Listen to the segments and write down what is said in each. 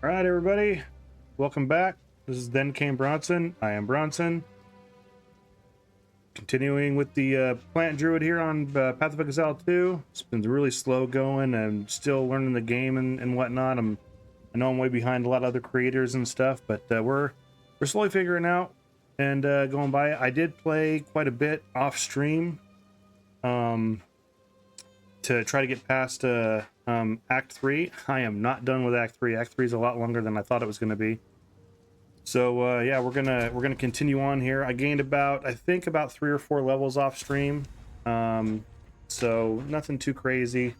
All right, everybody, welcome back. This is Then Came Bronson. I am Bronson. Continuing with the Plant Druid here on Path of Exile 2. It's been really slow going and still learning the game and whatnot. I know I'm way behind a lot of other creators and stuff, but we're slowly figuring out and going by. I did play quite a bit off stream to try to get past Act 3. I am not done with Act 3. Act 3 is a lot longer than I thought it was going to be. So yeah, we're gonna continue on here. I gained I think about 3 or 4 levels off stream. So nothing too crazy.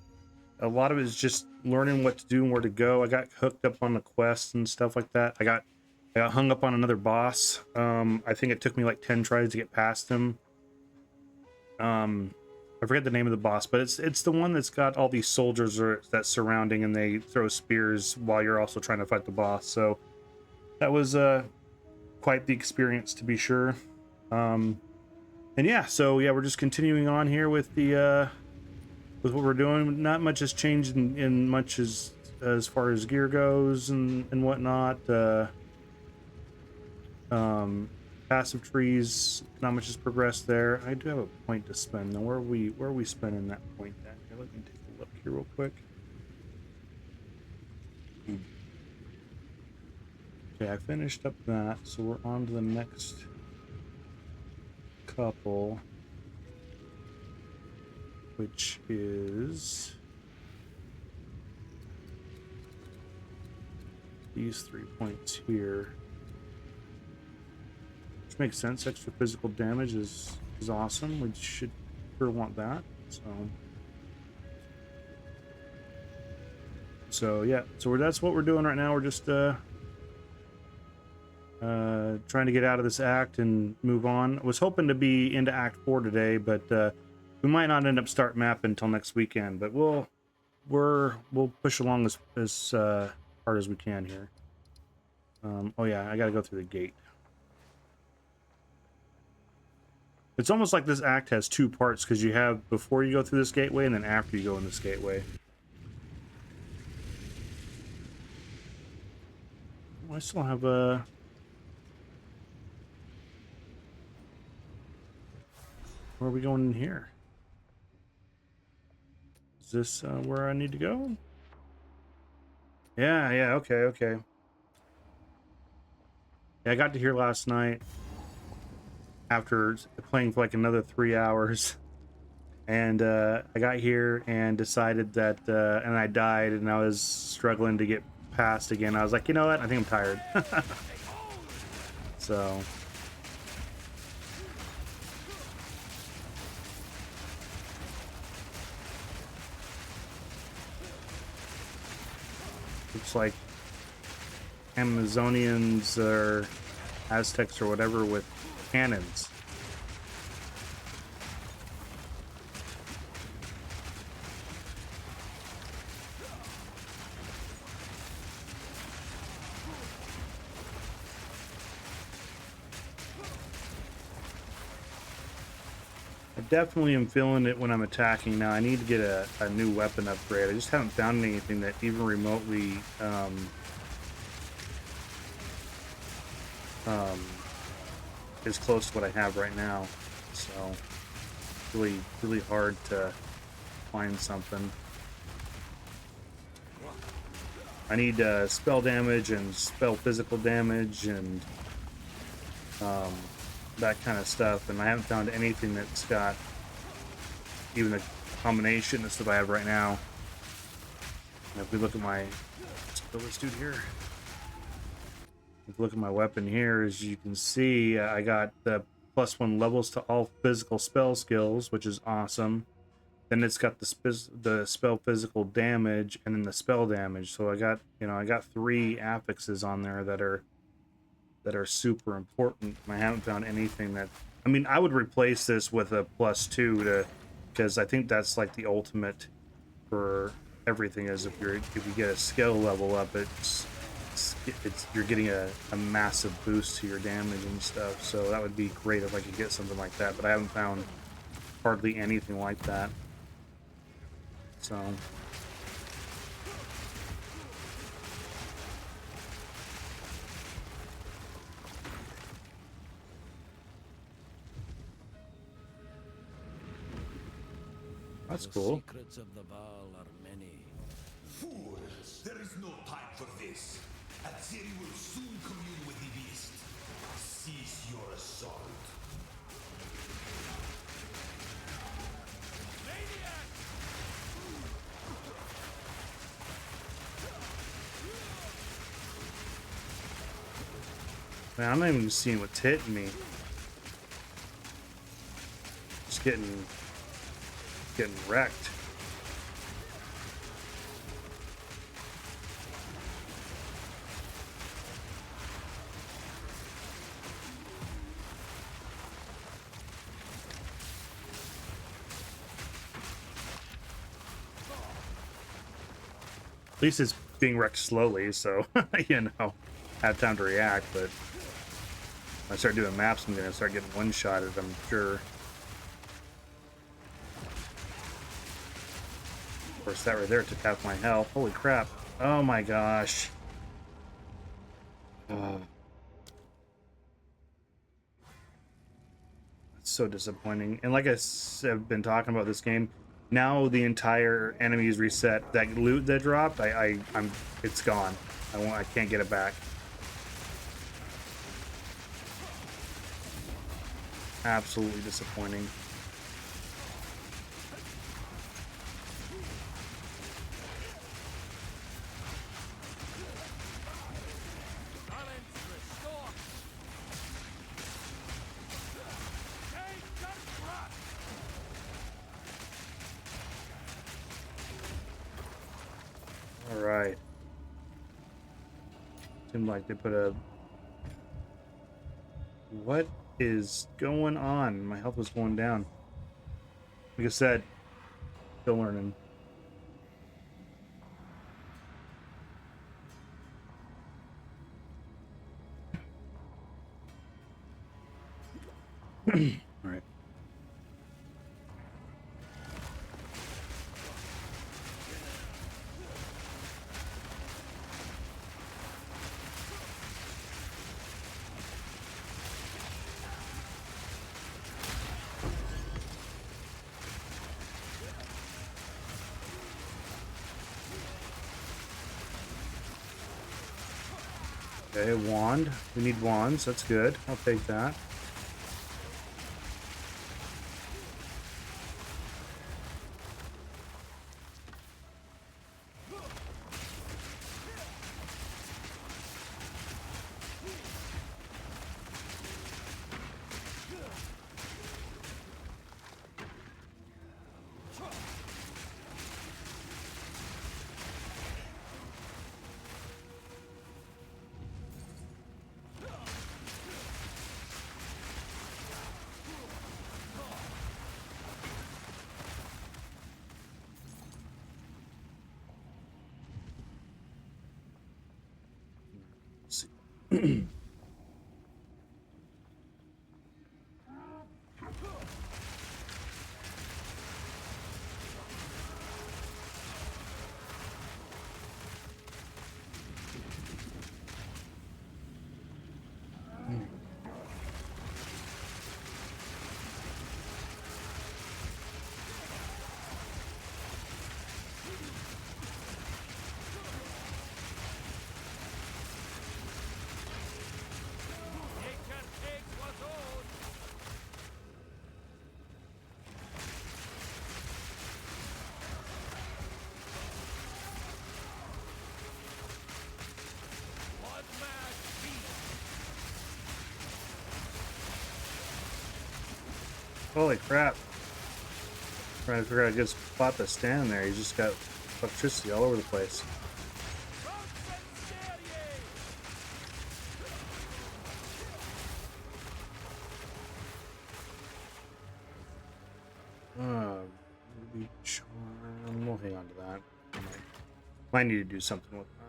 A lot of it is just learning what to do and where to go. I got hooked up on the quests and stuff like that. I got hung up on another boss. I think it took me like 10 tries to get past him. I forget the name of the boss, but it's the one that's got all these soldiers that's surrounding, and they throw spears while you're also trying to fight the boss. So that was quite the experience, to be sure. And yeah, so yeah, we're just continuing on here with the with what we're doing. Not much has changed in much as far as gear goes and whatnot. Passive trees, not much has progressed there. I do have a point to spend though. Where are we spending that point at? Here, let me take a look here real quick. Okay, I finished up that, so we're on to the next couple, which is these 3 points here. Which makes sense. Extra physical damage is awesome. We should sure want that. So yeah, so that's what we're doing right now. We're just trying to get out of this act and move on. I was hoping to be into Act 4 today, but we might not end up start map until next weekend. But we'll push along as hard as we can here. Oh yeah, I gotta go through the gate. It's almost like this act has 2 parts, because you have before you go through this gateway and then after you go in this gateway. I still have a... Where are we going in here? Is this where I need to go? Yeah, okay. Yeah, I got to here last night after playing for like another 3 hours. And I got here and decided that, and I died, and I was struggling to get past again. I was like, you know what? I think I'm tired. So... Looks like Amazonians or Aztecs or whatever with cannons. I definitely am feeling it when I'm attacking now. I need to get a new weapon upgrade. I just haven't found anything that even remotely is close to what I have right now. So really hard to find something. I need spell damage and spell physical damage and that kind of stuff, and I haven't found anything that's got even a combination of stuff I have right now. And if we look at let's kill this dude here. If you look at my weapon here, as you can see, I got the +1 levels to all physical spell skills, which is awesome. Then it's got the spell physical damage and then the spell damage. So I got 3 affixes on there that are super important. And I haven't found anything that... I mean, I would replace this with a +2 because I think that's like the ultimate for everything. Is if you get a skill level up, you're getting a massive boost to your damage and stuff. So that would be great if I could get something like that, but I haven't found hardly anything like that. So That's The cool. secrets of the Val are many. Fools! There is no time for this. Atziri will soon commune with the beast. Cease your assault. Man, I'm not even seeing what's hitting me. Just getting wrecked. At least it's being wrecked slowly, so you know, I have time to react. But when I start doing maps, I'm gonna start getting one-shotted, I'm sure. Of course, that right there took half my health. Holy crap! Oh my gosh! That's so disappointing. And like have been talking about this game, now the entire enemies reset. That loot that dropped, I'm it's gone. I can't get it back. Absolutely disappointing. All right. Seemed like they put a... What is going on? My health was going down. Like I said, still learning. All right. Okay, wand. We need wands. That's good. I'll take that. Let's see. Holy crap. Trying to figure out a good spot to stand there. You just got electricity all over the place. Maybe charm. We'll hang on to that. Might need to do something with that.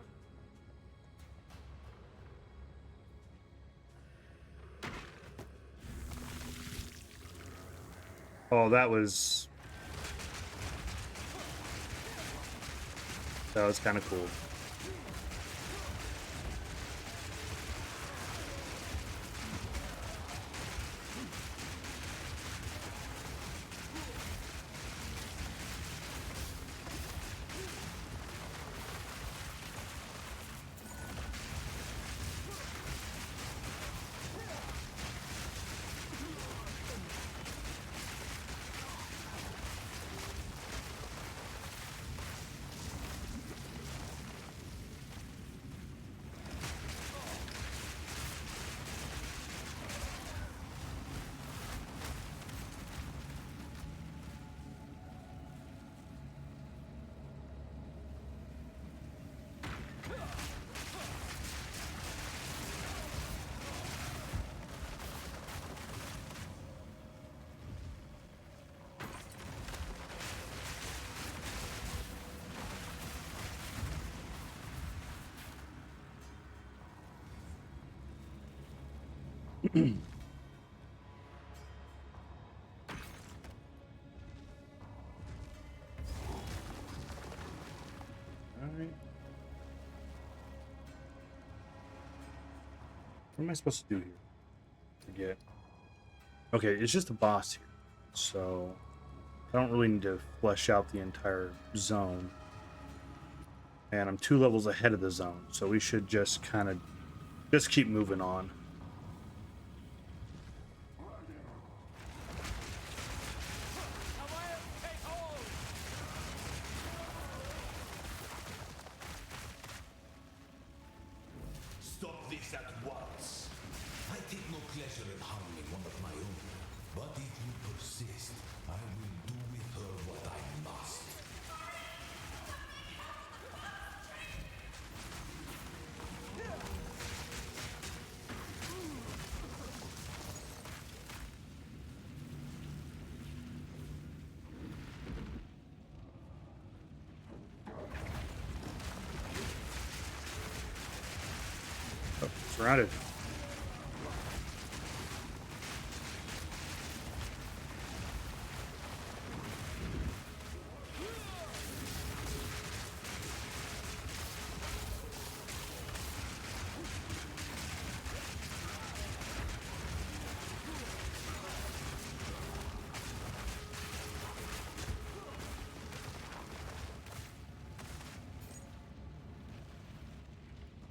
Oh, that was kind of cool. Alright. What am I supposed to do here? Forget. Okay, it's just a boss here. So I don't really need to flesh out the entire zone. And I'm 2 levels ahead of the zone, so we should just kind of just keep moving on. Stop this at once. I take no pleasure in harming one of my own, but if you persist, I will do with her what I must. Oh, surrounded.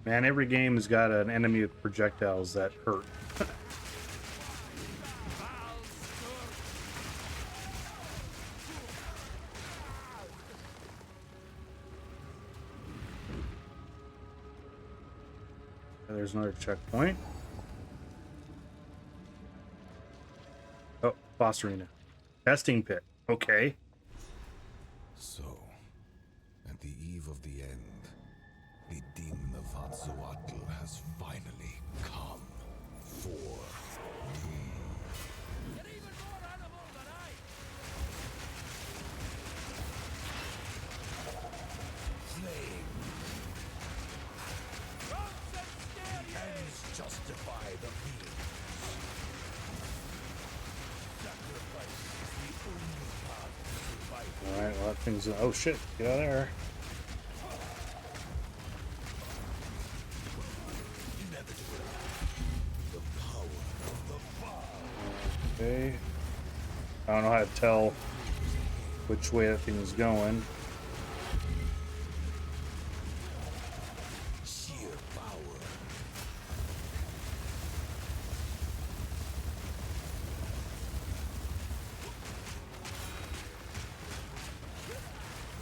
Man, every game has got an enemy with projectiles that hurt. There's another checkpoint. Oh, boss arena. Testing pit. Okay. So, at the eve of the end, the demon of Hatzoatl has finally come for me. You're even more animal than I. Flame. The ends justify the means. Sacrifice is the only path to survival. Alright, well that thing's... Oh shit, get out of there. The power of the Baal. Okay. I don't know how to tell which way that thing is going. Sheer power.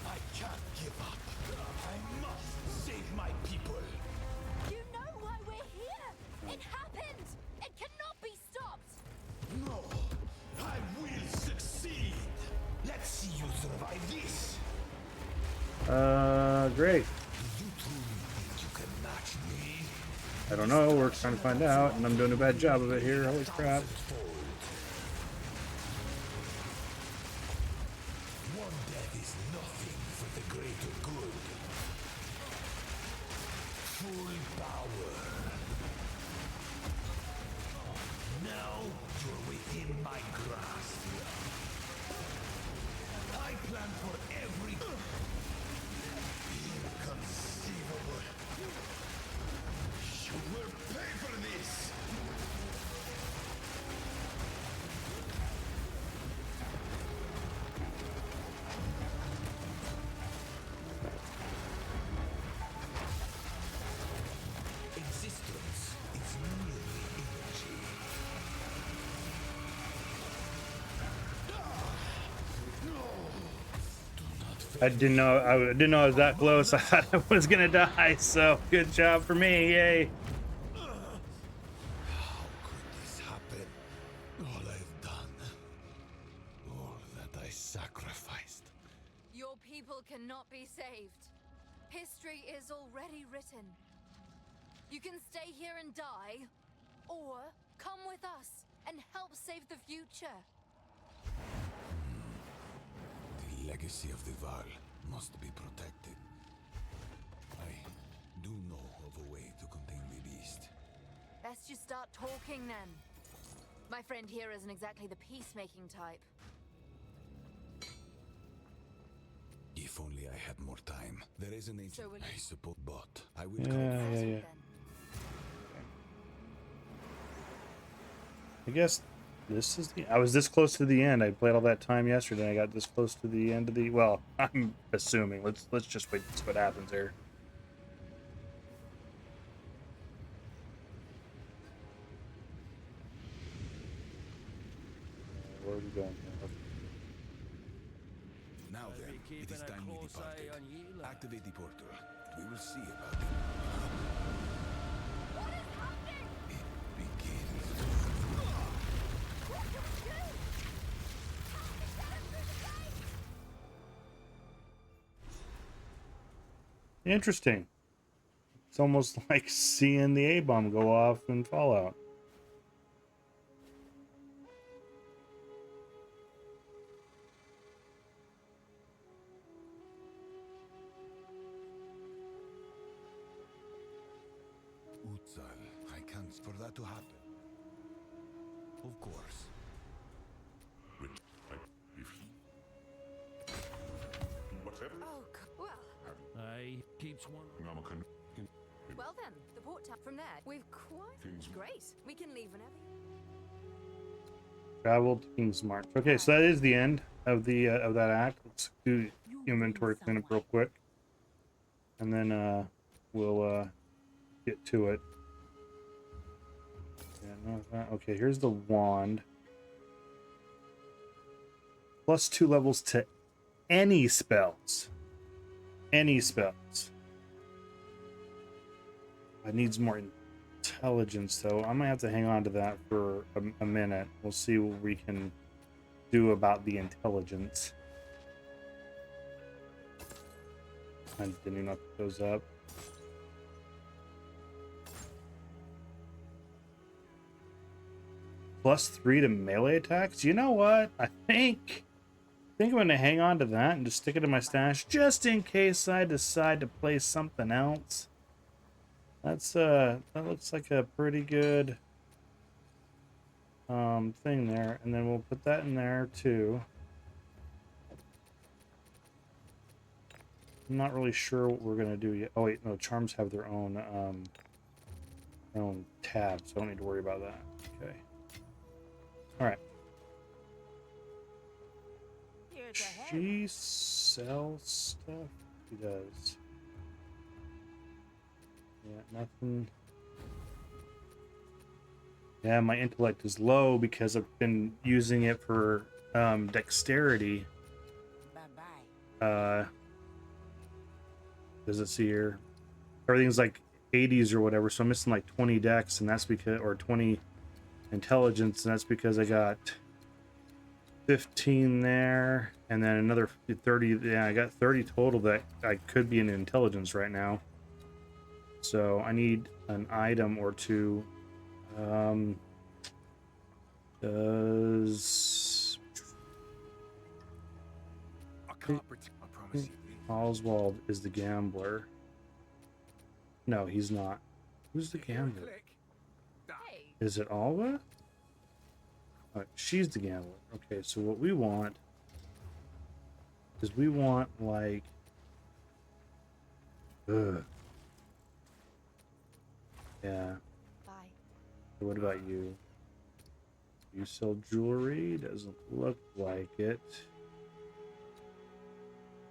I can't give up. I must save my people. You know why we're here! It happened! It cannot be stopped! No, I will succeed. Let's see you survive this. Great. Do you truly think you can match me? I don't know, we're trying to find out, and I'm doing a bad job of it here. Holy crap. Thousandfold. One death is nothing for the greater good. Full power. Now you're within my grasp. I plan for every inconceivable. You will pay for this. Existence is merely energy. I didn't know I was that close. I thought I was gonna die, so good job for me, yay. How could this happen? All I've done, all that I sacrificed. Your people cannot be saved. History is already written. You can stay here and die, or come with us and help save the future. The legacy of the Val must be protected. I do know of a way to contain the beast. Best you start talking then. My friend here isn't exactly the peacemaking type. If only I had more time. There is an ancient, So will you- I suppose, but I will Yeah, come. yeah, Settled yeah. then. I guess this is the. I was this close to the end. I played all that time yesterday. I got this close to the end of the. Well, I'm assuming. Let's just wait and see what happens here. Where are we going here? Now I'll then, be it is keeping a time we close departed. eye on ye, lad. Activate the portal. We will see about it. What is happening? It begins. What can we do? Help me get him through the gate! Interesting. It's almost like seeing the A-bomb go off in Fallout. Utsal, I can't for that to happen. Of course. Oh, well. Aye, keeps one. Well then, the port town. From there, we've quite... Great. We can leave whenever you... Travel to King's March. Okay, so that is the end of the of that act. Let's do inventory cleanup real quick, and then we'll get to it. Yeah, no, okay, here's the wand. Plus 2 levels to any spells. Any spells. It needs more intelligence, though. I might have to hang on to that for a minute. We'll see what we can do about the intelligence. I didn't even know put those up. Plus 3 to melee attacks. You know what? I think I'm gonna hang on to that and just stick it in my stash just in case I decide to play something else. That's that looks like a pretty good thing there, and then we'll put that in there too. I'm not really sure what we're gonna do yet. Oh wait, no, charms have their own tabs, so I don't need to worry about that. Okay. All right. Here's a head. She sells stuff. She does. Yeah, nothing. Yeah, my intellect is low because I've been using it for dexterity. Bye-bye. Does it see here? Everything's like 80s or whatever, so I'm missing like 20 dex, and that's because, or 20 intelligence, and that's because I got 15 there, and then another 30. Yeah, I got 30 total that I could be in intelligence right now. So I need an item or two. Does I can't pretend. I promise you. Oswald is the gambler? No, he's not. Who's the gambler? Hey, Is it Alva? She's the gambler. Okay, so what we want is we want like yeah. bye. So what about you? You sell jewelry? Doesn't look like it.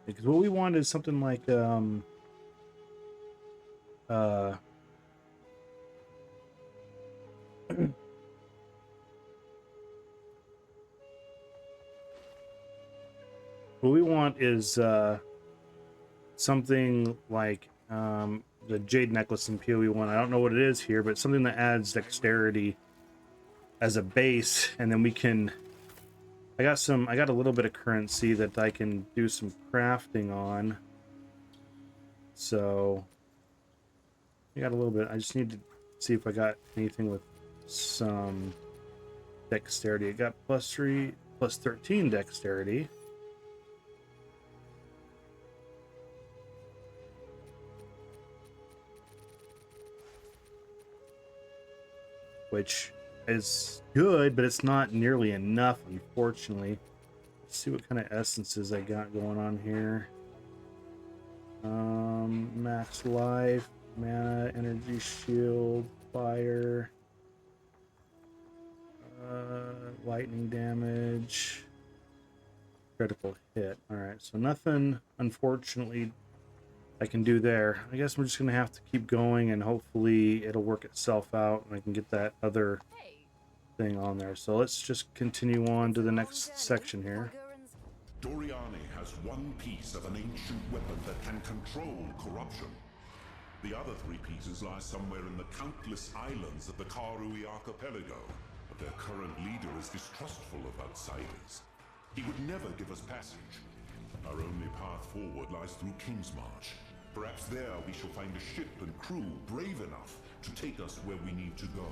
Because what we want is something like what we want is something like the jade necklace in PoE1. I don't know what it is here, but something that adds dexterity as a base, and then we can. I got a little bit of currency that I can do some crafting on. So I got a little bit. I just need to see if I got anything with some dexterity. I got +3, +13 dexterity. Which is good, but it's not nearly enough, unfortunately. Let's see what kind of essences I got going on here. Max life, mana, energy shield, fire, lightning damage, critical hit. All right, so nothing, unfortunately, I can do there. I guess we're just gonna have to keep going, and hopefully it'll work itself out, and I can get that other Hey, thing on there. So let's just continue on to the next section here. Falgurins. Doriani has one piece of an ancient weapon that can control corruption. The other 3 pieces lie somewhere in the countless islands of the Karui archipelago, but their current leader is distrustful of outsiders. He would never give us passage. Our only path forward lies through Kingsmarch. Perhaps there we shall find a ship and crew brave enough to take us where we need to go.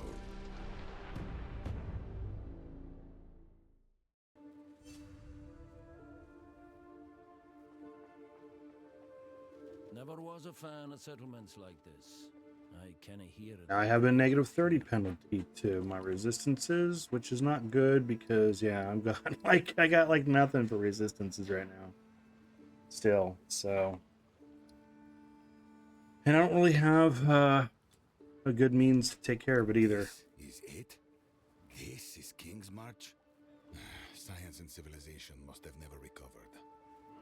Never was a fan of settlements like this. I kinda hear it. Now I have a negative 30 penalty to my resistances, which is not good because yeah, I'm got like I got like nothing for resistances right now. Still, so and I don't really have a good means to take care of it either. Is it? This is Kingsmarch? Science and civilization must have never recovered.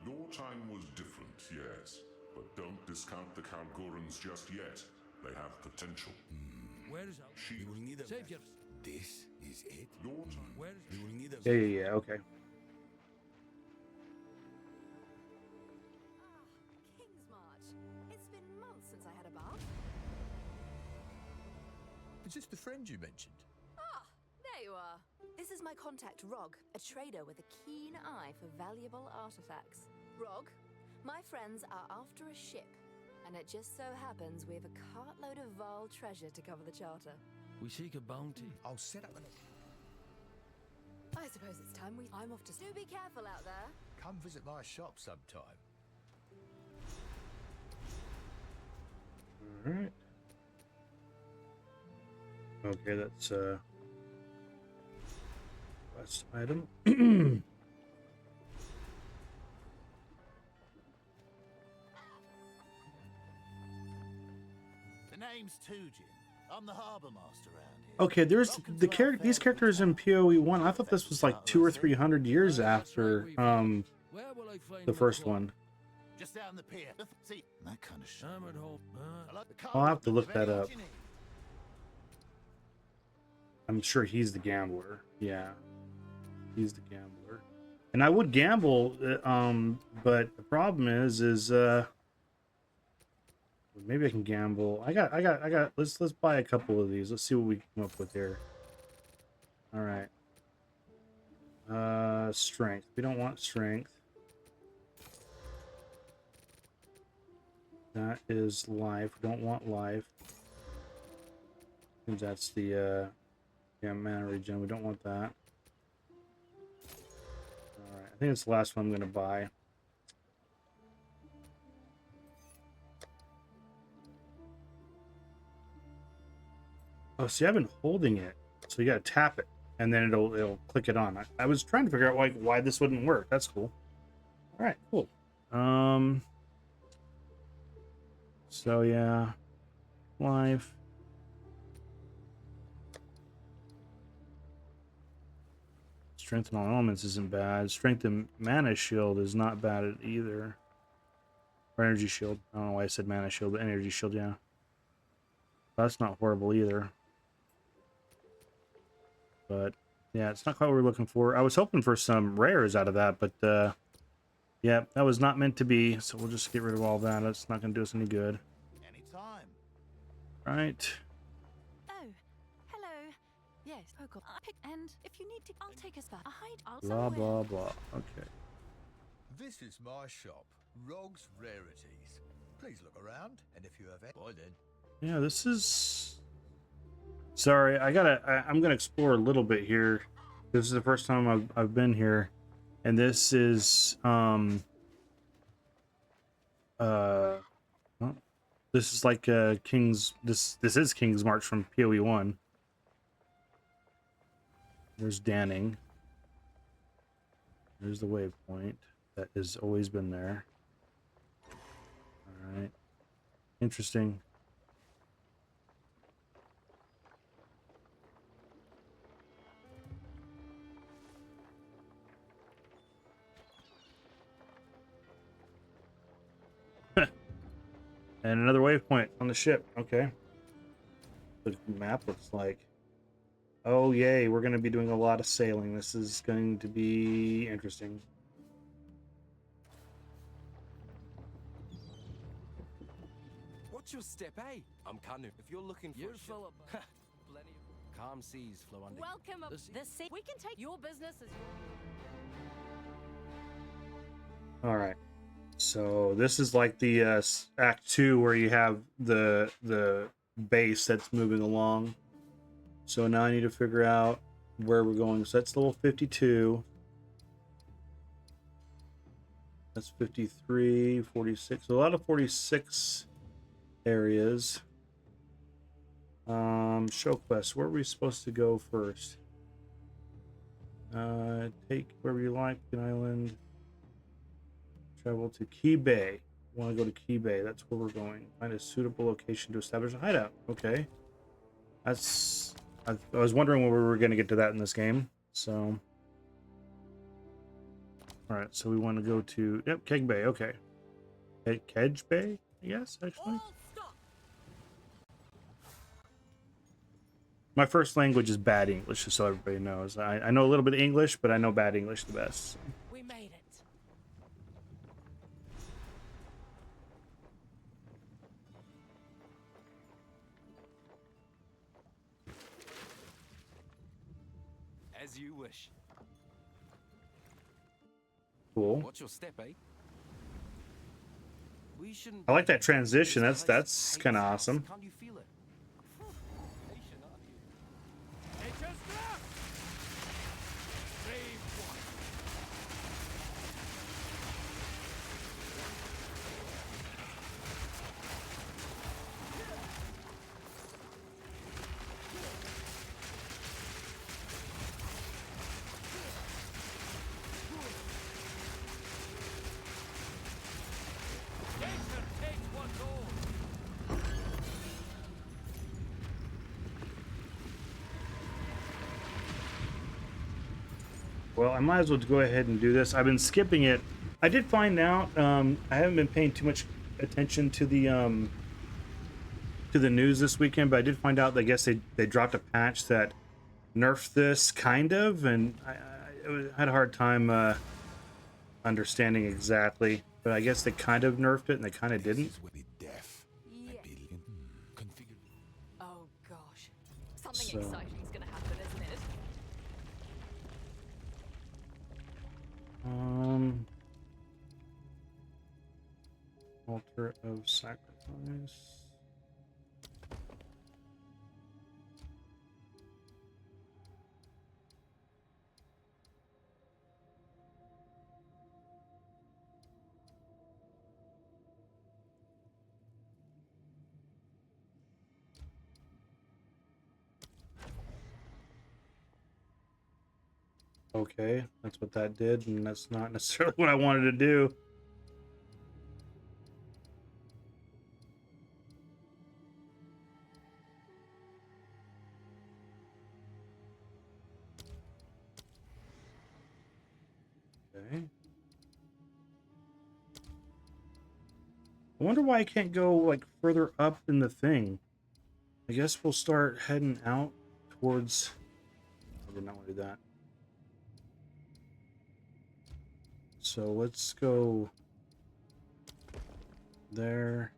Your time was different, yes, but don't discount the Kalgorans just yet. They have potential. Where is our We will need a saviors? This is it? Your time. Where is We will need a Yeah, okay. Kingsmarch. It's been months since I had a bath. Is this the friend you mentioned? Ah, there you are. This is my contact, Rog, a trader with a keen eye for valuable artifacts. Rog, my friends are after a ship, and it just so happens we have a cartload of Val treasure to cover the charter. We seek a bounty. I'll set up an... I suppose it's time I'm off to... Do be careful out there. Come visit my shop sometime. All right. Okay, that's last item. The name's Tujin. I'm the harbor master around here. Okay, there's Welcome the to our these fair characters in town. PoE 1. I thought this was like 200 or 300 years after Where will I find the my first cloak? one. Just down the pier. See, that kind of shit. I'm at home. I like the I'll have to carpet. look that Very up. engineered. I'm sure he's the gambler. Yeah, he's the gambler. And I would gamble, but the problem is maybe I can gamble. I got. Let's buy a couple of these. Let's see what we come up with here. All right. Strength. We don't want strength. That is life. We don't want life. I think that's the yeah, mana regen. We don't want that. Alright, I think it's the last one I'm gonna buy. Oh, see, I've been holding it. So you gotta tap it and then it'll click it on. I was trying to figure out why this wouldn't work. That's cool. Alright, cool. So yeah. Life. Strength in all elements isn't bad. Strength and mana shield is not bad either. Or energy shield. I don't know why I said mana shield, but energy shield, yeah. That's not horrible either. But yeah, it's not quite what we're looking for. I was hoping for some rares out of that, but yeah, that was not meant to be. So we'll just get rid of all that. It's not going to do us any good. Anytime. Right. Oh, hello. Yes, oh god. And if you need to, I'll take us back. I'll Blah, somewhere. blah, blah. Okay. This is my shop, Rog's Rarities. Please look around, and if you have any... Bye then. Yeah, this is... Sorry, I'm gonna explore a little bit here. This is the first time I've been here. And this is, well, this is like King's... This is King's March from PoE 1. There's Danning. There's the waypoint that has always been there. All right. Interesting. And another waypoint on the ship. Okay. What the map looks like. Oh, yay. We're going to be doing a lot of sailing. This is going to be interesting. What's your step, eh? I'm Kanu. If you're looking for You're a ship... full of plenty of calm seas flow under. Welcome up This- the sea. We can take your business as All right. So this is like the Act 2 where you have the base that's moving along. So now I need to figure out where we're going. So that's level 52. That's 53, 46. A lot of 46 areas. Show quest. Where are we supposed to go first? Take wherever you like. An island. Travel to Key Bay. Want to go to Key Bay. That's where we're going. Find a suitable location to establish a hideout. Okay. That's... I was wondering when we were going to get to that in this game. So... Alright, so we want to go to... Yep, Keg Bay. Okay. Kedge Bay, I guess, actually. My first language is bad English, just so everybody knows. I know a little bit of English, but I know bad English the best. So. we made it. As you wish. Cool. What's your step, eh? We shouldn't... I like that transition. That's kind of awesome. Can't you feel it? Patient, aren't you? Well, I might as well go ahead and do this. I've been skipping it. I did find out, I haven't been paying too much attention to the news this weekend, but I did find out that I guess they dropped a patch that nerfed this, kind of, and I had a hard time understanding exactly, but I guess they kind of nerfed it and they kind of didn't. Yeah. Oh gosh. Something So- exciting's gonna happen, isn't it? Altar of Sacrifice. Okay, that's what that did, and that's not necessarily what I wanted to do. Okay. I wonder why I can't go like further up in the thing. I guess we'll start heading out towards... I did not want to do that. So let's go there,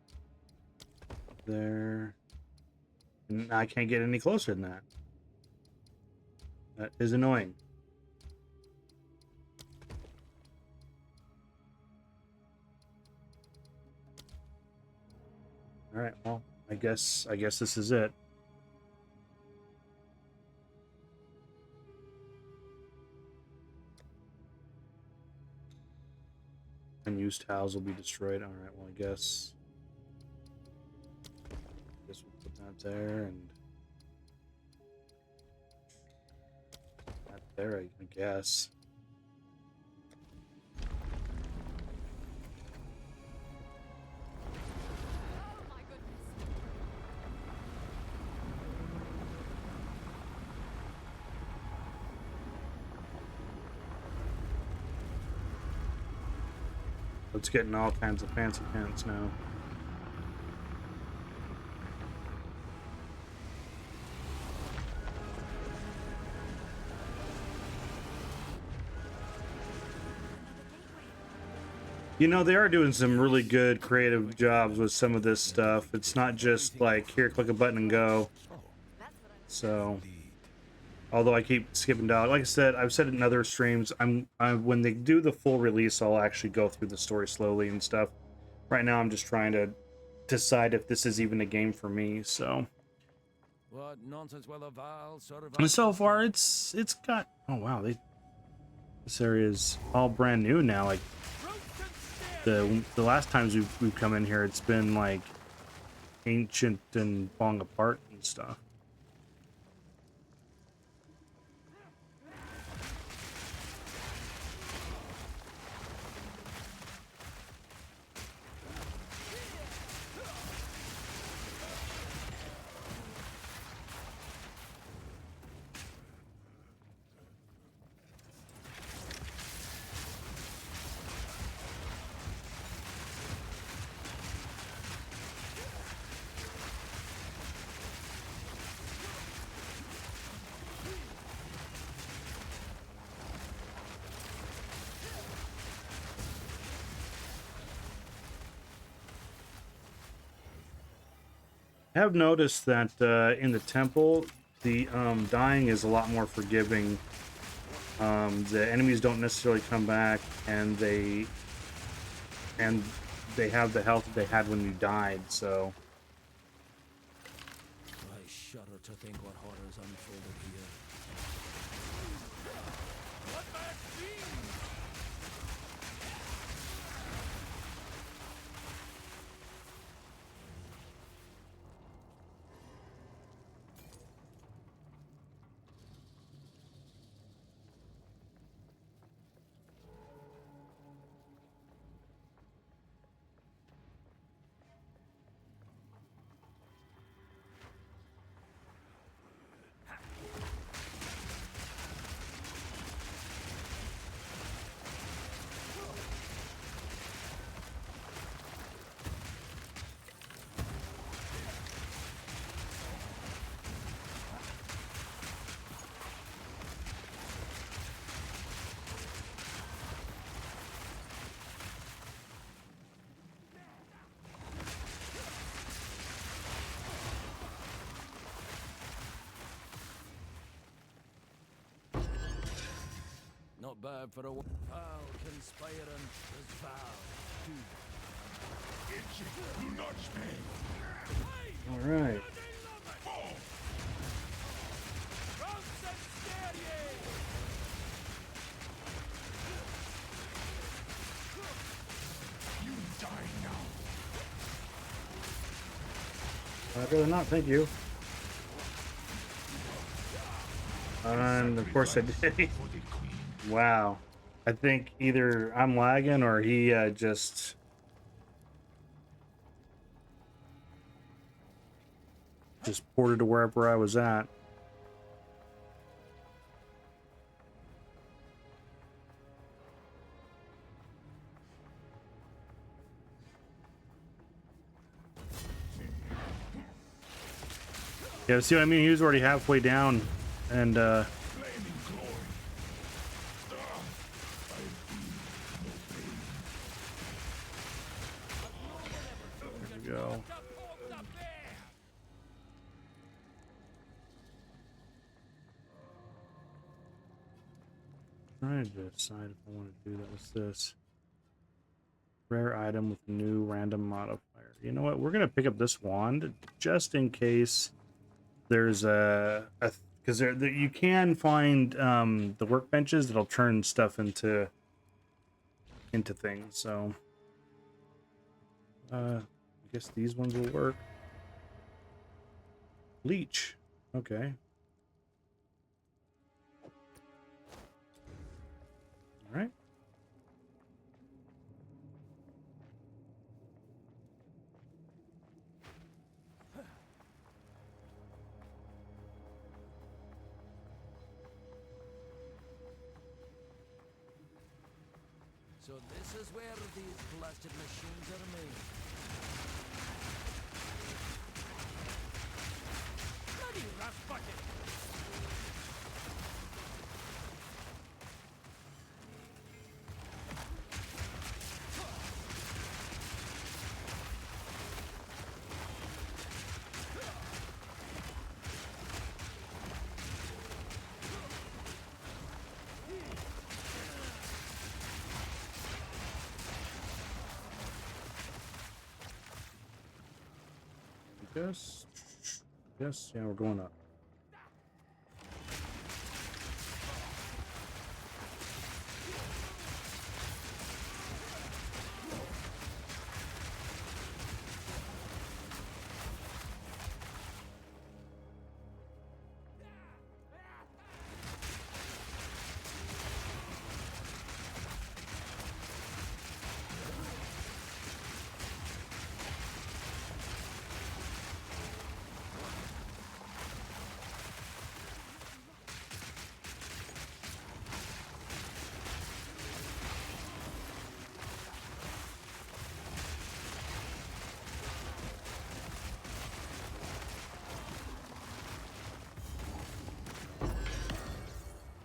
there, and I can't get any closer than that. That is annoying. All right, well, I guess this is it. Unused tiles will be destroyed. All right, well, I guess we'll put that there and that there, I guess. Oh my goodness. It's getting all kinds of fancy pants now. You know, they are doing some really good creative jobs with some of this stuff. It's not just like, here, click a button and go. So, although I keep skipping down, like I said, I've said it in other streams, when they do the full release, I'll actually go through the story slowly and stuff. Right now, I'm just trying to decide if this is even a game for me, so. What nonsense will the Val sort of... And so far, it's got, oh wow, this area is all brand new now. Like, the last times we've come in here, it's been like ancient and falling apart and stuff. I have noticed that in the temple, the dying is a lot more forgiving. The enemies don't necessarily come back, and they have the health that they had when you died. So I shudder to think what horrors unfolded here. What that means? Not bad for a foul conspiring as foul. all right. I'd rather not, thank you. And of course I did. Wow. I think either I'm lagging or he just ported to wherever I was at. Yeah, see what I mean? He was already halfway down, and there we go. Trying to decide if I want to do that. What's this? Rare item with new random modifier. You know what? We're gonna pick up this wand just in case there's because there you can find the workbenches that'll turn stuff into things. So I guess these ones will work. Leech. Okay. So this is where these blasted machines are made. Bloody rust bucket! Yes, yeah, we're going up.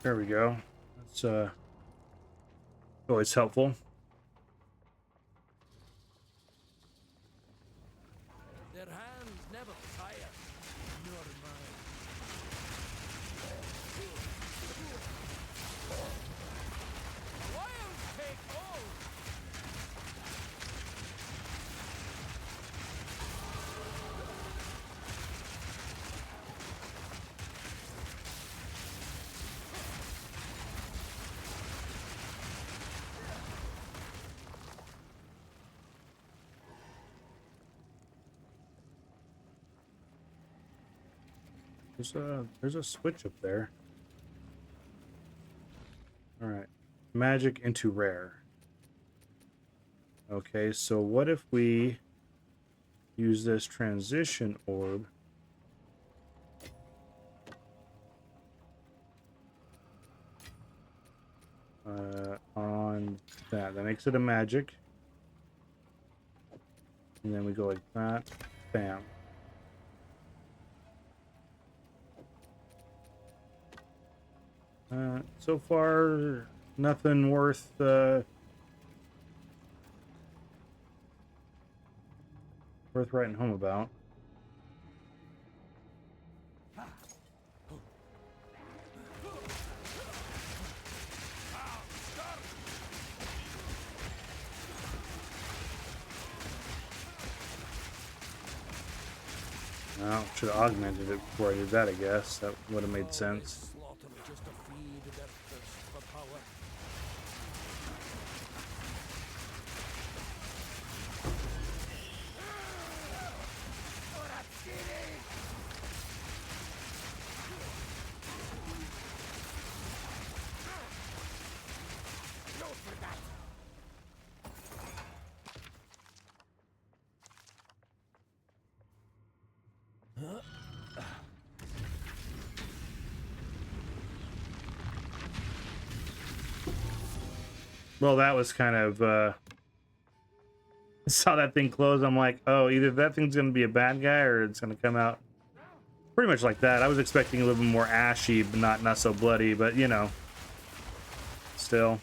There we go. That's always helpful. Their hands never tire, nor mine. Wild take all! There's a switch up there. All right, magic into rare. Okay, so what if we use this transition orb on that? That makes it a magic, and then we go like that. Bam. So far, nothing worth writing home about. Well, should have augmented it before I did that, I guess. That would have made sense. Just to feed their thirst for power. Well, that was kind of saw that thing close. I'm like, oh, either that thing's gonna be a bad guy or it's gonna come out pretty much like that. I was expecting a little bit more ashy, but not so bloody, but you know, still.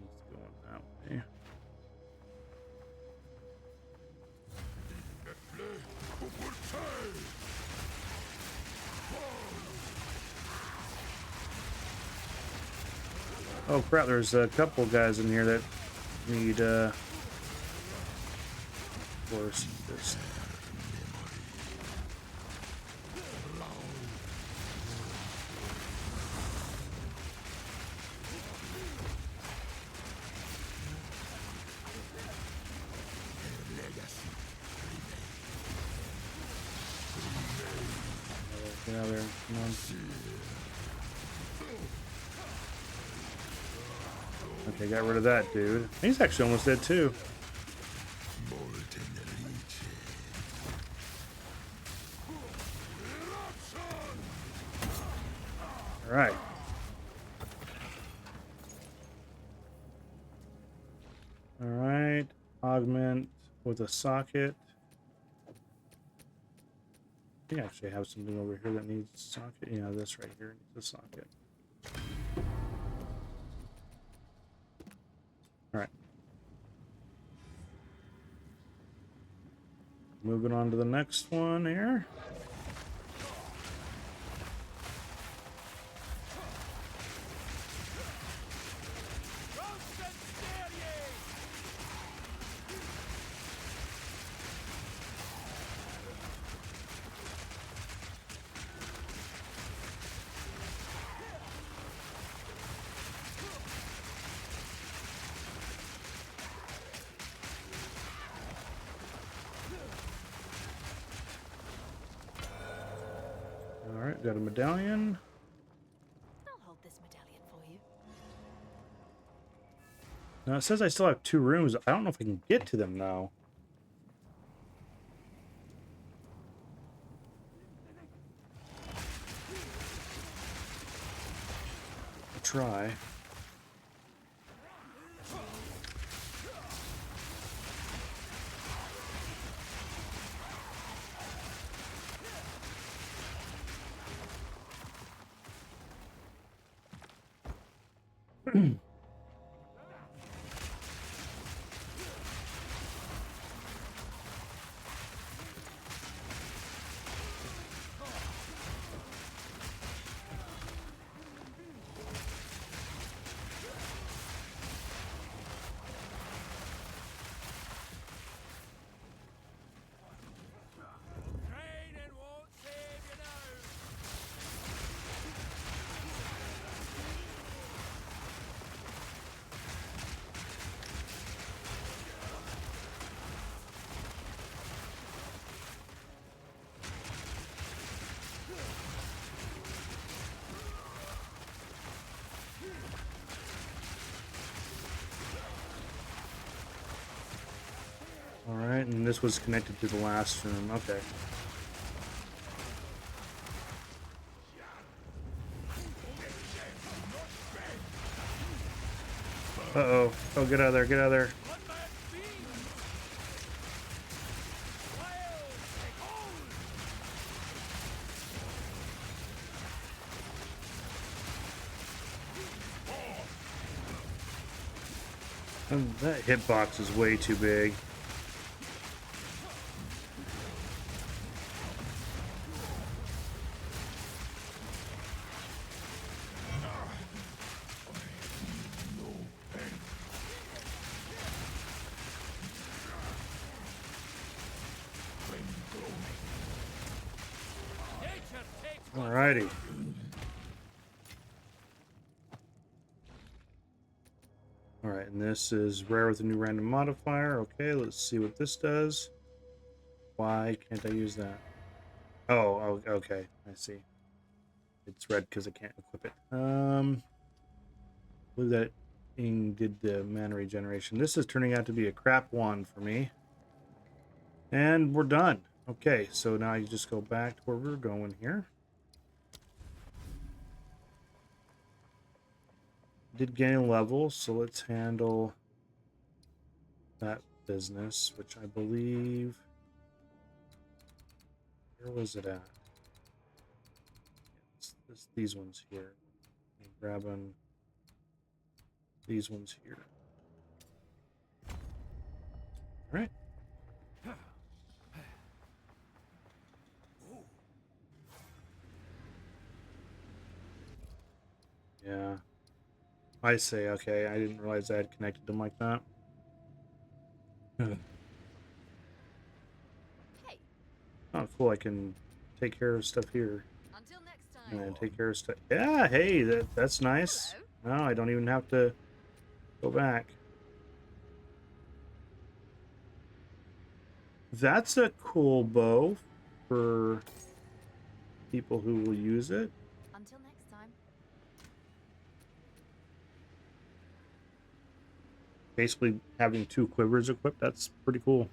It's going that way. Oh crap, there's a couple guys in here that need force this. Get out of there, come on. Okay, got rid of that dude. He's actually almost dead too. All right. All right. Augment with a socket. I think I actually have something over here that needs a socket. Yeah, this right here needs a socket. All right. Moving on to the next one here. Alright, got a medallion. I'll hold this medallion for you. Now it says I still have 2 rooms. I don't know if I can get to them now. I'll try. Training won't save you now. Alright, and this was connected to the last room. Okay. Uh-oh. Oh, get out of there, get out of there. That hitbox is way too big. Alrighty. Alright, and this is rare with a new random modifier. Okay, let's see what this does. Why can't I use that? Oh, okay, I see. It's red because I can't equip it. I believe that Ing did the mana regeneration. This is turning out to be a crap one for me. And we're done. Okay, so now you just go back to where we were going here. Did gain a level, so let's handle that business, which I believe... Where was it at? It's these ones here. I'm grabbing these ones here. All right. Yeah. I say, okay, I didn't realize I had connected them like that. Hey. Oh, cool, I can take care of stuff here. Until next time. And take care of stuff. Yeah, hey, that's nice. Hello. No, I don't even have to go back. That's a cool bow for people who will use it. Until next time. Basically having 2 quivers equipped, that's pretty cool.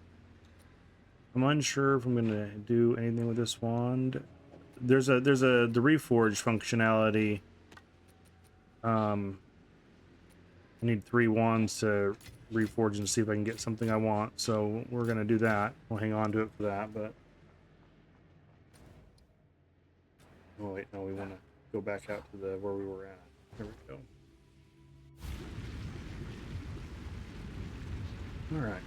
I'm unsure if I'm gonna do anything with this wand. There's the reforge functionality I need 3 wands to reforge and see if I can get something I want. So we're gonna do that. We'll hang on to it for that, but oh wait, no, we want to go back out to the where we were at. There we go. All right.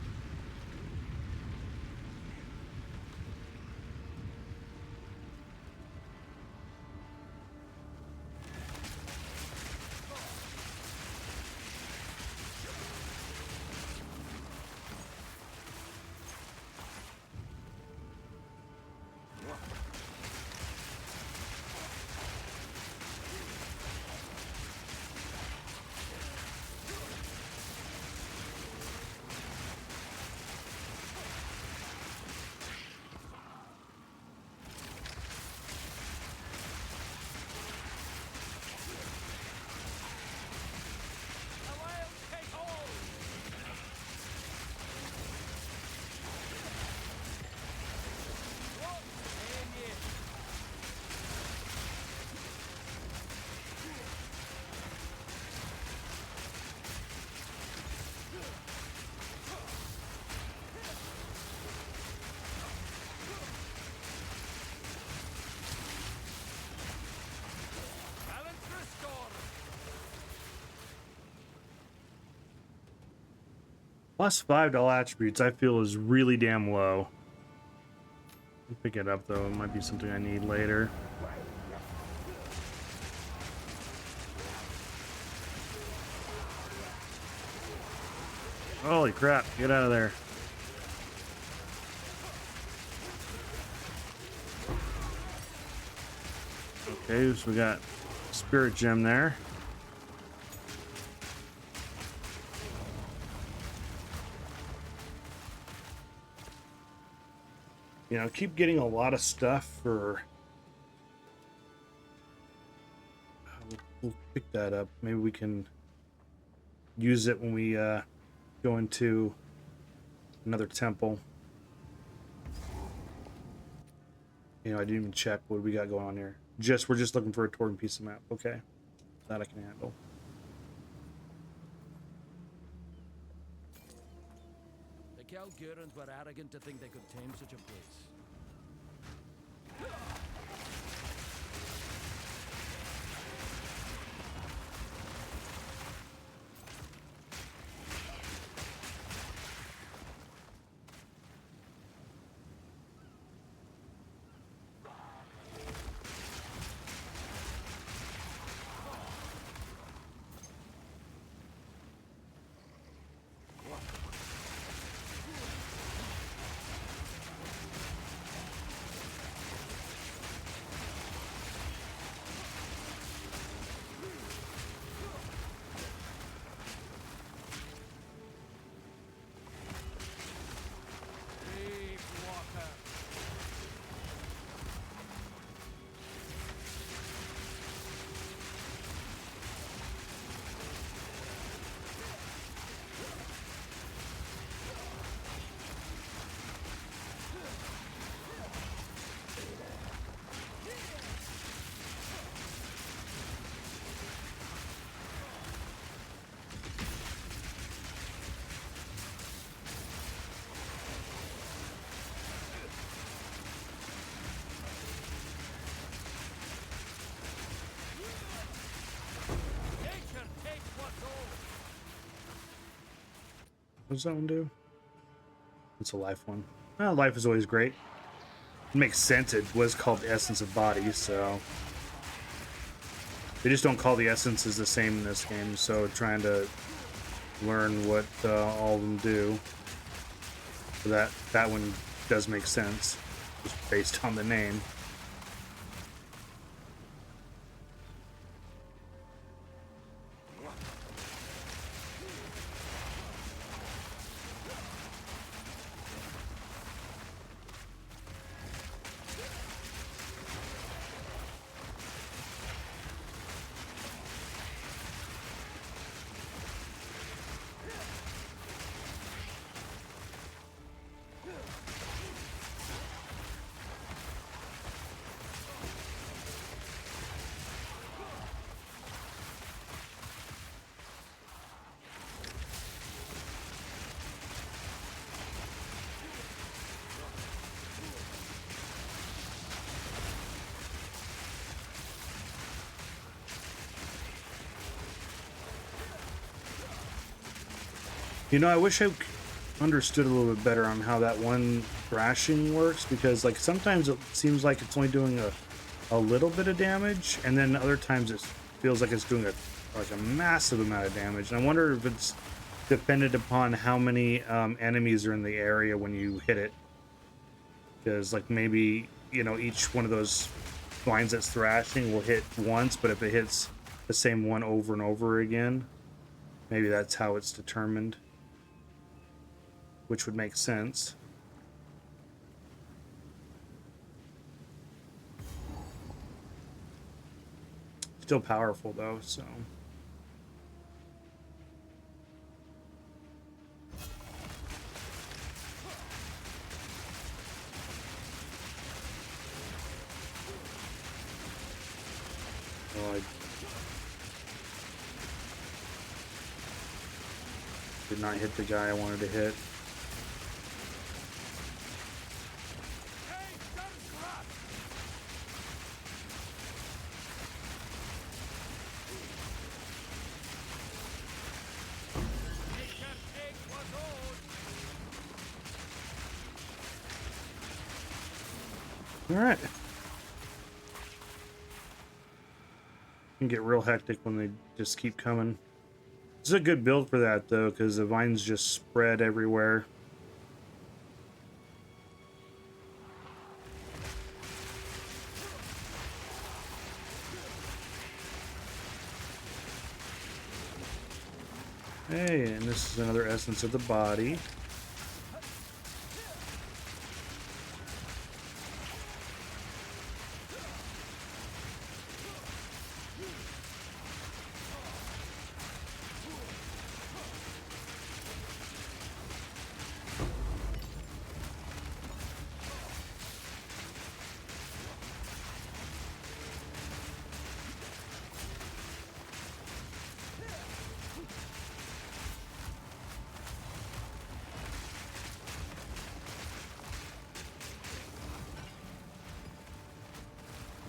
+5 to all attributes, I feel is really damn low. I'll pick it up though, it might be something I need later. Holy crap, get out of there. Okay, so we got Spirit Gem there. You know, keep getting a lot of stuff for... We'll pick that up. Maybe we can use it when we go into another temple. You know, I didn't even check what we got going on here. We're just looking for a torn piece of map. Okay, that I can handle. The Kalgurans were arrogant to think they could tame such a place. What does that one do? It's a life one. Well, life is always great. It makes sense. It was called the Essence of Bodies, so... They just don't call the essences the same in this game, so trying to learn what all of them do. So that one does make sense, just based on the name. You know, I wish I understood a little bit better on how that one thrashing works, because like sometimes it seems like it's only doing a little bit of damage, and then other times it feels like it's doing a massive amount of damage. And I wonder if it's dependent upon how many enemies are in the area when you hit it, because like maybe, you know, each one of those lines that's thrashing will hit once, but if it hits the same one over and over again, maybe that's how it's determined, which would make sense. Still powerful though, so. Oh, I did not hit the guy I wanted to hit. All right. Can get real hectic when they just keep coming. This is a good build for that though, because the vines just spread everywhere. Hey, and this is another essence of the body.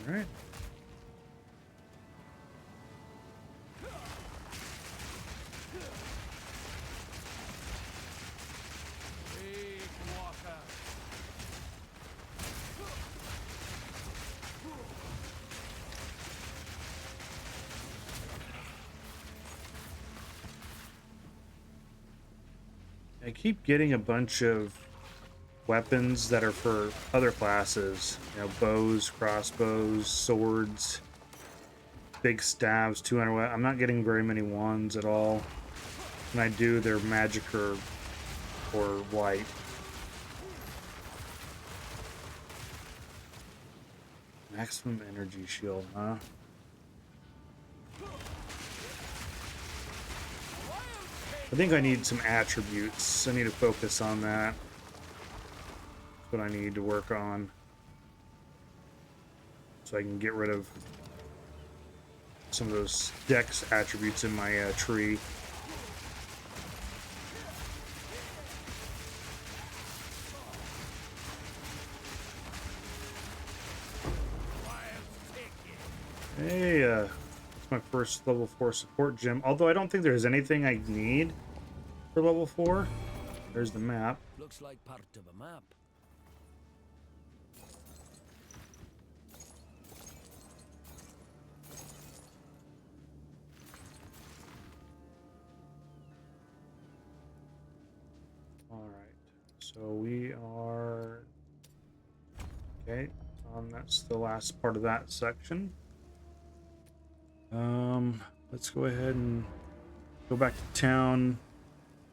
All right. I keep getting a bunch of weapons that are for other classes, you know, bows, crossbows, swords, big staves, 200. I'm not getting very many wands at all. When I do, they're magic or white. Maximum energy shield, huh? I think I need some attributes. I need to focus on that. That's what I need to work on, so I can get rid of some of those dex attributes in my tree. Hey, it's my first level 4 support gem. Although I don't think there's anything I need for level 4. There's the map. Looks like part of a map. All right, so we are okay. That's the last part of that section. Let's go ahead and go back to town.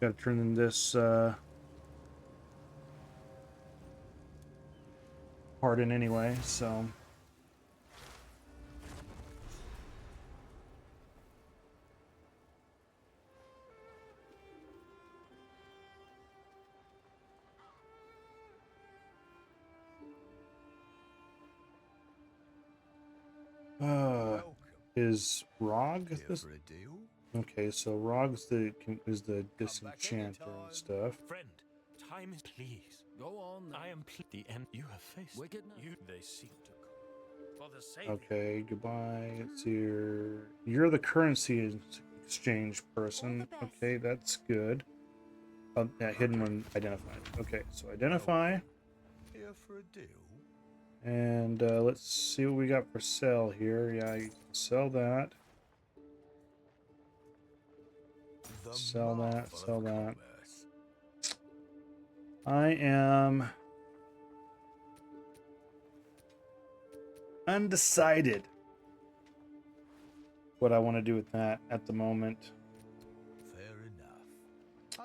Got to turn in this part in anyway, so. Is Rog this? Okay, so Rog's is the disenchanter and stuff. Friend, time is please. Go on. I am the end you have faced. Wickedness. They seek to for the sake. Okay, goodbye. It's you're the currency exchange person. Okay, that's good. Oh, yeah, hidden when identified. Okay, so identify. Here for a deal? And let's see what we got for sale here. Yeah, you can sell that. Sell that, sell that. I am undecided what I want to do with that at the moment. Fair enough.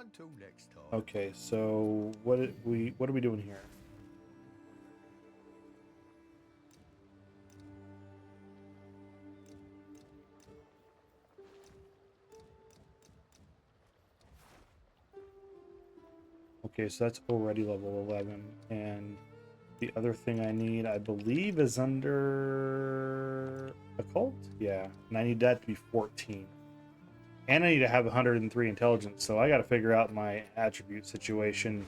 Until next time. Okay, so what are we doing here? Okay, so that's already level 11, and the other thing I need, I believe, is under occult. Yeah, and I need that to be 14. And I need to have 103 intelligence, so I got to figure out my attribute situation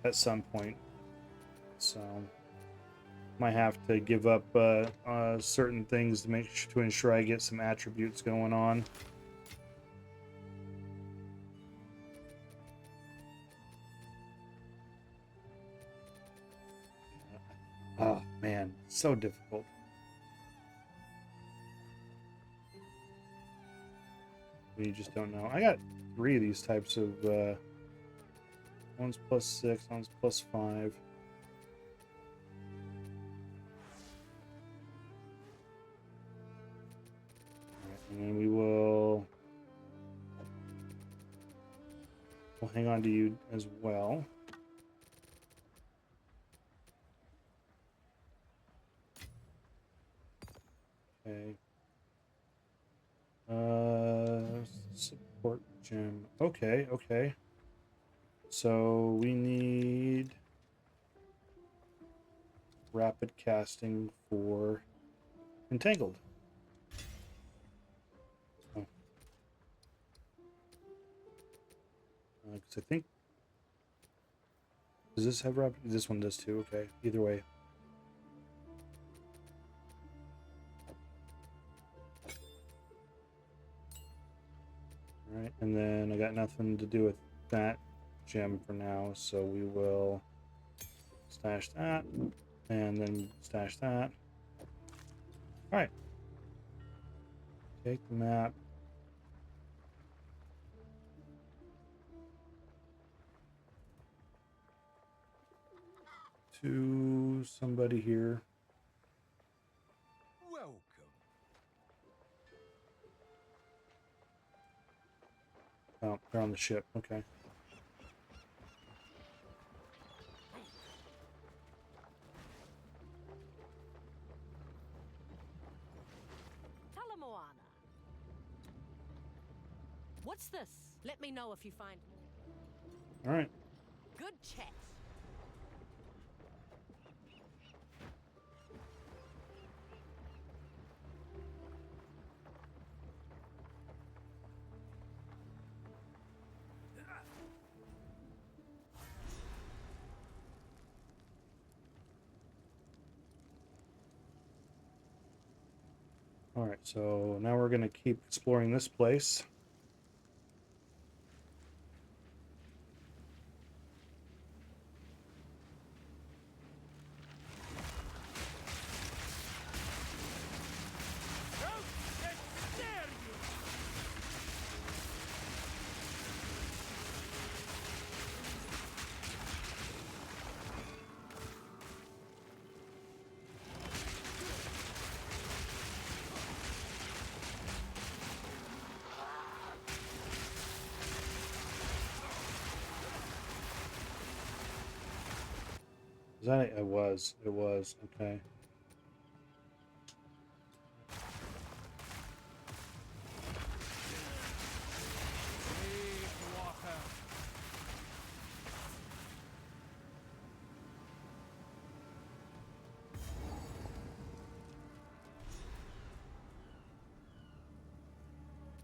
at some point. So might have to give up certain things to ensure I get some attributes going on. Oh man, so difficult. You just don't know. I got 3 of these types of one's +6, one's +5. Right, and then we'll hang on to you as well. Okay. Support gem. Okay, okay. So we need rapid casting for Entangled. Oh. 'Cause I think, does this have rapid? This one does too. Okay. Either way. Alright, and then I got nothing to do with that gem for now, so we will stash that, and then stash that. Alright. Take the map. To somebody here. Welcome. Oh, they're on the ship. Okay. Talamoana. What's this? Let me know if you find more. All right. Good chat. All right, so now we're going to keep exploring this place. Is that it? It was. It was. Okay.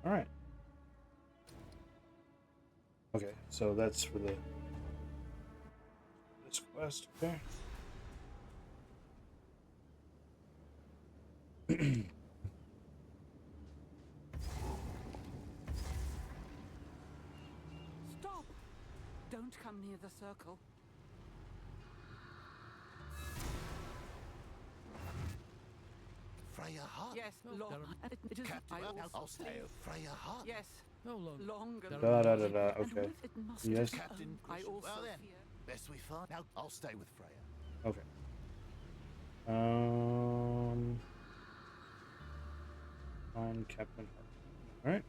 All right. Okay, so that's for the this quest. Okay. Don't come near the circle. Freya Hart? Yes, long. It is. Captain, I'll stay. Freya Hart? Yes. How long? Longer. Da da da da. And Okay. with it must Yes. Captain, I also well then, fear. best we find. Now I'll stay with Freya. Okay. On Captain Hart. All right.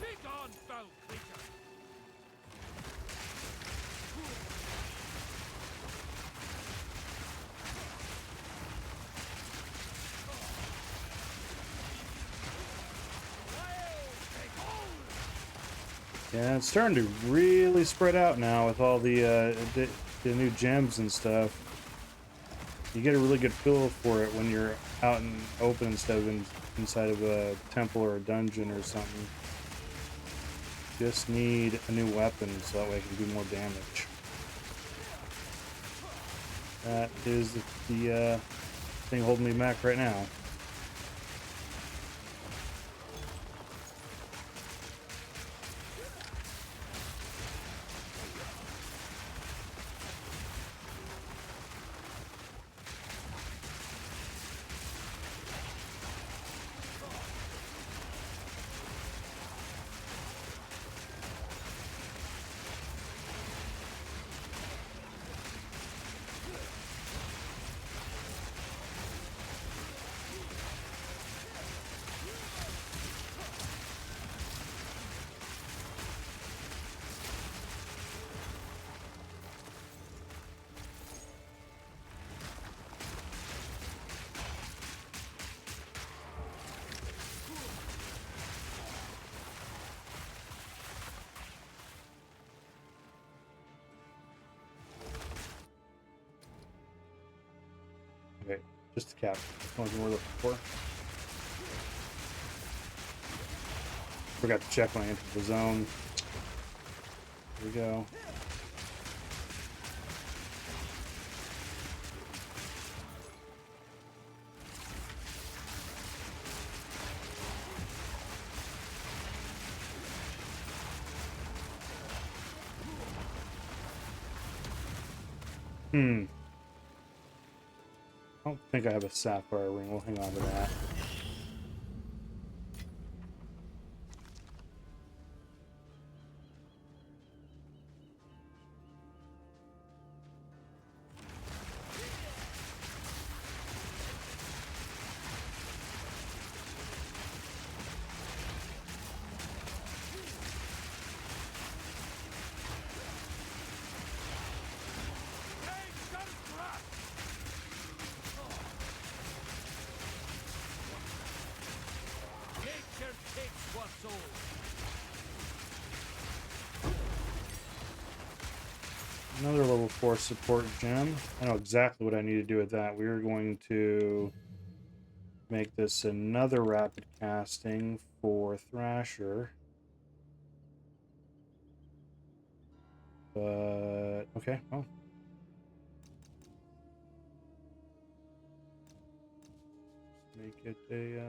Begone, foul creature! Yeah, it's starting to really spread out now with all the new gems and stuff. You get a really good feel for it when you're out and open instead of inside of a temple or a dungeon or something. Just need a new weapon so that way I can do more damage. That is the thing holding me back right now. Okay, just the cap. One more looking for. Forgot to check when I entered the zone. Here we go. I don't think I have a sapphire ring. We'll hang on to that. Nature takes what's old. Another level 4 support gem. I know exactly what I need to do with that. We're going to make this another rapid casting for Thrasher. But, okay, well. Make it a,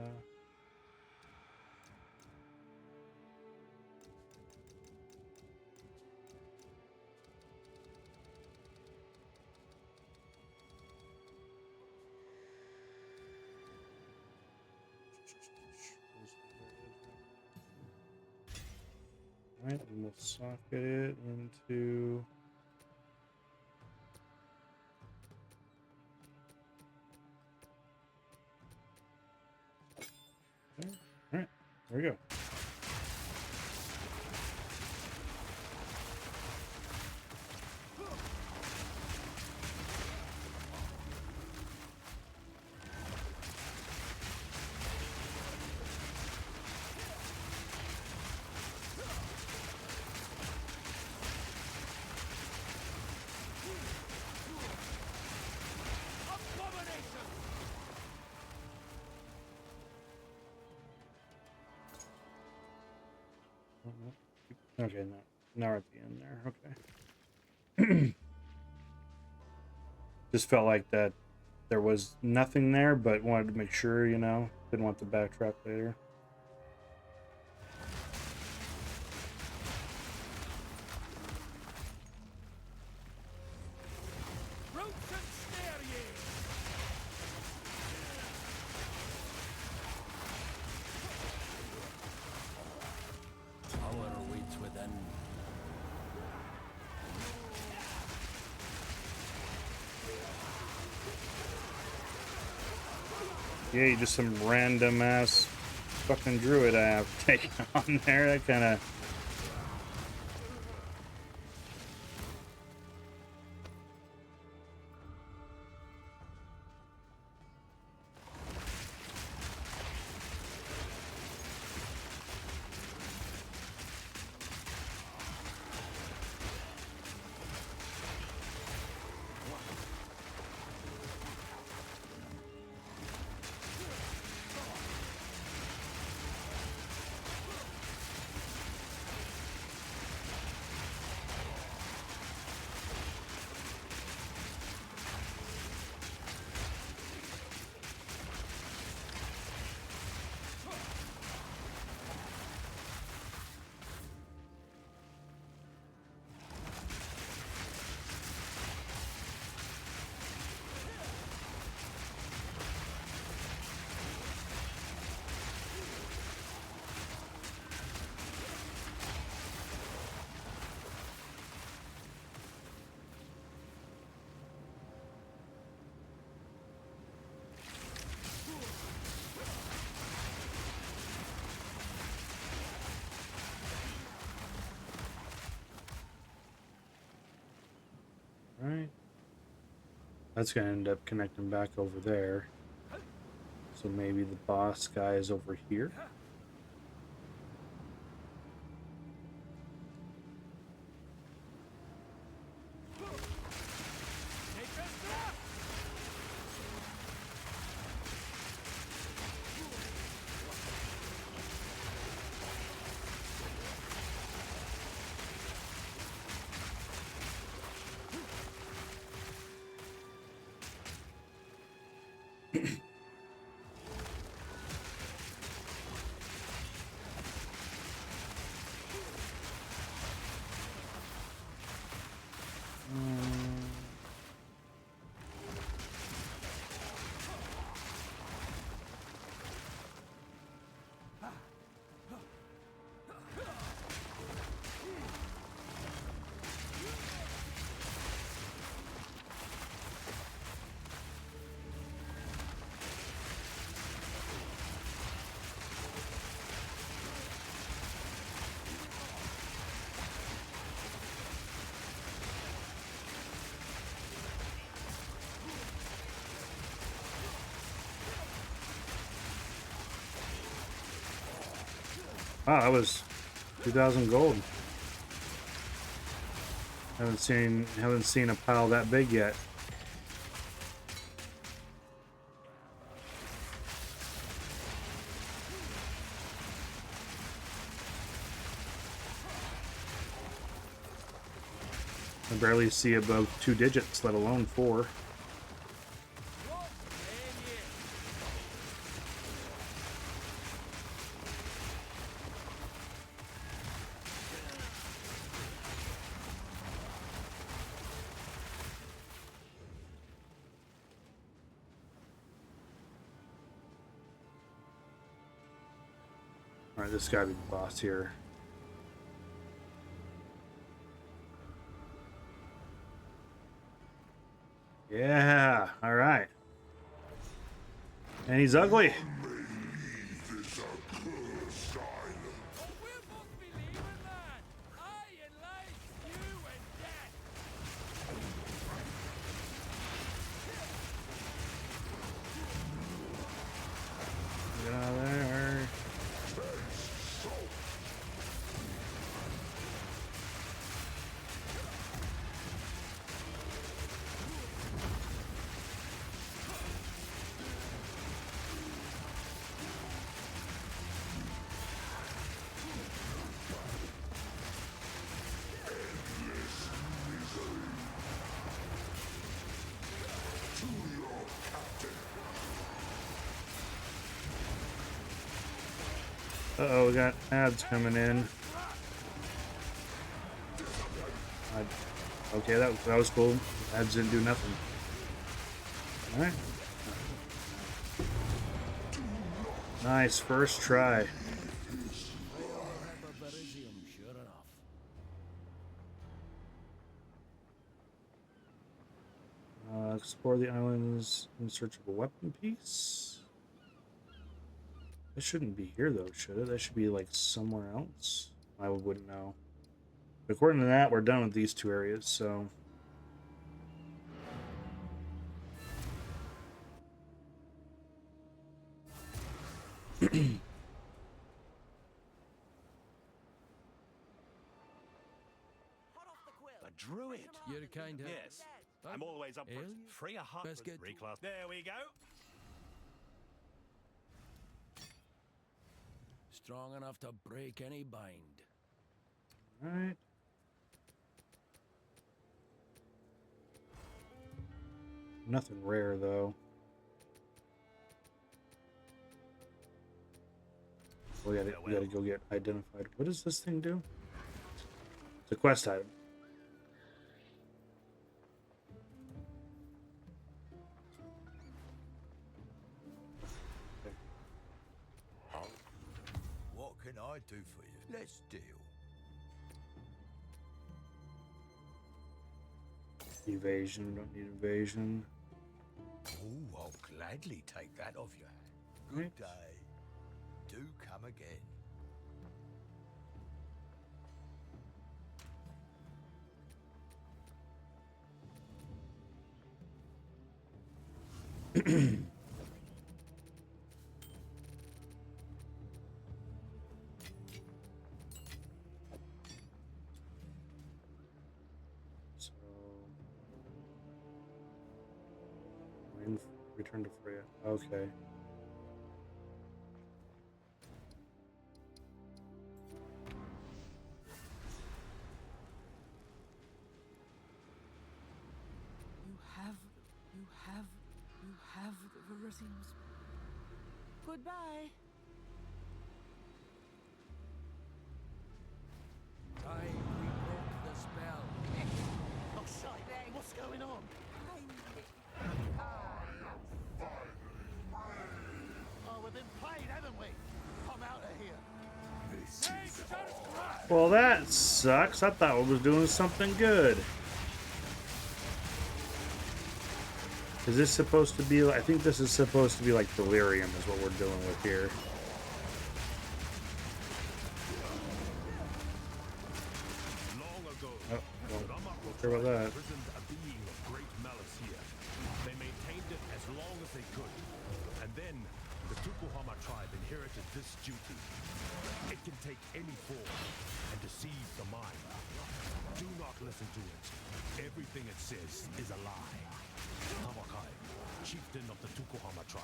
Alright, and we'll socket it into... Alright, there we go. Okay, now we're at the end there. Okay. Just felt like that there was nothing there, but wanted to make sure, you know, didn't want to backtrack later. Power waits within. Yeah, just some random ass fucking druid I have taken on there. That kind of. Right. That's going to end up connecting back over there. So maybe the boss guy is over here. Wow, that was 2,000 gold. Haven't seen a pile that big yet. I barely see above 2 digits, let alone 4. Alright, this gotta be the boss here. Yeah, alright. And he's ugly. Get out of there. Uh-oh, we got ads coming in. Okay, that was cool. Ads didn't do nothing. Alright. Nice, first try. Explore the islands in search of a weapon piece. This shouldn't be here though, should it? That should be like somewhere else. I wouldn't know. But according to that, we're done with these two areas, so. A druid. You're kind of. Yes. I'm always up for it. Free a heart. Let's get reclass. There we go. Strong enough to break any bind. Alright. Nothing rare though. We gotta go get identified. What does this thing do? It's a quest item. What can I do for you? Let's deal. Evasion, don't need evasion. Oh, I'll gladly take that off your hand. Good Right. day. Do come again. So, return to Freya. Okay. You have the Virizium's. Goodbye. Time we broke the spell. Oh, shite. What's going on? Oh, we've been played, haven't we? I'm out of here. Well, that sucks. I thought we was doing something good. Is this supposed to be? I think this is supposed to be like delirium, is what we're dealing with here. Long ago, Oh, well, not sure about that. imprisoned a being of great malice here. They maintained it as long as they could. And then the Tukuhama tribe inherited this duty. It can take any form and deceive the mind. Do not listen to it. Everything it says is a lie. Tawakai, chieftain of the Tukuhama tribe.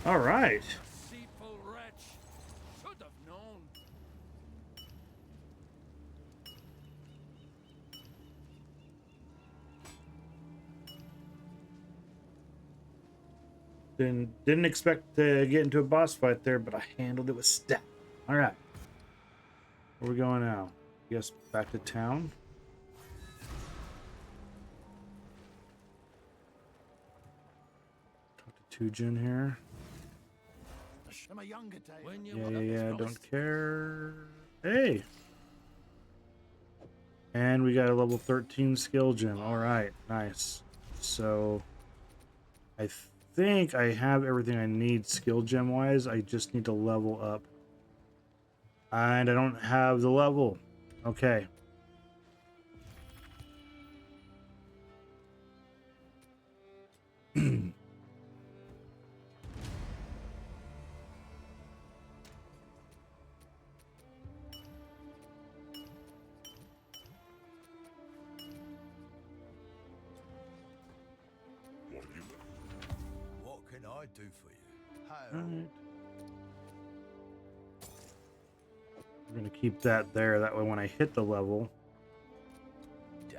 All right. Deceitful wretch. Should have known. Didn't expect to get into a boss fight there, but I handled it with step. All right. Where are we going now? Guess back to town. Talk to Tujin here. In my younger days. When you Yeah, don't care. Hey! And we got a level 13 skill gem. Alright, nice. So, I think I have everything I need skill gem wise. I just need to level up. And I don't have the level. Okay. What can I do for you? How? Alright. We're gonna keep that there. That way, when I hit the level,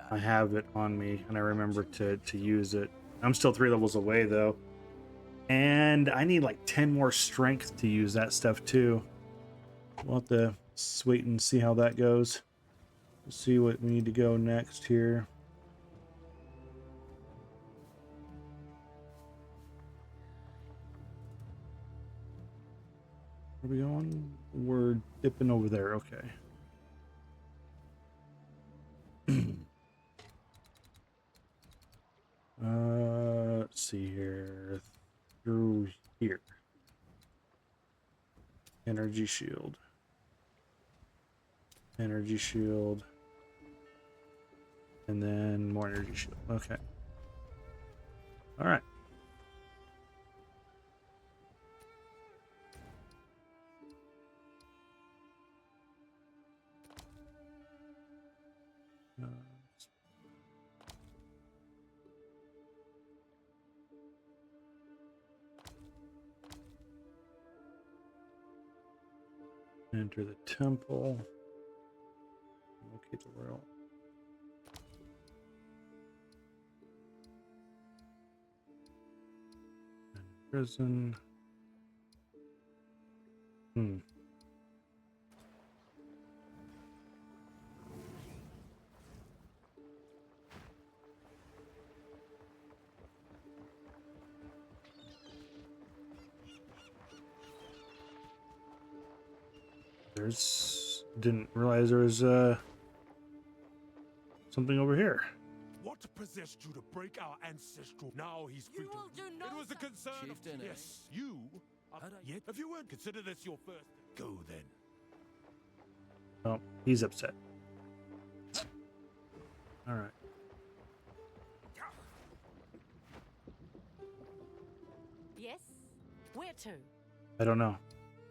I have it on me and I remember to use it. I'm still 3 levels away though, and I need like 10 more strength to use that stuff too. We'll have to wait and see how that goes. Let's see what we need to go next here. Where are we going? We're dipping over there. Okay. Let's see here. Through here. Energy shield. Energy shield. And then more energy shield. Okay. All right. Enter the temple. Locate the royal. And prison. Didn't realize there was something over here. What possessed you to break our ancestral? Now he's free to. It was a concern of yes. You yet if you weren't, consider this your first. Go then. Oh, he's upset. All right. Yes? Where to? I don't know.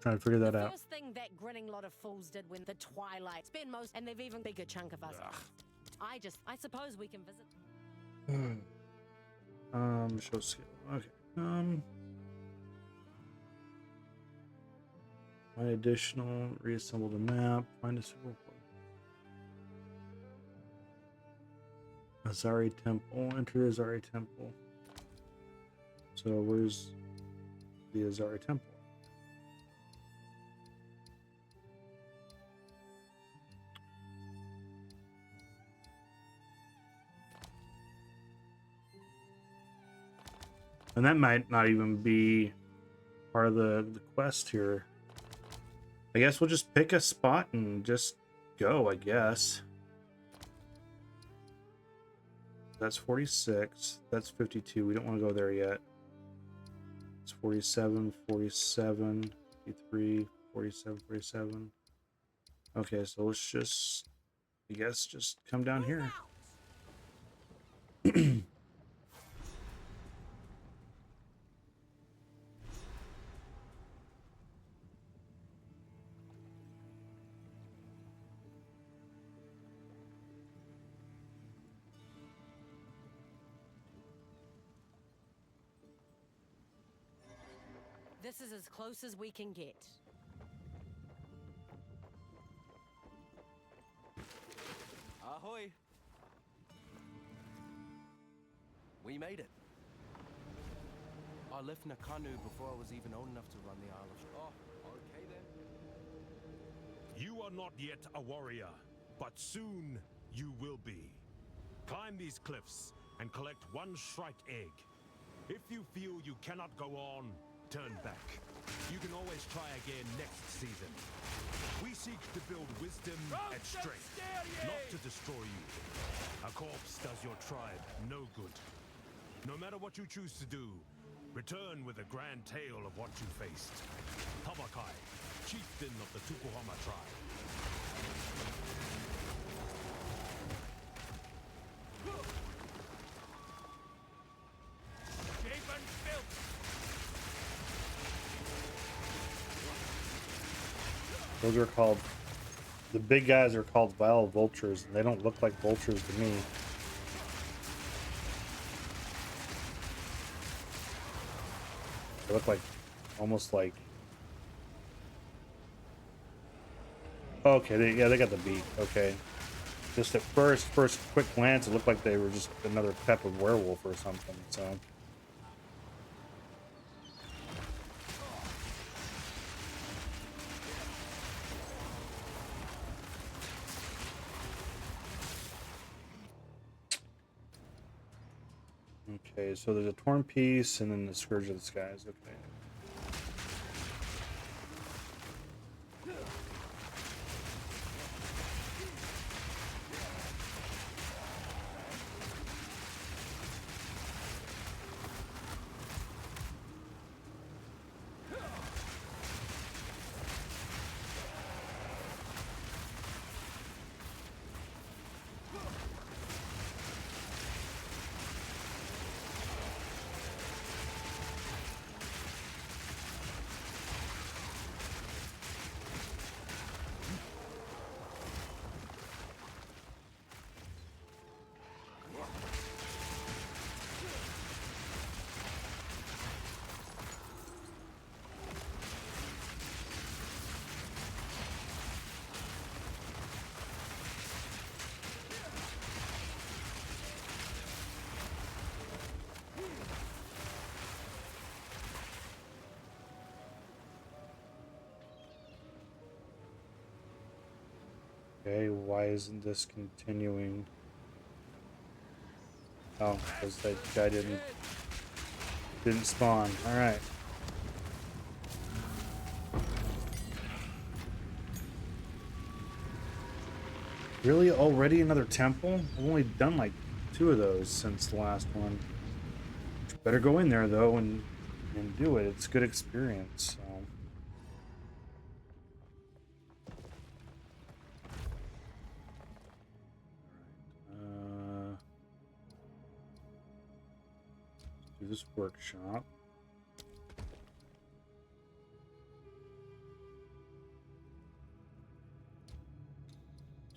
Trying to figure that out. First thing that grinning lot of fools did when the Twilight spend most, and they've even bigger chunk of us. I suppose we can visit. Show skill. Okay. Find additional. Reassemble the map. Find a suitable place. Azari Temple. Enter the Azari Temple. So where's the Azari Temple? And that might not even be part of the quest here. I guess we'll just pick a spot and just go, I guess. That's 46. That's 52. We don't want to go there yet. It's 47, 47, 53, 47, 47. Okay, so let's just, I guess, just come down here. This is as close as we can get. Ahoy! We made it. I left Nakanu before I was even old enough to run the Isle of... Oh, okay then. You are not yet a warrior, but soon you will be. Climb these cliffs and collect one Shrike egg. If you feel you cannot go on, turn back. You can always try again next season. We seek to build wisdom and strength, not to destroy you. A corpse does your tribe no good. No matter what you choose to do, return with a grand tale of what you faced. Tamakai, chieftain of the Tukuhama tribe. Those are called, the big guys are called vile vultures, and they don't look like vultures to me. They look like, almost like Okay, yeah, they got the beat. Okay. Just at first quick glance, it looked like they were just another pep of werewolf or something, so. Okay, so there's a torn piece and then the Scourge of the Skies. Okay. Okay, why isn't this continuing? Oh, because that guy didn't spawn. All right. Really? Already another temple? I've only done like 2 of those since the last one. Better go in there though and do it. It's good experience. So. Do this workshop.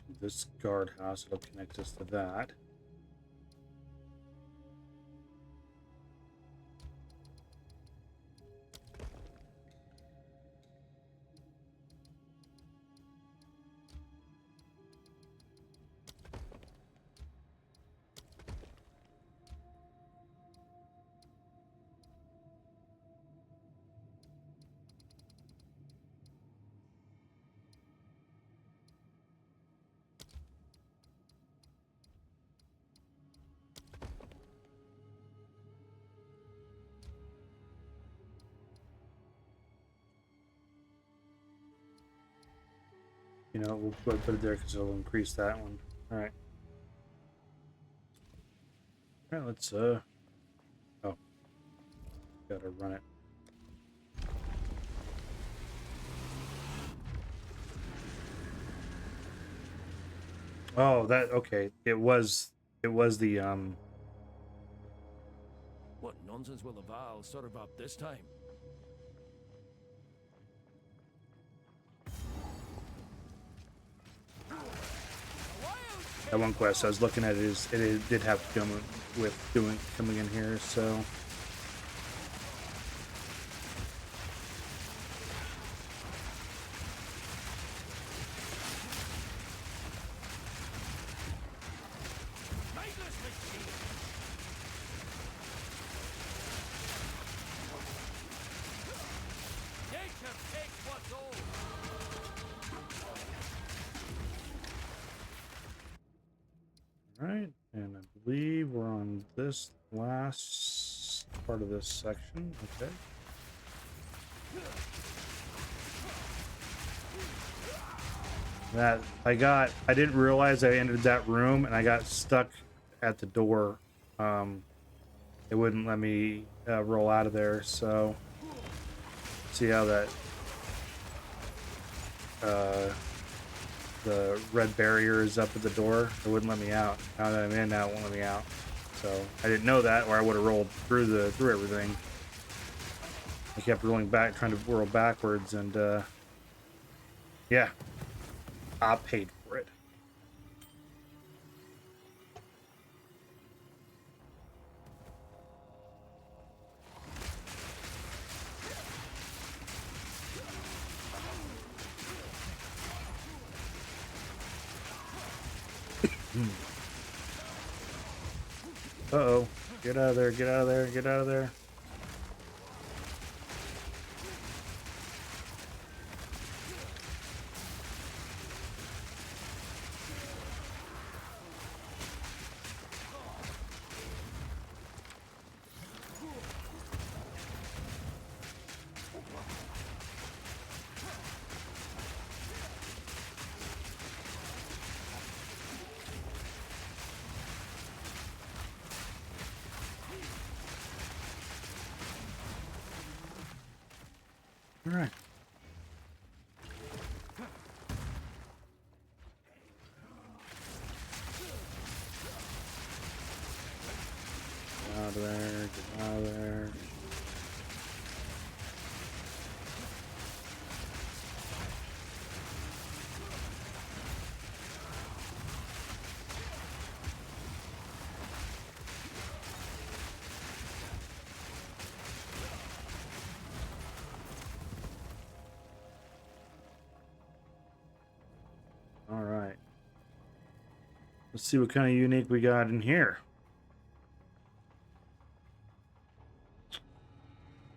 Do this guardhouse. It'll connect us to that. You know, we'll put it there because it'll increase that one. All right. All right, let's oh, gotta run it. Oh, that okay. It was the What nonsense will the Val serve up this time? that one quest I was looking at it did have to come with coming in here, so. Right, and I believe we're on this last part of this section. Okay. That I didn't realize I entered that room and I got stuck at the door. It wouldn't let me roll out of there, so see how that the red barrier is up at the door. It wouldn't let me out. Now that I'm in, now it won't let me out. So I didn't know that, or I would have rolled through everything. I kept rolling back, trying to roll backwards, and yeah, I paid for it. Uh-oh. Get out of there, get out of there, get out of there. All right. Get out of there, get out of there. All right. Let's see what kind of unique we got in here.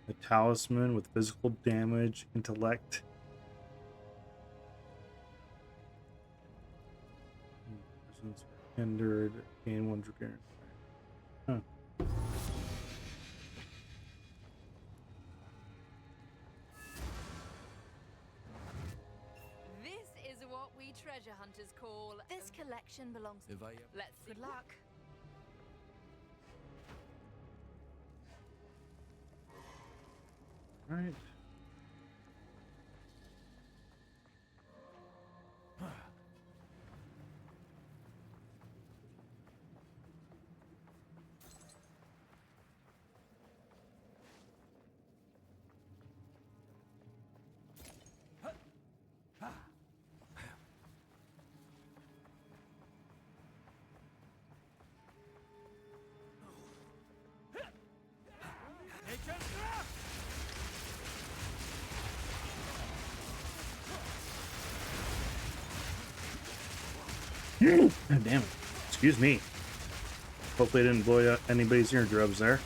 A talisman with physical damage, intellect. Persons hindered, gain one trigger. Huh. This is what we treasure hunters call. This collection belongs to. If I Let's see. Good luck. Right. God damn it. Excuse me. Hopefully I didn't blow out anybody's eardrums there.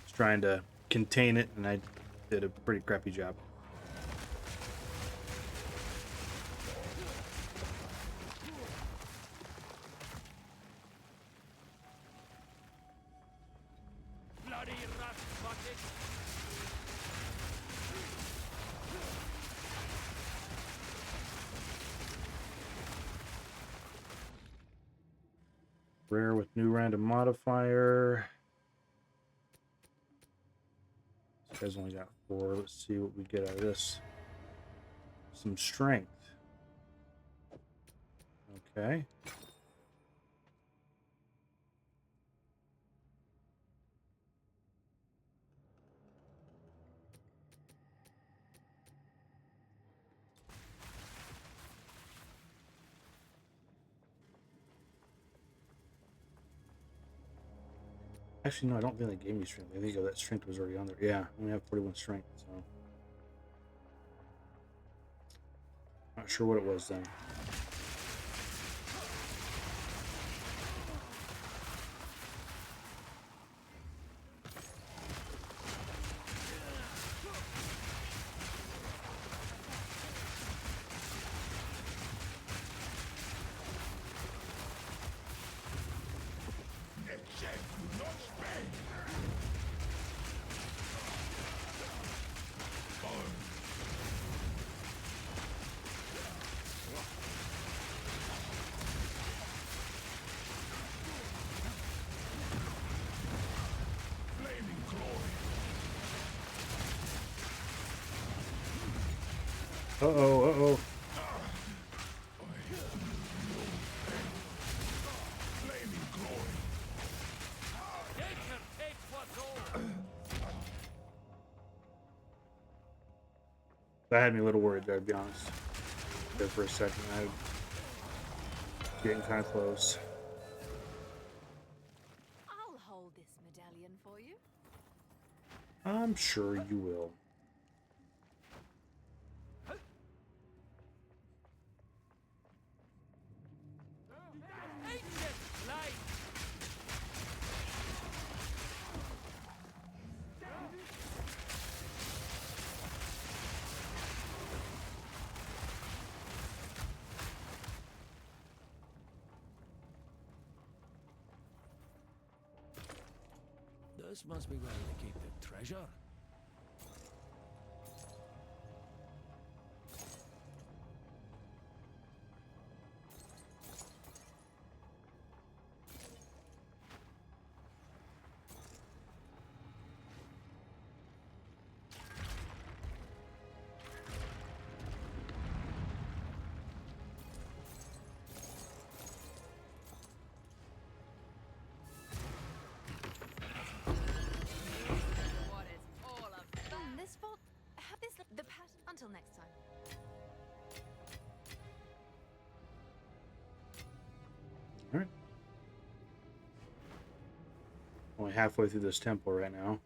Just trying to contain it, and I did a pretty crappy job. bloody rust bucket! Rare with new random modifier. This guy's only got 4. Let's see what we get out of this. Some strength. Okay. Actually, no, I don't think they gave me strength. I think that strength was already on there. Yeah, I only have 41 strength, so. Not sure what it was then. Uh-oh, uh-oh. That had me a little worried there, to be honest. There for a second, I was getting kind of close. I'll hold this medallion for you. I'm sure you will. This must be where they keep the treasure. This vault, have this the pattern until next time. All right. Only halfway through this temple right now.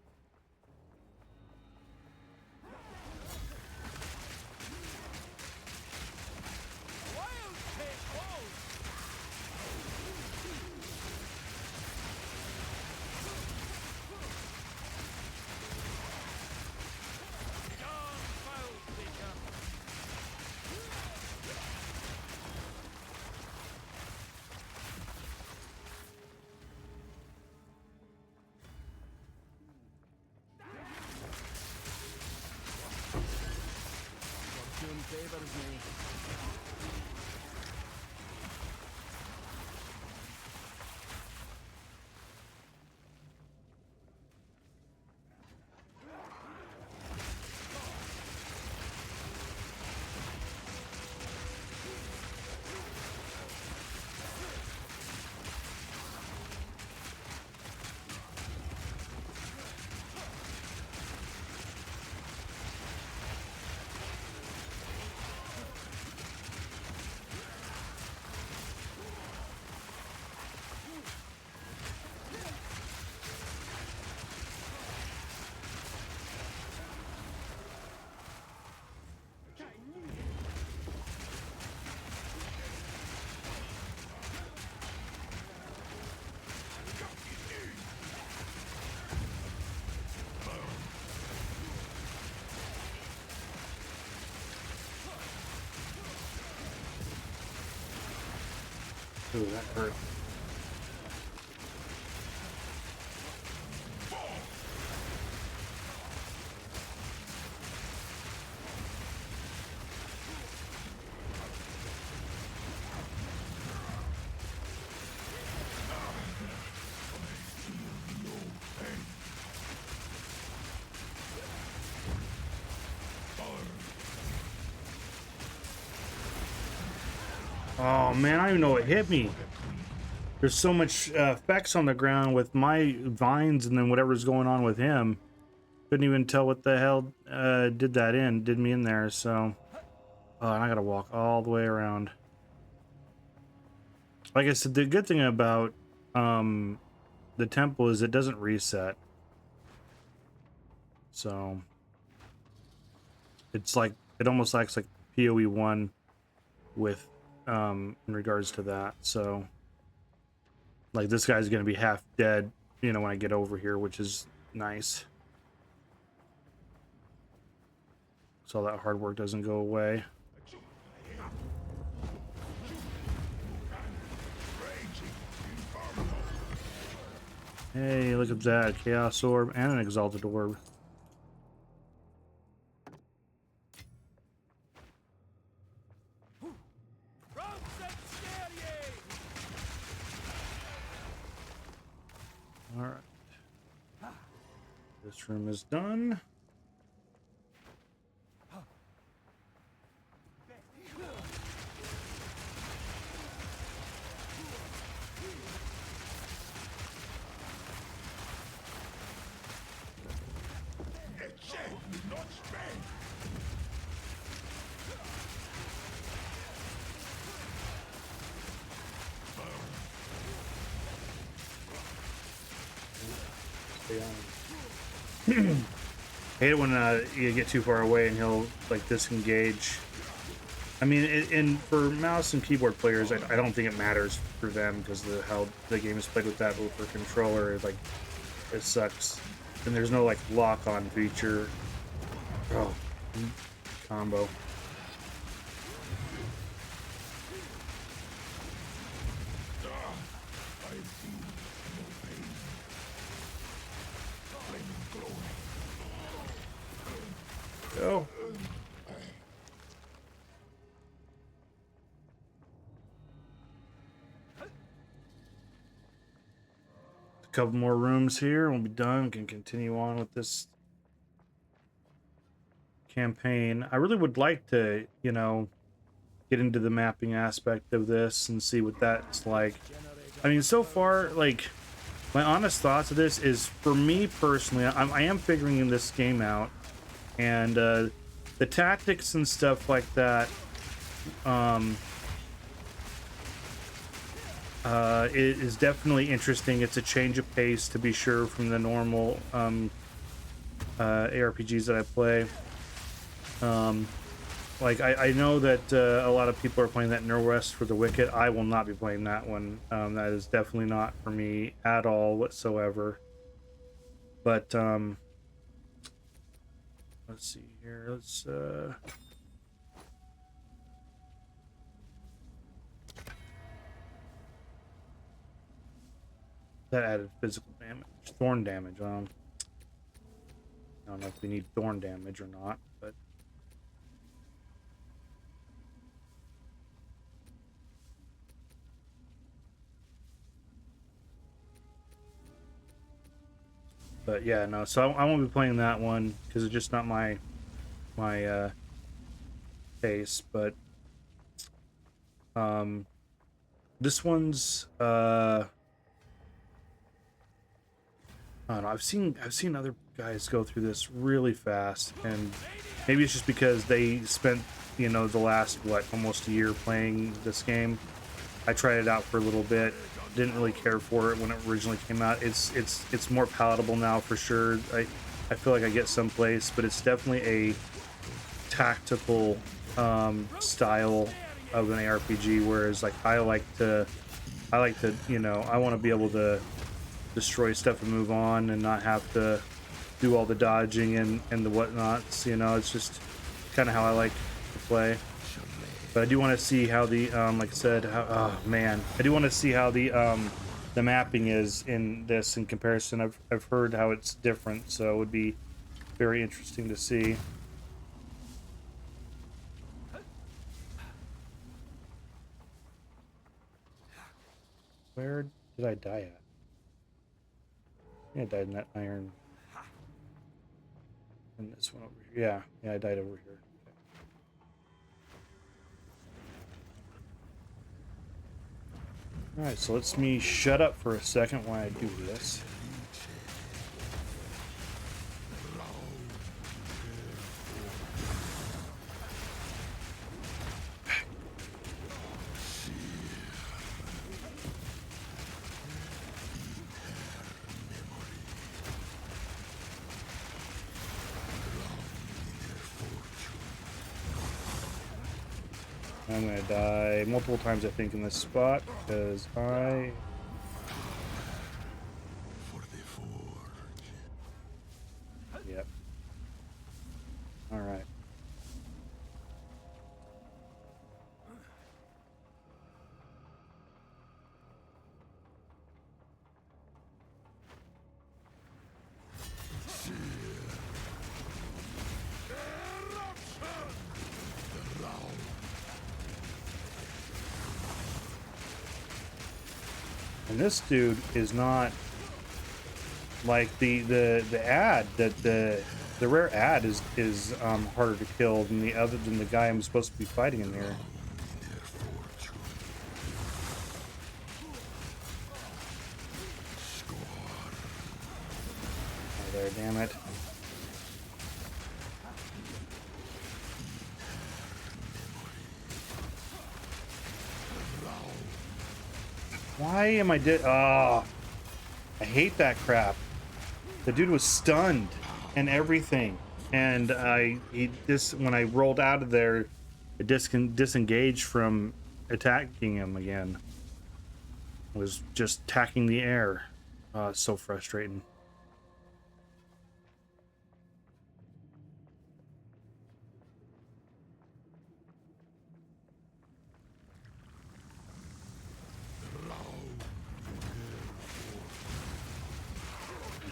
Fortune favors me. Ooh, that hurt. Oh man, I don't even know what hit me. There's so much effects on the ground with my vines and then whatever's going on with him. Couldn't even tell what the hell did me in there, so... Oh, and I gotta walk all the way around. Like I said, the good thing about the temple is it doesn't reset. So... It's like, it almost acts like PoE 1 with, in regards to that, so... Like, this guy's gonna be half dead, you know, when I get over here, which is nice. So that hard work doesn't go away. Hey, look at that. Chaos Orb and an Exalted Orb. Alright. This room is done. Hate it when you get too far away and he'll like disengage. I mean, and for mouse and keyboard players, I don't think it matters for them because of how the game is played with that. But for controller, like it sucks. And there's no like lock-on feature. Oh, combo. Go. A couple more rooms here. We'll be done. We can continue on with this campaign. I really would like to, you know, get into the mapping aspect of this and see what that's like. I mean, so far, like, my honest thoughts of this is, for me personally, I am figuring this game out, and the tactics and stuff like that, it is definitely interesting. It's a change of pace, to be sure, from the normal ARPGs that I play. Like, I know that a lot of people are playing that Norwest for the Wicked. I will not be playing that one. That is definitely not for me at all whatsoever. But let's see here. Let's that added physical damage, thorn damage. I don't know if we need thorn damage or not, but yeah, no. So I won't be playing that one because it's just not my pace. But this one's I don't know. I've seen other guys go through this really fast, and maybe it's just because they spent, you know, the last almost a year playing this game. I tried it out for a little bit. Didn't really care for it when it originally came out. It's more palatable now for sure. I feel like I get someplace, but it's definitely a tactical style of an ARPG, whereas like I like to, you know, I want to be able to destroy stuff and move on and not have to do all the dodging and the whatnots. You know, it's just kind of how I like to play. But I do want to see how the like I said, oh man, I do want to see how the mapping is in this in comparison. I've heard how it's different, so it would be very interesting to see. Where did I die at? I think I died in that iron. And this one over here. Yeah, I died over here. Alright, so let's me shut up for a second while I do this. I'm gonna die multiple times, I think, in this spot because I. Yep. All right. And this dude is not like the ad that the rare ad is harder to kill than the guy I'm supposed to be fighting in here. Oh, there, damn it. Why am I I hate that crap. The dude was stunned and everything, and when I rolled out of there, it disengaged from attacking him again. It was just attacking the air. It's so frustrating.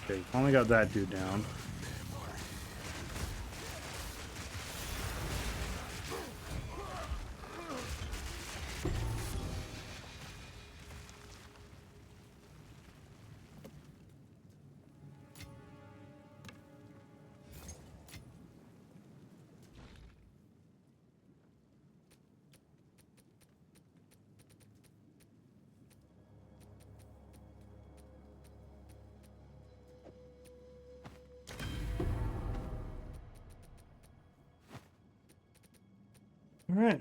Okay, finally got that dude down. All right.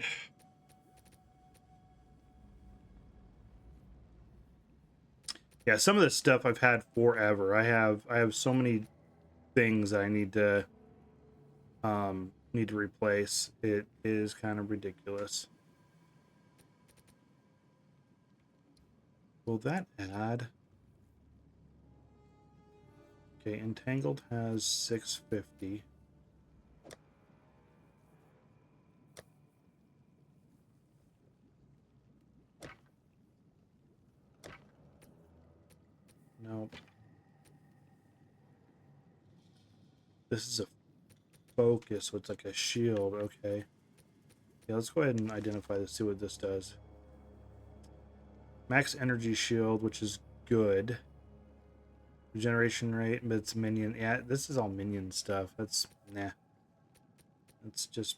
Yeah, some of this stuff I've had forever. I have so many things I need to replace. It is kind of ridiculous. Will that add? Okay, Entangled has 650. Nope. This is a focus, so it's like a shield. Okay. Yeah, let's go ahead and identify this, see what this does. Max energy shield, which is good. Regeneration rate, but it's minion. Yeah, this is all minion stuff. That's nah. It's just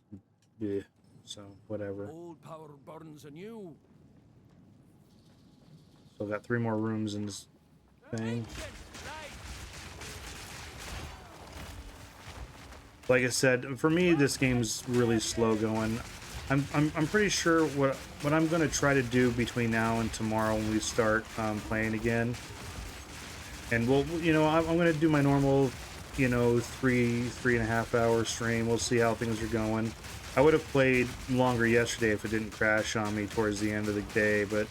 bleh. So whatever. Old power burns anew. So I've got 3 more rooms in this thing. Like I said, for me, this game's really slow going. I'm pretty sure what I'm gonna try to do between now and tomorrow when we start playing again. And we'll, you know, I'm gonna do my normal, you know, 3.5 hour stream. We'll see how things are going. I would have played longer yesterday if it didn't crash on me towards the end of the day, but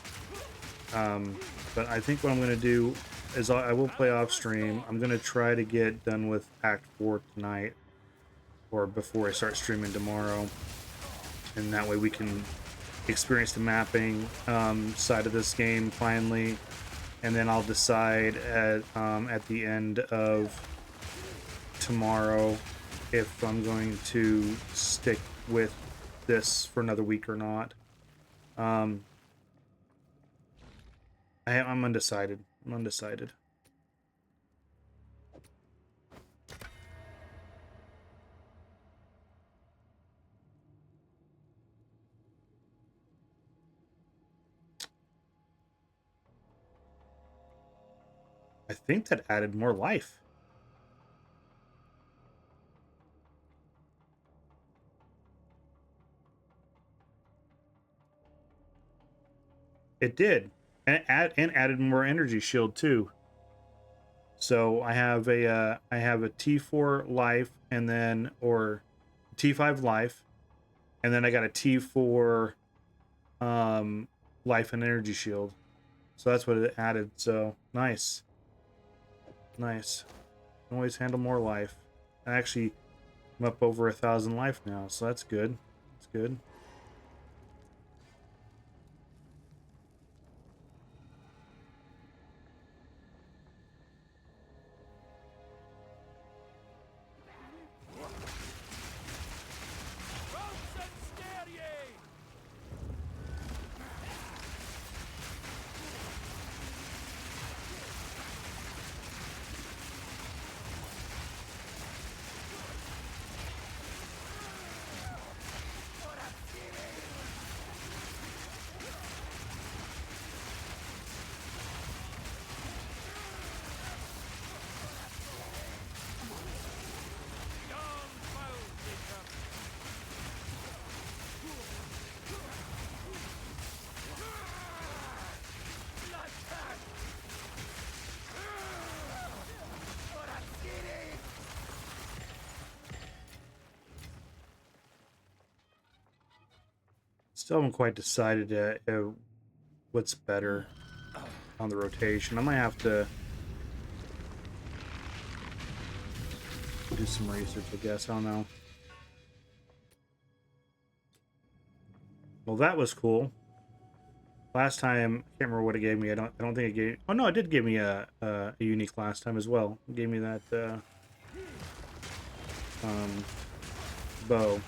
I think what I'm gonna do is I will play off stream. I'm gonna try to get done with Act 4 tonight, or before I start streaming tomorrow, and that way we can experience the mapping side of this game finally, and then I'll decide at the end of tomorrow if I'm going to stick with this for another week or not. I'm undecided. I'm undecided. I think that added more life. It did, and added more energy shield too. So I have a T4 life, and then or T5 life, and then I got a T4 life and energy shield. So that's what it added. So nice. Nice. Always handle more life. Actually, I'm up over 1,000 life now, so that's good. That's good. Still haven't quite decided what's better on the rotation. I might have to do some research, I guess. I don't know. Well, that was cool. Last time, I can't remember what it gave me. I don't think it gave. Oh no, it did give me a unique last time as well. It gave me that bow.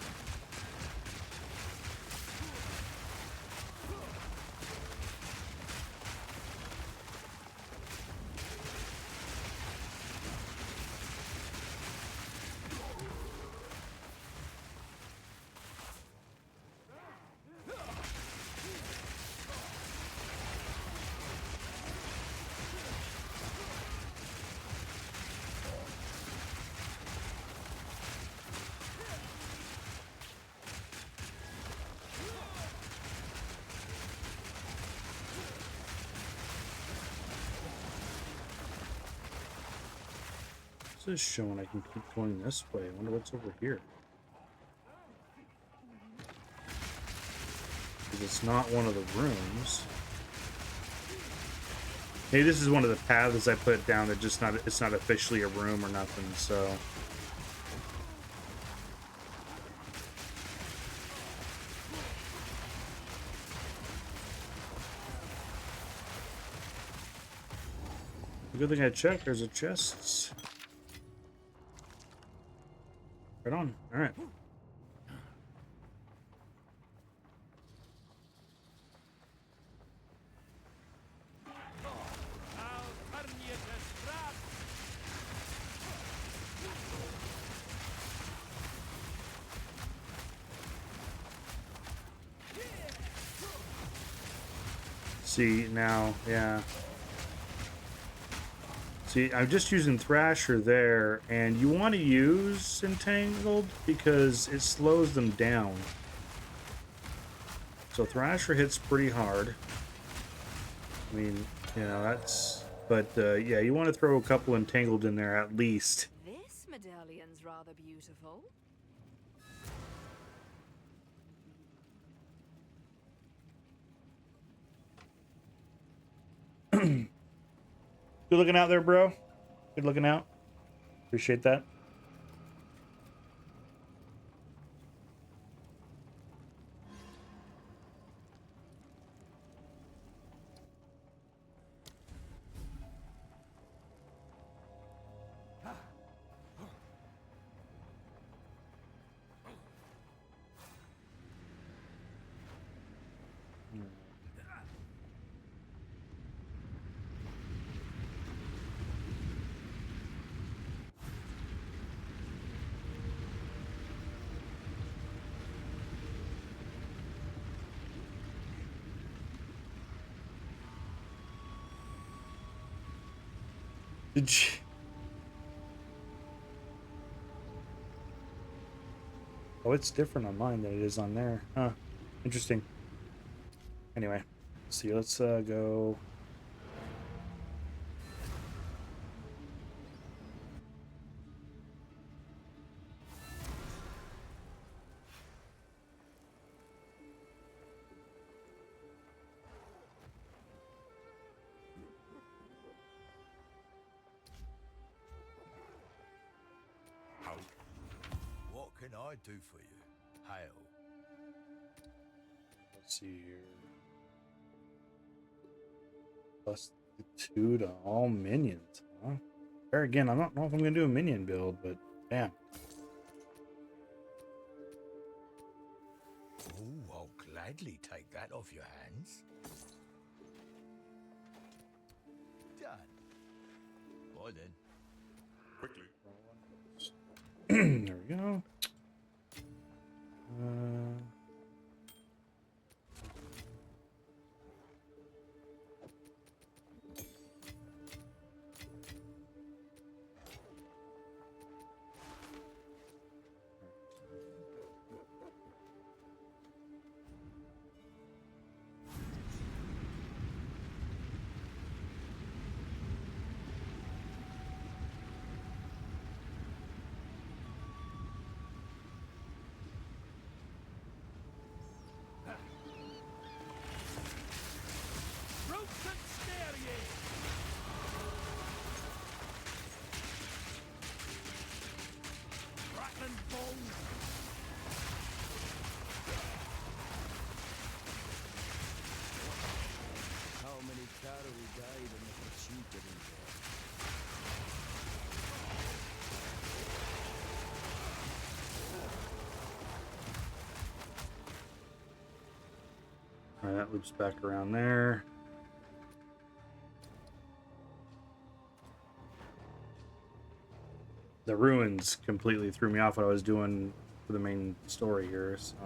This is showing I can keep going this way. I wonder what's over here. Because it's not one of the rooms. Maybe this is one of the paths I put down that just not, it's not officially a room or nothing, so. Good thing I checked. There's a chest. Right on. All right. See now, yeah. See, I'm just using Thrasher there, and you want to use Entangled because it slows them down. So Thrasher hits pretty hard. I mean, you know, that's... But, yeah, you want to throw a couple Entangled in there at least. This medallion's rather beautiful. Good looking out there, bro. Good looking out. Appreciate that. Did you... Oh, it's different on mine than it is on there. Huh. Interesting. Anyway, let's see. Let's go... What can I do for you? Hail. Let's see here. Plus 2 to all minions, huh? There again, I don't know if I'm going to do a minion build, but damn. Oh, I'll gladly take that off your hands. Done. Bye then. Quickly. There we go. How many Karui died in the pursuit of him? Alright, that loops back around there. The ruins completely threw me off what I was doing for the main story here, so...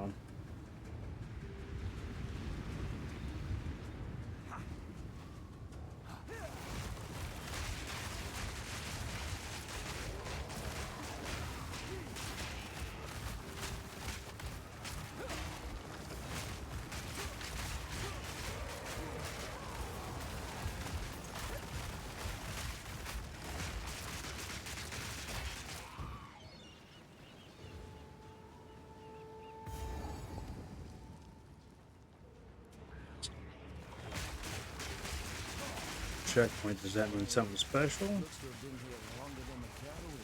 checkpoint. Does that mean something special? Looks to have been here longer than the Carraway.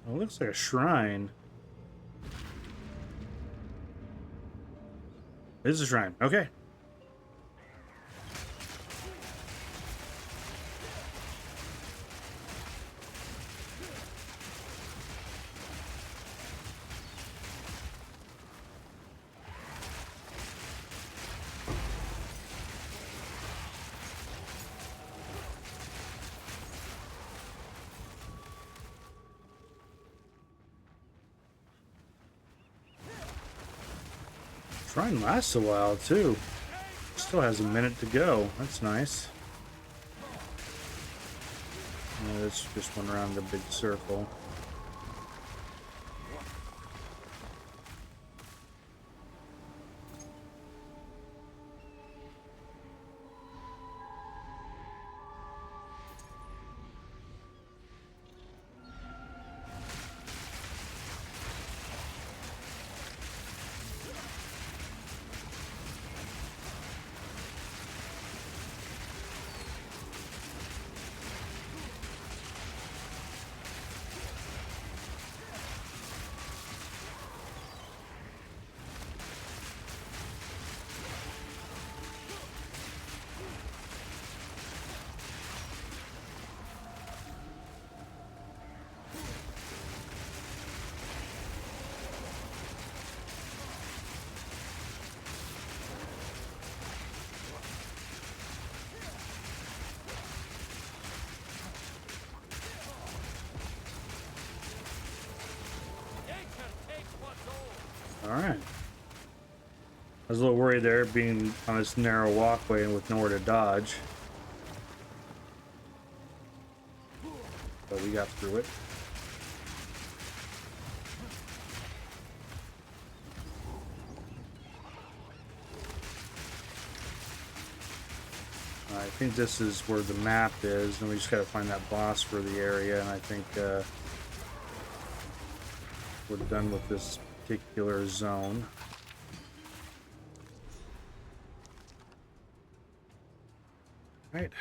Oh, it looks like a shrine. It is a shrine. Okay. Shrine lasts a while too. Still has a minute to go. That's nice. Yeah, this just went around the big circle. Alright. I was a little worried there, being on this narrow walkway and with nowhere to dodge. But we got through it. I think this is where the map is, and we just gotta find that boss for the area, and I think we're done with this particular zone. Right.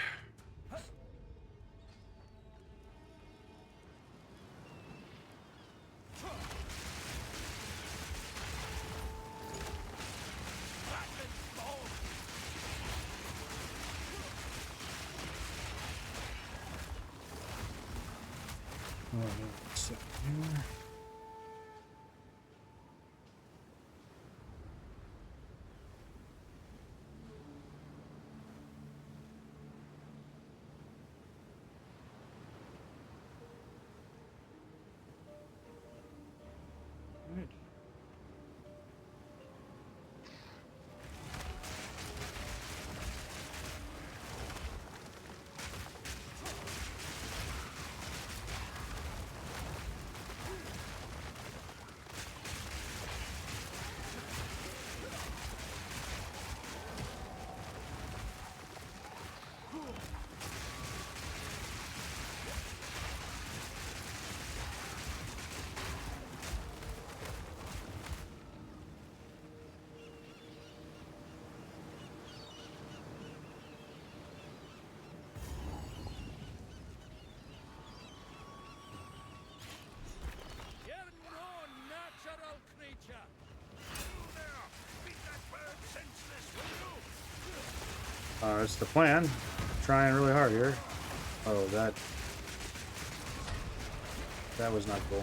That's the plan. Trying really hard here. Oh, that was not cool.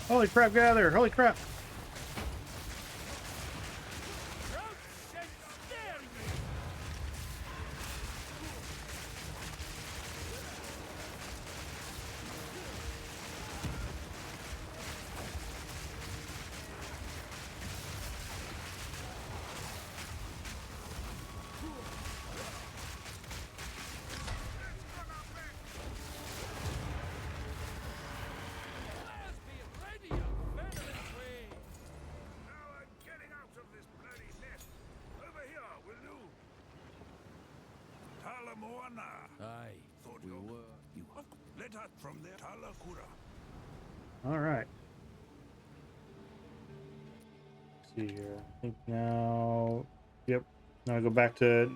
Holy crap, get out of there! Holy crap! Aye, we were. You Let us from there, Talakura. All right. See here. I think now. Yep. Now I go back to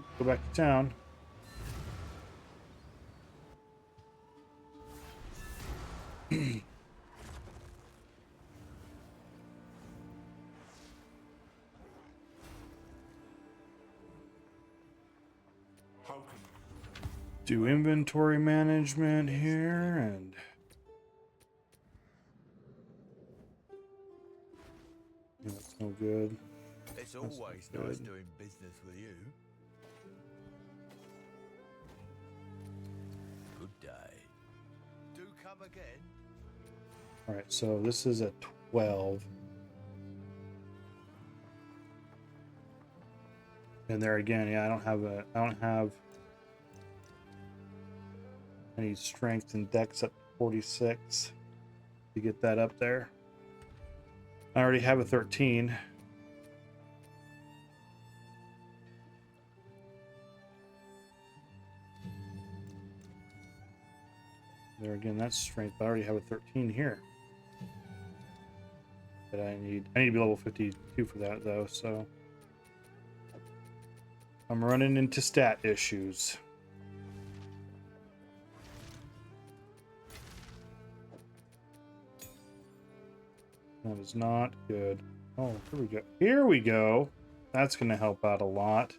town. Do inventory management here and that's no good. It's That's always not nice good. doing business with you. Good day. Do come again. All right, so this is a 12. And there again, yeah, I don't have any strength and dex up to 46 to get that up there. I already have a 13. There again, that's strength. I already have a 13 here. But I need to be level 52 for that though, so I'm running into stat issues. That is not good. Oh, here we go. Here we go. That's going to help out a lot.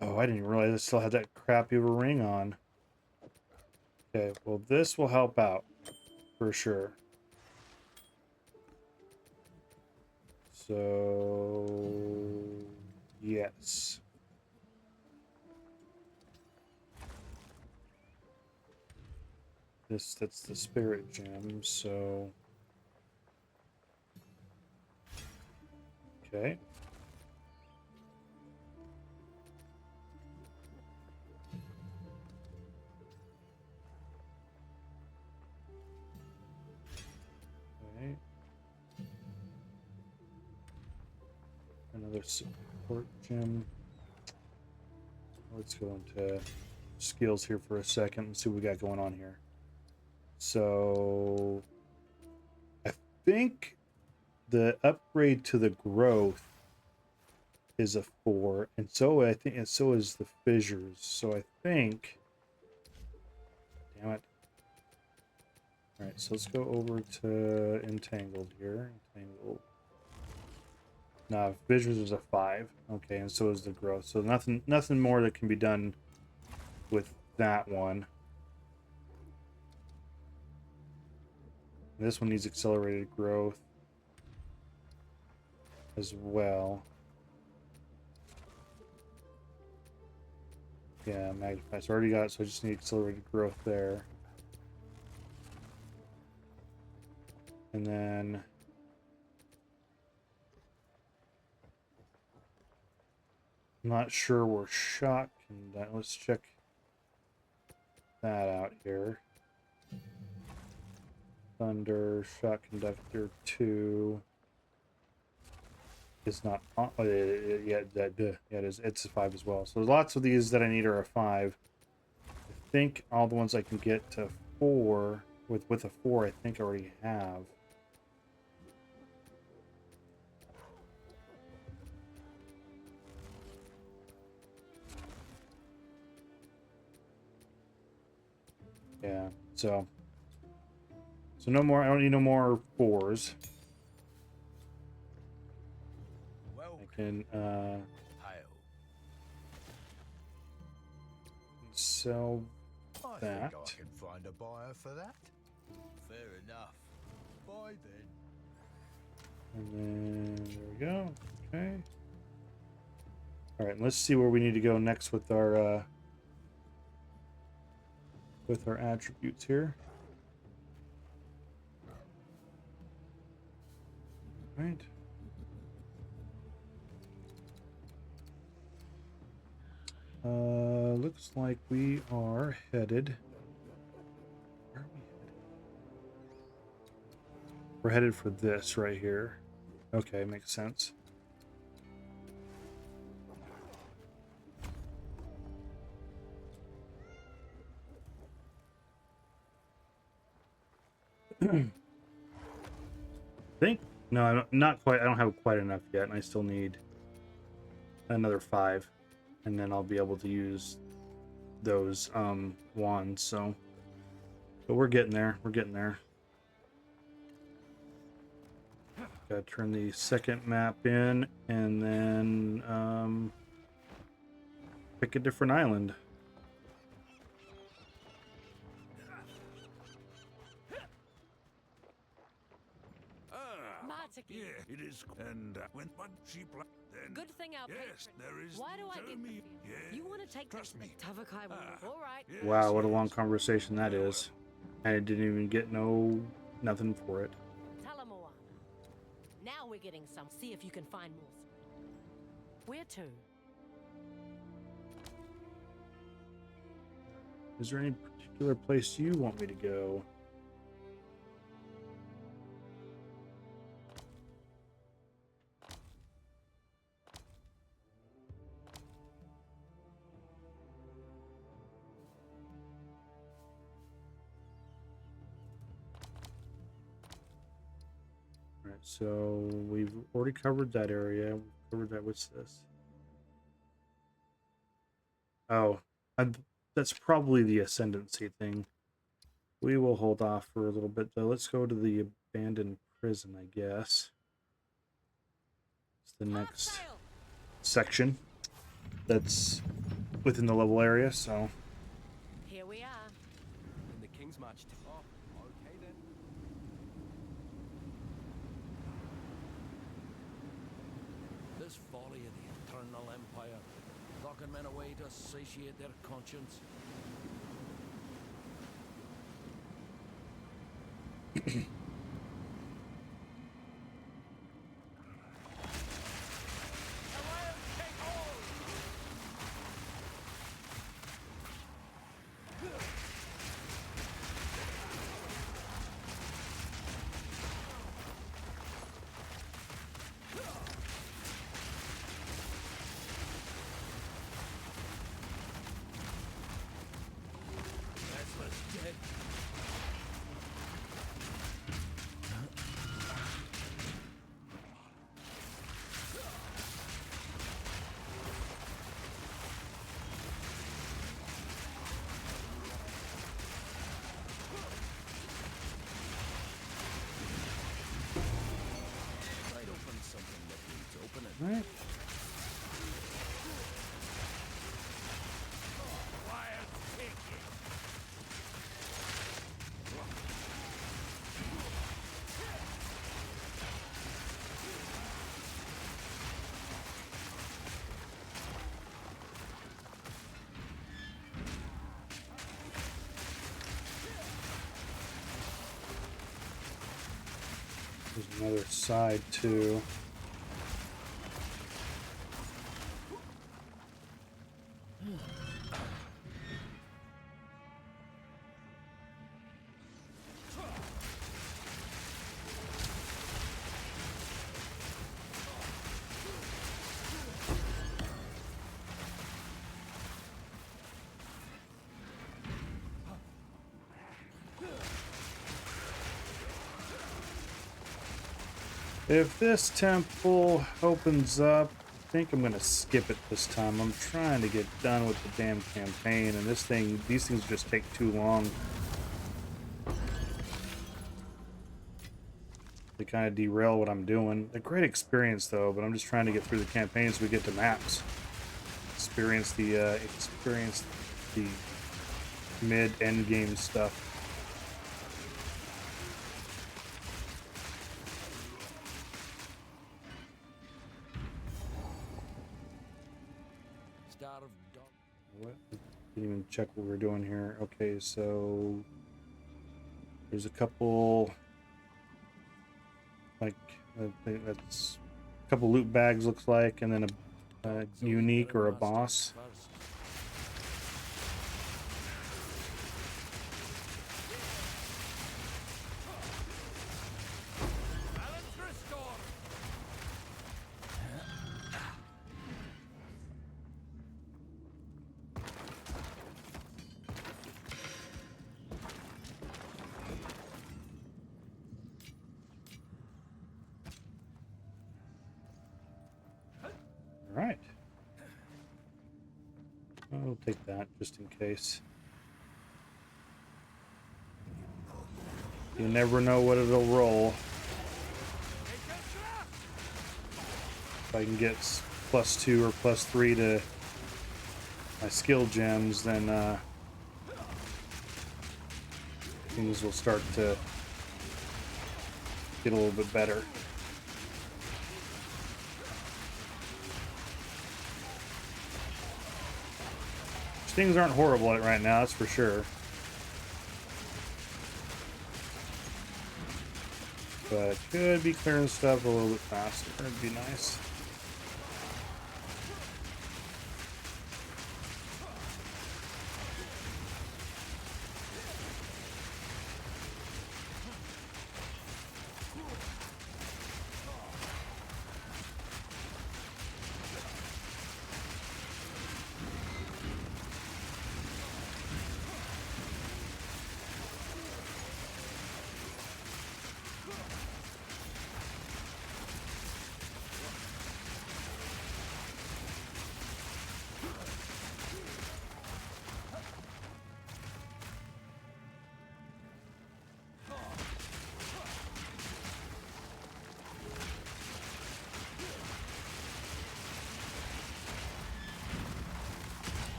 Oh, I didn't realize I still had that crappy of a ring on. Okay, well, this will help out for sure. So, yes. That's the spirit gem, so okay. Okay. Another support gem. Let's go into skills here for a second and see what we got going on here. So I think the upgrade to the growth is a 4, and so I think, and so is the fissures. So I think, damn it. All right, so let's go over to entangled here. Entangled. No, fissures is a 5. Okay, and so is the growth. So nothing more that can be done with that one. This one needs accelerated growth as well. Yeah, magnify. So I already got it, so I just need accelerated growth there. And then I'm not sure where shock can die. Let's check that out here. Thunder, Shock Conductor 2 is not on. Oh, yeah, it is. It's a 5 as well. So lots of these that I need are a 5. I think all the ones I can get to 4 with a 4, I think I already have. Yeah, so no more. I don't need no more 4s. I can sell I that. think I can find a buyer for that. Fair enough. Buy then. And then there we go. Okay. All right. Let's see where we need to go next with our attributes here. Right. Looks like we are headed. Where are we headed? We're headed for this right here. Okay, makes sense. I think no, not quite. I don't have quite enough yet, and I still need another 5, and then I'll be able to use those wands. So, but we're getting there. We're getting there. Gotta turn the second map in, and then pick a different island. Martiki. Yeah, it is. And when one sheep, then Good thing our yes, patron. there is. Why do I get me? confused? Yeah, You want to take trust me. Tavakai will live. All right. Yes, Wow, what a yes. long conversation that is. And I didn't even get nothing for it. Talamoana. Now we're getting some. See if you can find more. Where to? Is there any particular place you want me to go? Alright, so we've already covered that area. We've covered that. What's this? Oh, that's probably the ascendancy thing. We will hold off for a little bit, though. Let's go to the abandoned prison, I guess. It's the next section that's within the level area, so... Here we are. In the King's March. Oh, okay then. This folly of the Eternal Empire, locking men away to satiate their conscience. Right. There's another side too. If this temple opens up, I think I'm gonna skip it this time. I'm trying to get done with the damn campaign, and these things just take too long. They kind of derail what I'm doing. A great experience though, but I'm just trying to get through the campaign so we get to maps. Experience the mid-end game stuff. What? Didn't even check what we're doing here. Okay, so there's a couple, like I think that's a couple loot bags looks like, and then a unique or a boss. Alright. I'll take that just in case. You never know what it'll roll. If I can get +2 or +3 to my skill gems, then things will start to get a little bit better. Things aren't horrible at it right now, that's for sure. But could be clearing stuff a little bit faster. It'd be nice.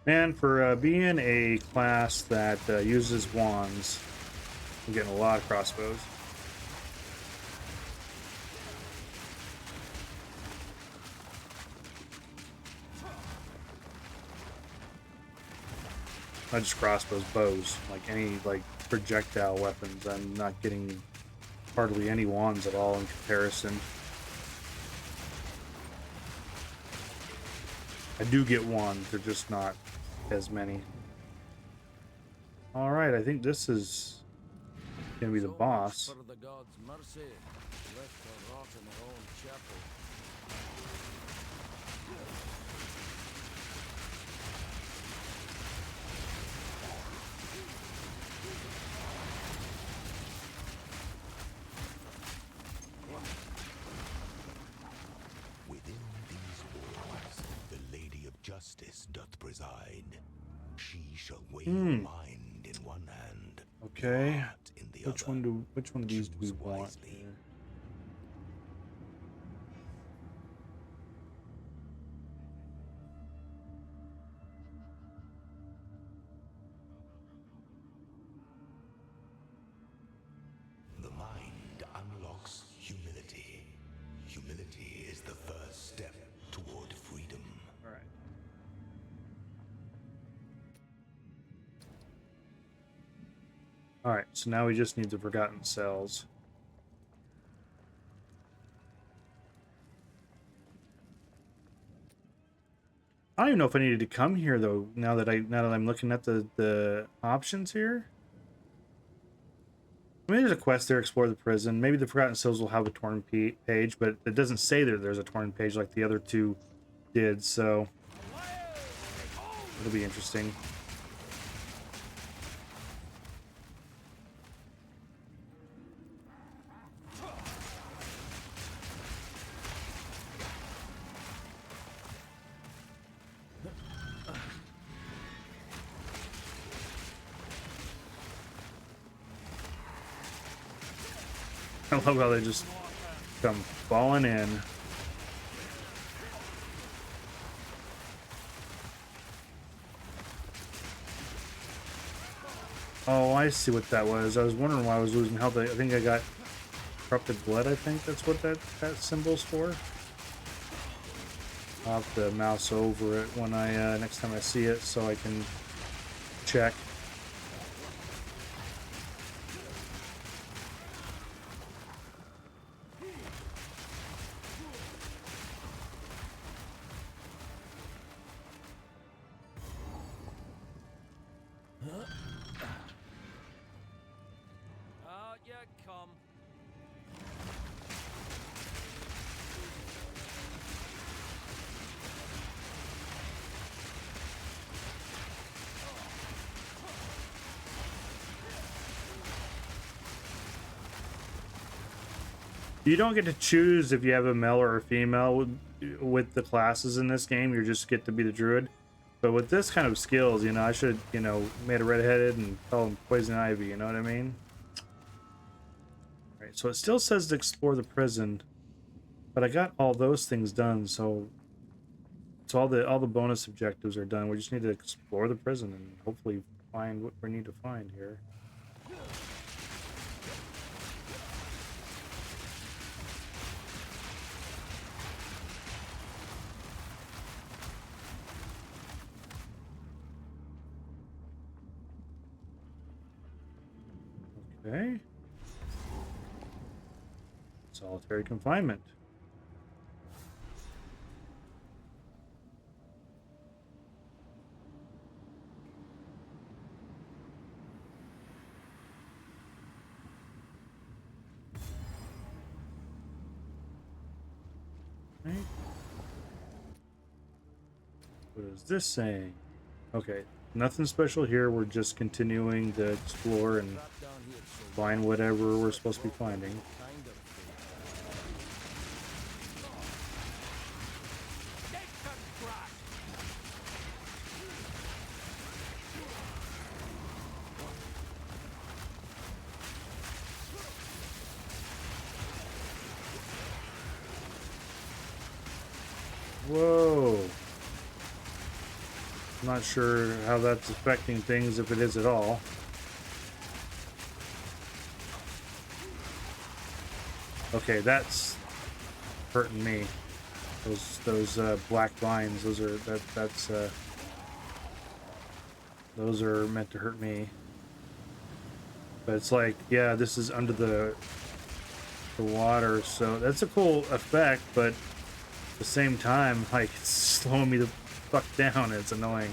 Man, for being a class that uses wands, I'm getting a lot of crossbows. Not just crossbows, bows, like any projectile weapons. I'm not getting hardly any wands at all in comparison. I do get wands, they're just not as many. Alright, I think this is gonna be the boss. For the gods' mercy, left to rot in their own chapel. Within these walls, the Lady of Justice doth preside. She shall weigh your mind in one hand, Okay. your heart in the Which other. one of these do we Choose want? wisely. Here? The mind unlocks humility. Humility is the first step toward freedom. All right. All right, so now we just need the Forgotten Cells. I don't even know if I needed to come here though. Now that I'm looking at the options here. I mean, there's a quest there, explore the prison. Maybe the Forgotten Cells will have a torn page, but it doesn't say there's a torn page like the other two did. So it'll be interesting. I love how they just come falling in. Oh, I see what that was. I was wondering why I was losing health. I think I got corrupted blood, I think that's what that symbol's for. I'll have to mouse over it when I next time I see it so I can check. you come. You don't get to choose if you have a male or a female with the classes in this game. You just get to be the druid. But with this kind of skills, you know, I should, you know, made a redheaded and call him Poison Ivy, you know what I mean? Alright, so it still says to explore the prison, but I got all those things done, so all the bonus objectives are done. We just need to explore the prison and hopefully find what we need to find here. Okay. Solitary confinement. Okay. What is this saying? Okay. Nothing special here. We're just continuing to explore and find whatever we're supposed to be finding. Whoa. I'm not sure how that's affecting things, if it is at all. Okay, that's hurting me. Those black vines, those are meant to hurt me. But it's like, yeah, this is under the water, so that's a cool effect, but at the same time, like, it's slowing me the fuck down. It's annoying.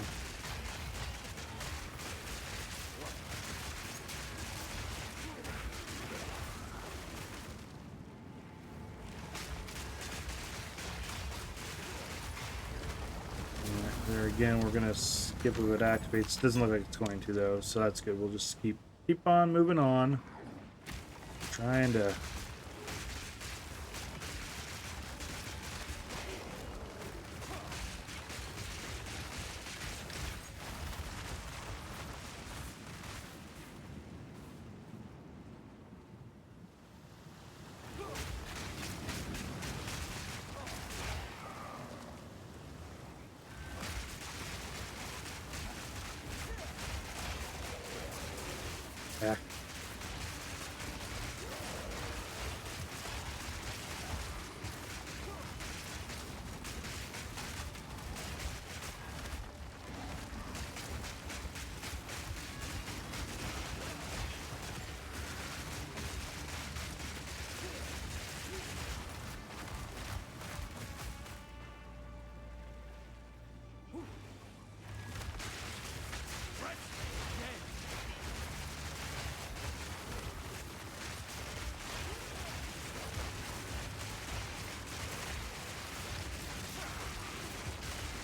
There again, we're gonna skip if it activates. Doesn't look like it's going to though, so that's good. We'll just keep on moving on. Trying to. Yeah.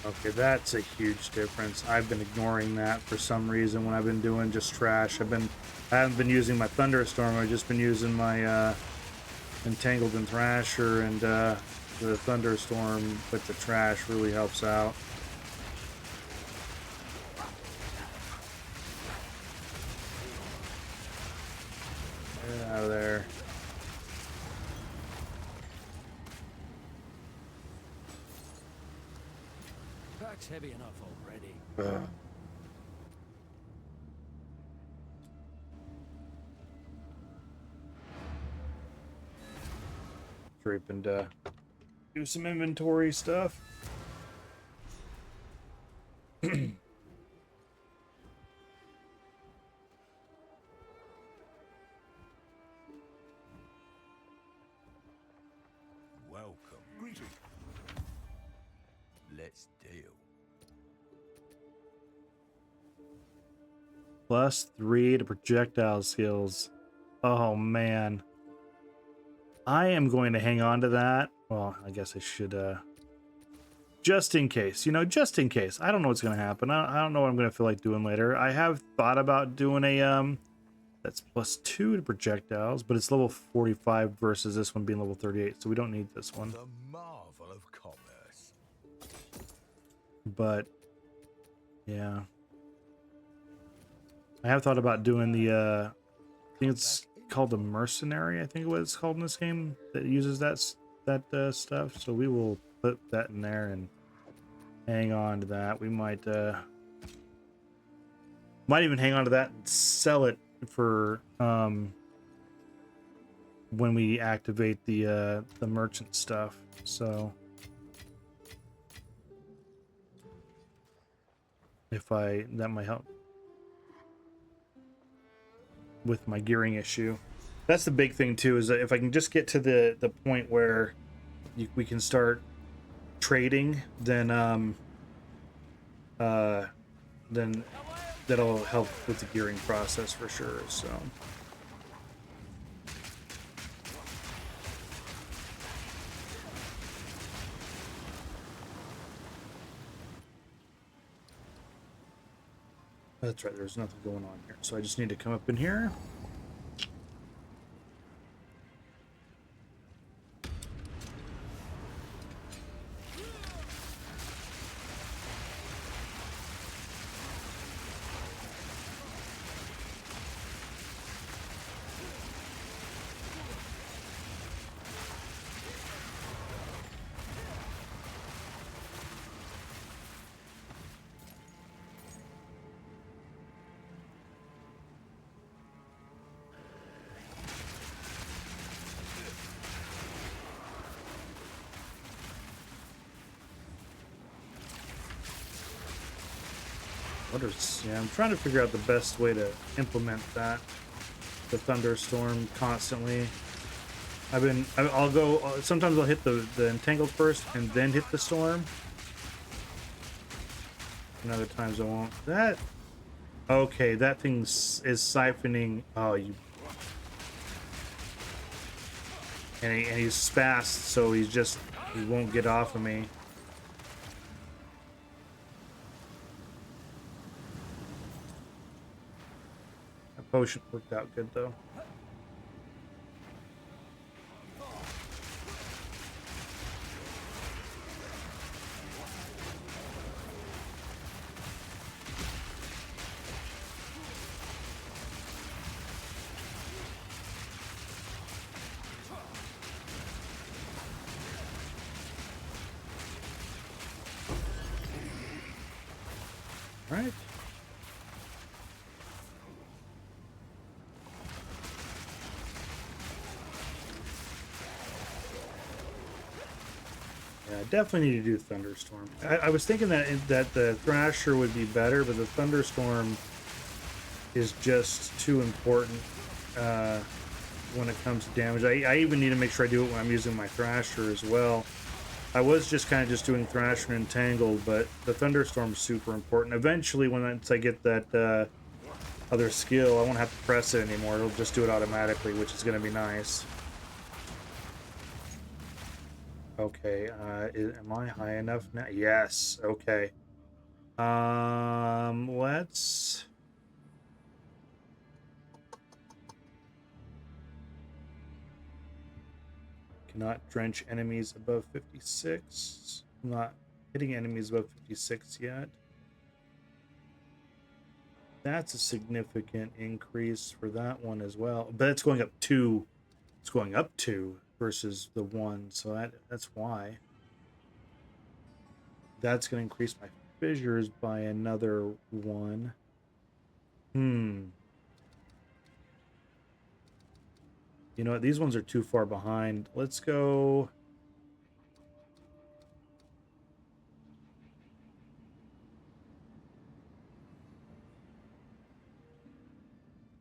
Okay, that's a huge difference. I've been ignoring that for some reason when I've been doing just trash. I haven't been using my Thunderstorm. I've just been using my Entangled and Thrasher, and the Thunderstorm with the trash really helps out. Get out of there. Pack's heavy enough already. Trip and do some inventory stuff. Welcome. Greetings. Let's deal. +3 to projectile skills. Oh man. I am going to hang on to that. Well, I guess I should, just in case, you know, just in case. I don't know what's going to happen. I don't know what I'm going to feel like doing later. I have thought about doing a, that's +2 to projectiles, but it's level 45 versus this one being level 38, so we don't need this one. The marvel of commerce. But, yeah. I have thought about doing the, I think it's called the Mercenary, I think what it's called in this game, that uses that stuff. So we will put that in there and hang on to that. We might even hang on to that and sell it for when we activate the merchant stuff. So that might help with my gearing issue. That's the big thing too, is that if I can just get to the point where we can start trading, then that'll help with the gearing process for sure. So that's right, there's nothing going on here, so I just need to come up in here. Yeah, I'm trying to figure out the best way to implement that. The thunderstorm constantly. I'll go, sometimes I'll hit the entangled first and then hit the storm. And other times I won't. Okay, that thing is siphoning. Oh, you. And he's fast, so he won't get off of me. Potion worked out good though. All right. Definitely need to do Thunderstorm. I was thinking that the Thrasher would be better, but the Thunderstorm is just too important when it comes to damage. I even need to make sure I do it when I'm using my Thrasher as well. I was just kind of just doing Thrasher and Entangled, but the Thunderstorm is super important. Eventually, once I get that other skill, I won't have to press it anymore. It'll just do it automatically, which is going to be nice. Okay, am I high enough now? Yes, okay. Let's... Cannot drench enemies above 56. I'm not hitting enemies above 56 yet. That's a significant increase for that one as well. But it's going up 2. It's going up 2 versus the 1, so that's why. That's going to increase my fissures by another 1. You know what? These ones are too far behind. Let's go...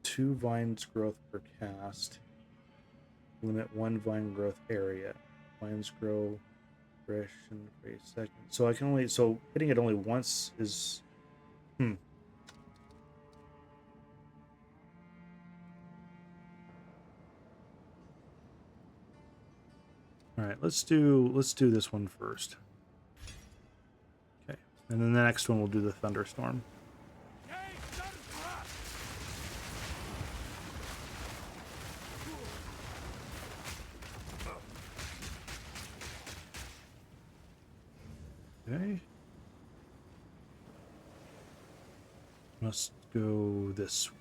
Two vines growth per cast. Limit 1 vine growth area. Vines grow fresh for a second. So I can only... So hitting it only once is... All right, let's do this one first. Okay, and then the next one we'll do the thunderstorm. Okay. Must go this way.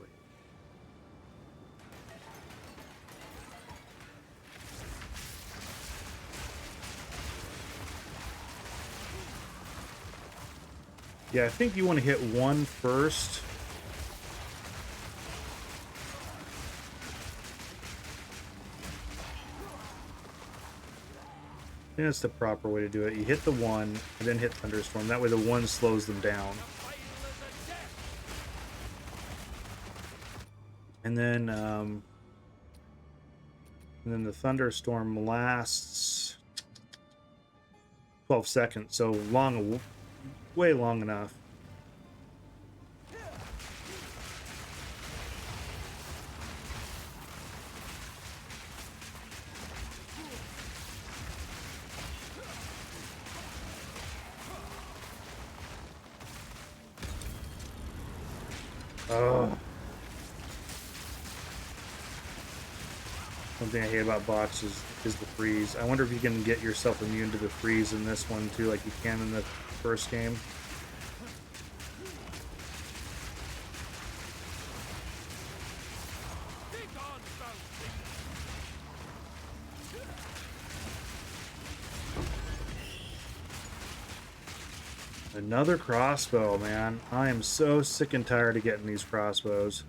Yeah, I think you want to hit one first. I think that's the proper way to do it. You hit the one and then hit thunderstorm. That way the one slows them down. And then the thunderstorm lasts 12 seconds, so long, way long enough. Oh. One thing I hate about bots is the freeze. I wonder if you can get yourself immune to the freeze in this one too, like you can in the first game. Another crossbow, man. I am so sick and tired of getting these crossbows.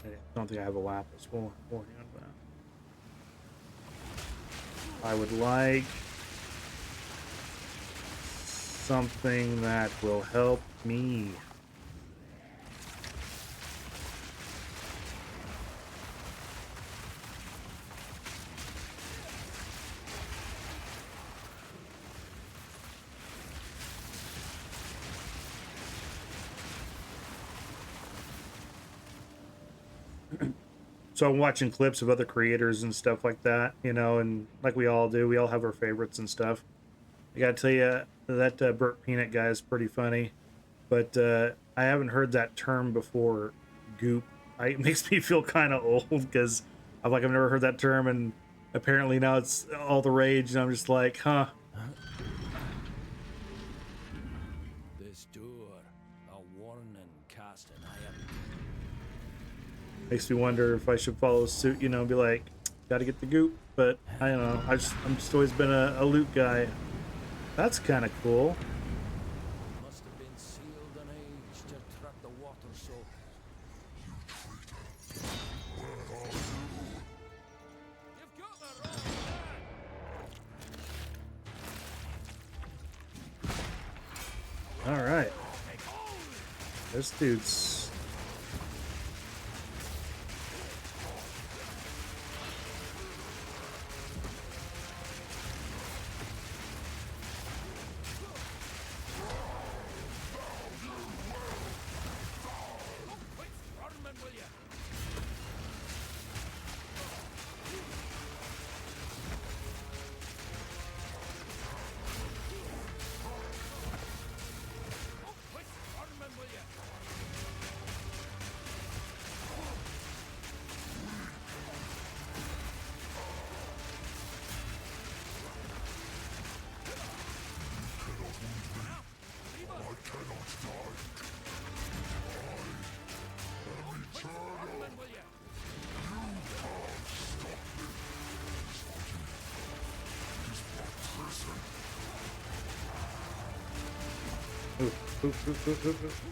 I don't think I have a lapis. We'll hang on to that. I would like something that will help me. So I'm watching clips of other creators and stuff like that, you know, and like we all do, we all have our favorites and stuff. I gotta tell you, that Burt Peanut guy is pretty funny, but I haven't heard that term before, goop. It makes me feel kind of old because I've never heard that term, and apparently now it's all the rage, and I'm just like, huh. This door, a warning casting iron. Makes me wonder if I should follow suit, you know, be like, gotta get the goop, but I don't know. I'm just always been a loot guy. That's kind of cool. Must have been sealed and aged to trap the water so. You've got the wrong man. All right. This dude's...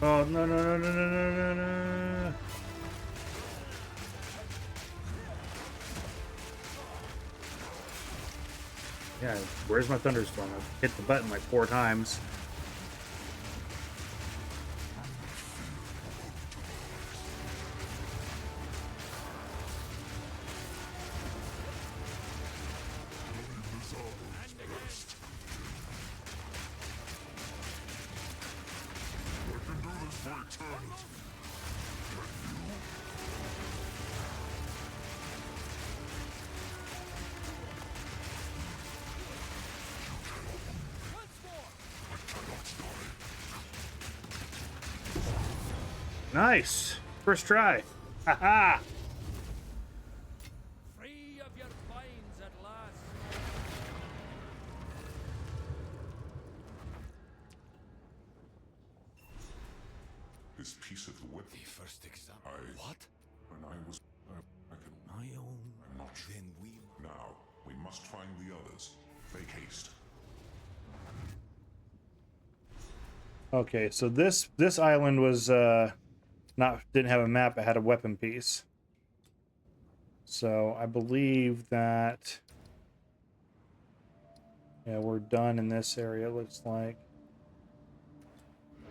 Oh, no, no, no, no, no, no, no. Yeah, where's my thunderstorm? I've hit the button like 4 times. Nice. First try. Haha. Free of your binds at last. This piece of the whip. The first exam. What? When I was I can. My own. I'm not sure. Then we. Now we must find the others. Make haste. Okay, so this island was didn't have a map, it had a weapon piece. So I believe that we're done in this area, it looks like.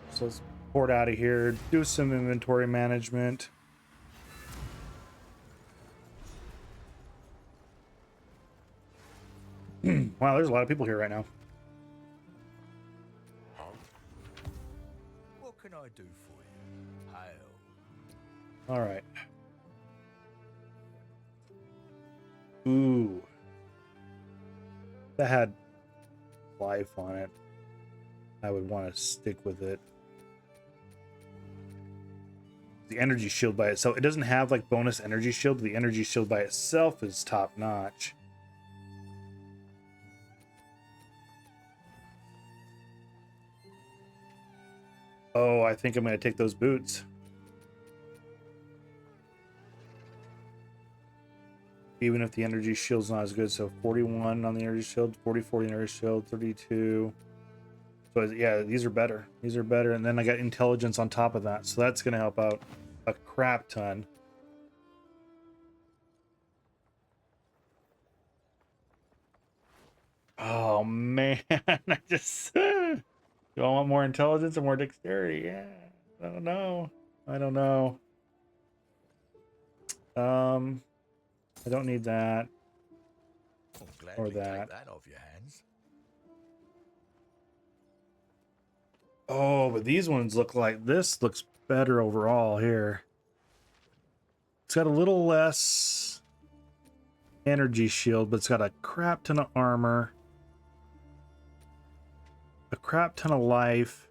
So let's port out of here, do some inventory management. Wow, there's a lot of people here right now. What can I do for you? Hail. All right. Ooh. That had life on it. I would want to stick with it. The energy shield by itself, it doesn't have like bonus energy shield. The energy shield by itself is top notch. Oh, I think I'm going to take those boots. Even if the energy shield's not as good. So 41 on the energy shield, 44 on the energy shield, 32. So yeah, these are better. These are better. And then I got intelligence on top of that. So that's going to help out a crap ton. Oh, man. I just... Do I want more intelligence or more dexterity? Yeah. I don't know. I don't know. I don't need that. I'll Or gladly that. take that off your hands. Oh, but these ones look like this looks better overall here. It's got a little less energy shield, but it's got a crap ton of armor. A crap ton of life.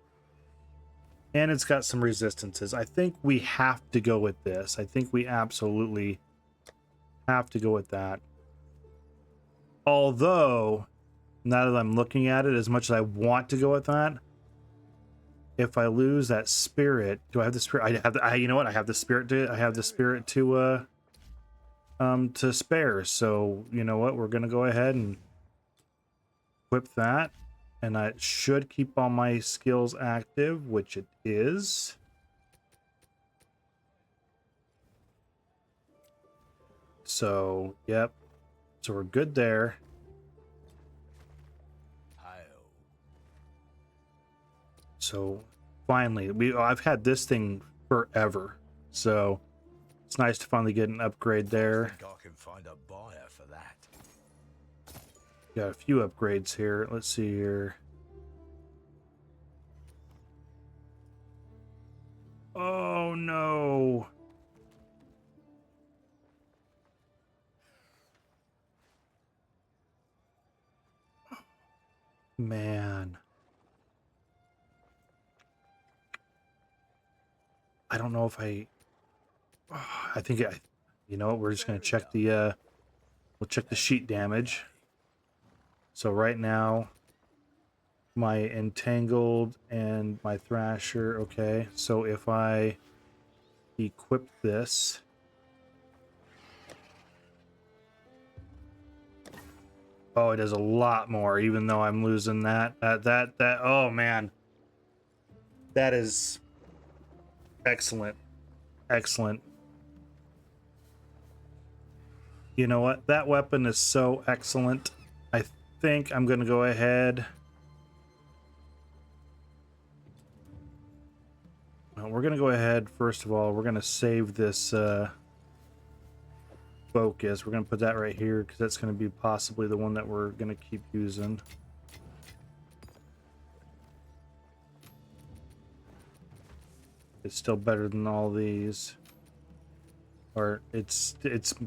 And it's got some resistances. I think we have to go with this. I think we absolutely have to go with that. Although, now that I'm looking at it, as much as I want to go with that, if I lose that spirit, do I have the spirit? I have you know what? I have the spirit to to spare. So, you know what? We're going to go ahead and equip that. And I should keep all my skills active, which it is. So, yep. So we're good there. So, finally, I've had this thing forever. So, it's nice to finally get an upgrade there. I think I can find a buyer for that. Got a few upgrades here. Let's see here. Oh no. Man. I don't know if I think you know what, we're just going to check the we'll check the sheet damage. So right now, my Entangled and my Thrasher, okay. So if I equip this, oh, it does a lot more, even though I'm losing that. Oh man, that is excellent, excellent. You know what? That weapon is so excellent. I think I'm going to go ahead. Well, we're going to go ahead. First of all, we're going to save this focus. We're going to put that right here because that's going to be possibly the one that we're going to keep using. It's still better than all these. Or it's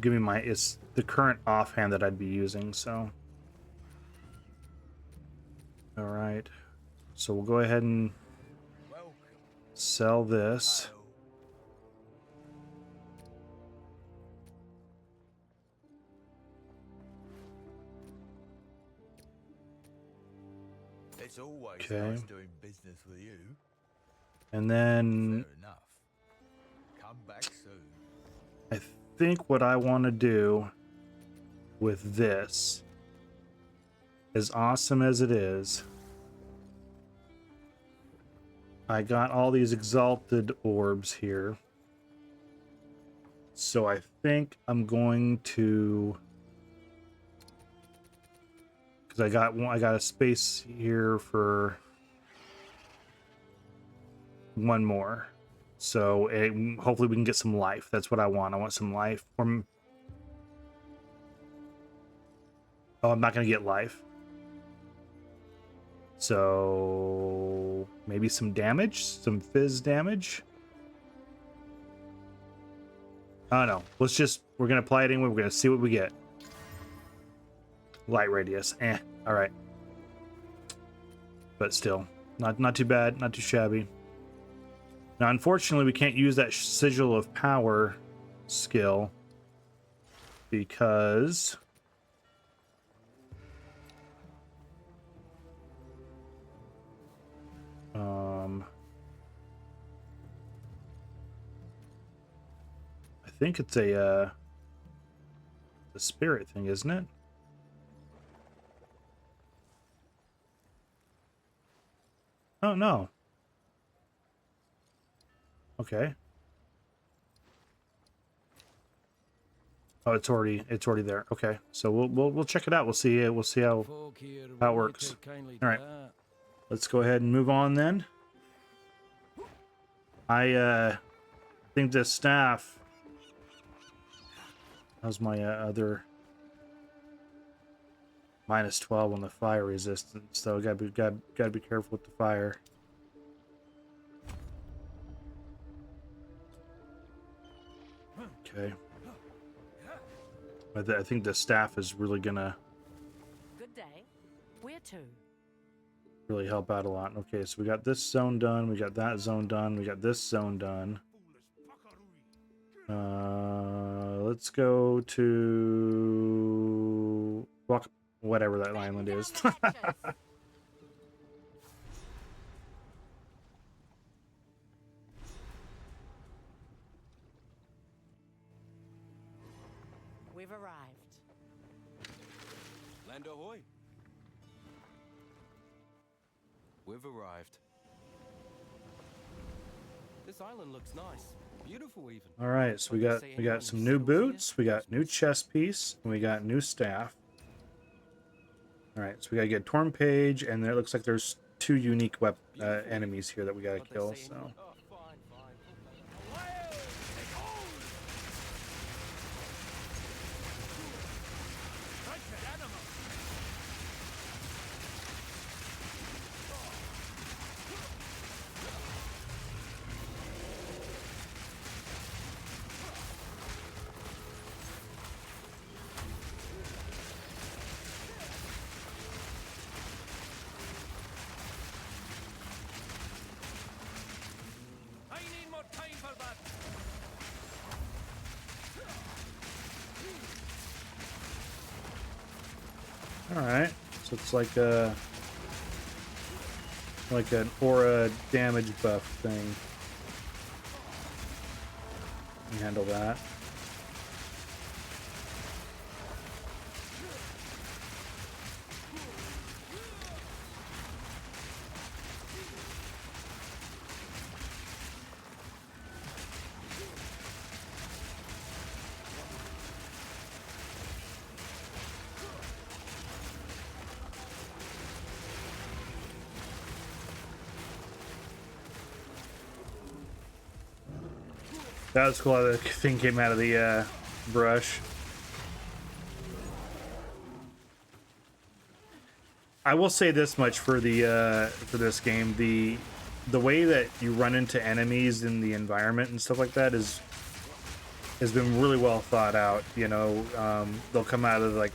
giving my, it's the current offhand that I'd be using, so. All right, so we'll go ahead and sell this. It's always Okay. nice doing business with you. And then Fair enough. Come back soon. I think what I want to do with this, as awesome as it is, I got all these exalted orbs here. So I think I'm going to, because I got a space here for one more. So hopefully we can get some life. That's what I want. I want some life. Oh, I'm not going to get life. So maybe some damage, some fizz damage. I don't know. We're going to apply it anyway. We're going to see what we get. Light radius. All right. But still, not too bad. Not too shabby. Now, unfortunately, we can't use that Sigil of Power skill because I think it's a the spirit thing, isn't it? Oh no. Okay. Oh, it's already there. Okay, so we'll check it out. We'll see how it works. All right, let's go ahead and move on then. I think this staff. How's my other -12 on the fire resistance? So gotta be careful with the fire. Okay. I think the staff is really gonna Good day. Where to? really help out a lot. Okay, so we got this zone done, we got that zone done, we got this zone done. Let's go to whatever that island is. We've arrived. Land ahoy. We've arrived. This island looks nice. Beautiful even. All right, so we got some new boots, we got new chest piece, and we got new staff. All right, so we gotta get Torn Page, and there looks like there's 2 unique enemies here that we gotta kill. So. Alright, so it's like an aura damage buff thing. You handle that. That was cool how the thing came out of the brush. I will say this much for this game: the way that you run into enemies in the environment and stuff like that has been really well thought out. You know, they'll come out of like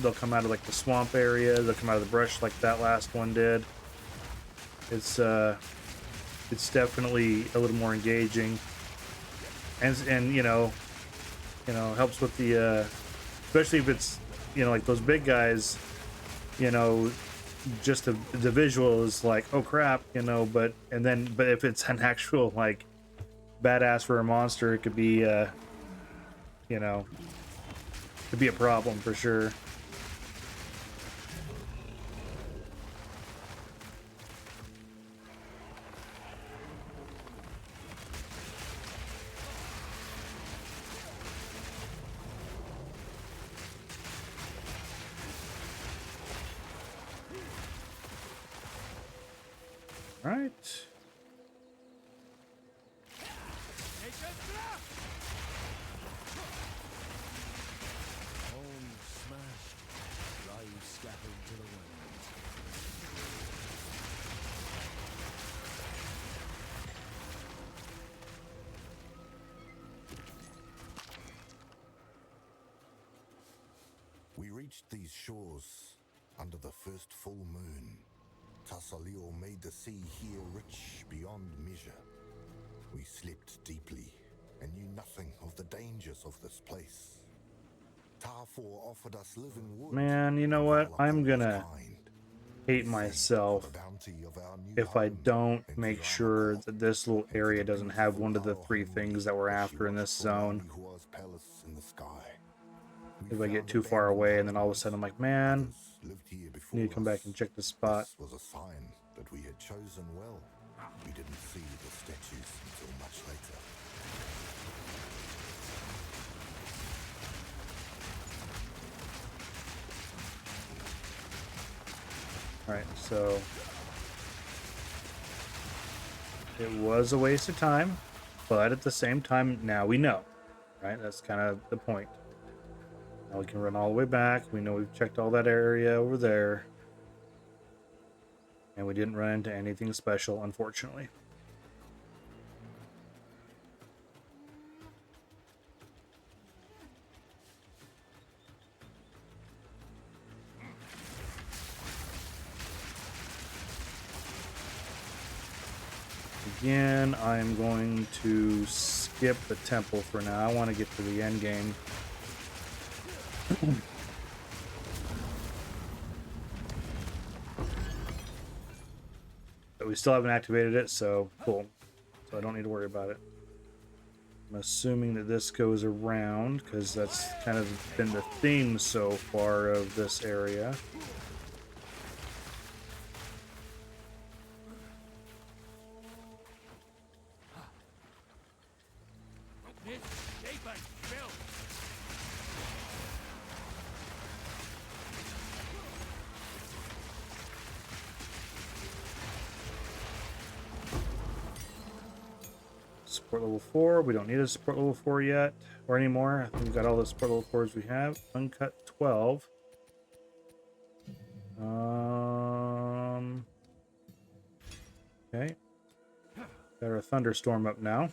the swamp area. They'll come out of the brush like that last one did. It's definitely a little more engaging. And you know helps with the especially if it's like those big guys, just the visual is like, oh crap, you know, but if it's an actual like badass for a monster, it could be you know, could be a problem for sure. Right. Home smashed, lives scattered to the winds. We reached these shores under the first full moon. Tasalil made the sea here rich beyond measure. We slept deeply and knew nothing of the dangers of this place. Tarfor offered us living wood. Man, you know what? I'm gonna hate myself if I don't make sure that this little area doesn't have one of the 3 things that we're after in this zone. If I get too far away and then all of a sudden I'm like, man, I need to come back and check the spot. This was a sign that we had chosen well. We didn't see the statues until much later. Alright, so it was a waste of time, but at the same time, now we know, right? That's kind of the point. Now we can run all the way back. We know we've checked all that area over there. And we didn't run into anything special, unfortunately. Again, I'm going to skip the temple for now. I want to get to the end game. But we still haven't activated it, so cool. So I don't need to worry about it. I'm assuming that this goes around, because that's kind of been the theme so far of this area. Support level 4. We don't need a support level 4 yet or anymore. I think we've got all the support level 4s we have. Uncut 12. Okay. Got our thunderstorm up now.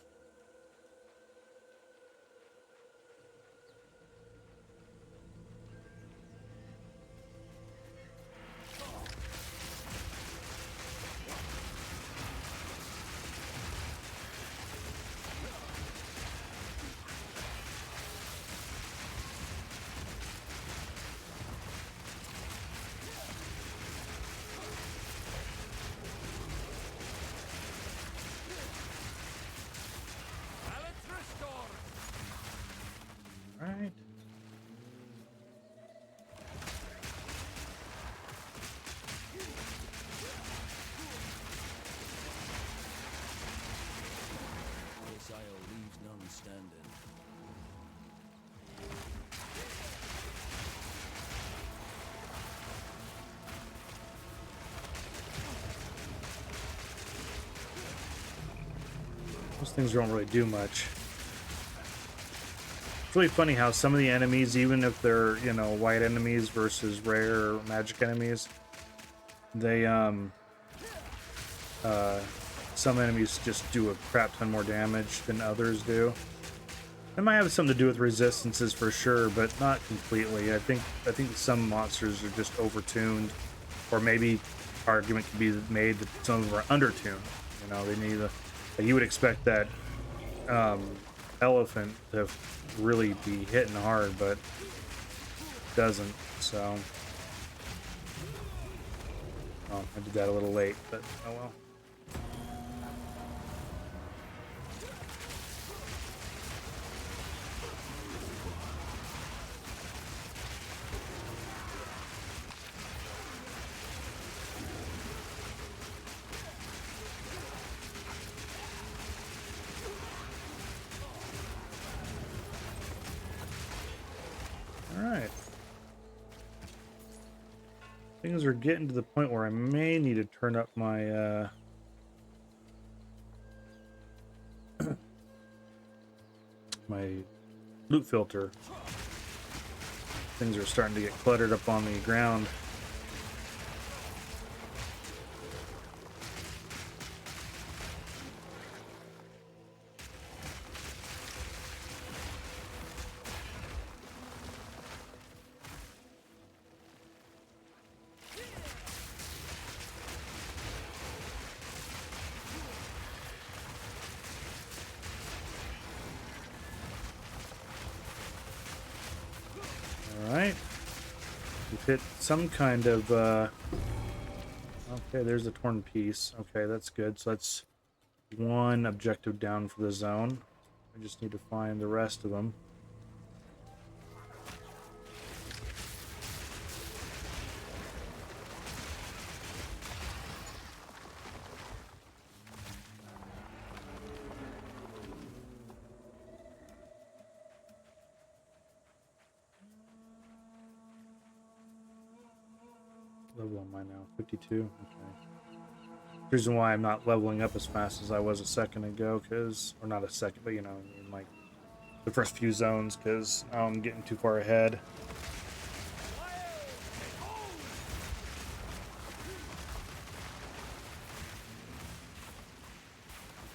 Right. This isle leaves none standing. Those things don't really do much. It's really funny how some of the enemies, even if they're, you know, white enemies versus rare or magic enemies, they some enemies just do a crap ton more damage than others do. It might have something to do with resistances for sure, but not completely. I think some monsters are just overtuned, or maybe argument can be made that some of them are undertuned. You know, they need you would expect that elephant to really be hitting hard, but doesn't. So Oh, I did that a little late, but oh well. Alright. Things are getting to the point where I may need to turn up my my loot filter. Things are starting to get cluttered up on the ground. Alright. We've hit some kind of, okay, there's a torn piece. Okay, that's good. So that's one objective down for the zone. I just need to find the rest of them. Level am I now? 52? Okay. Reason why I'm not leveling up as fast as I was a second ago, because, or not a second, but you know, in like the first few zones, because I'm getting too far ahead.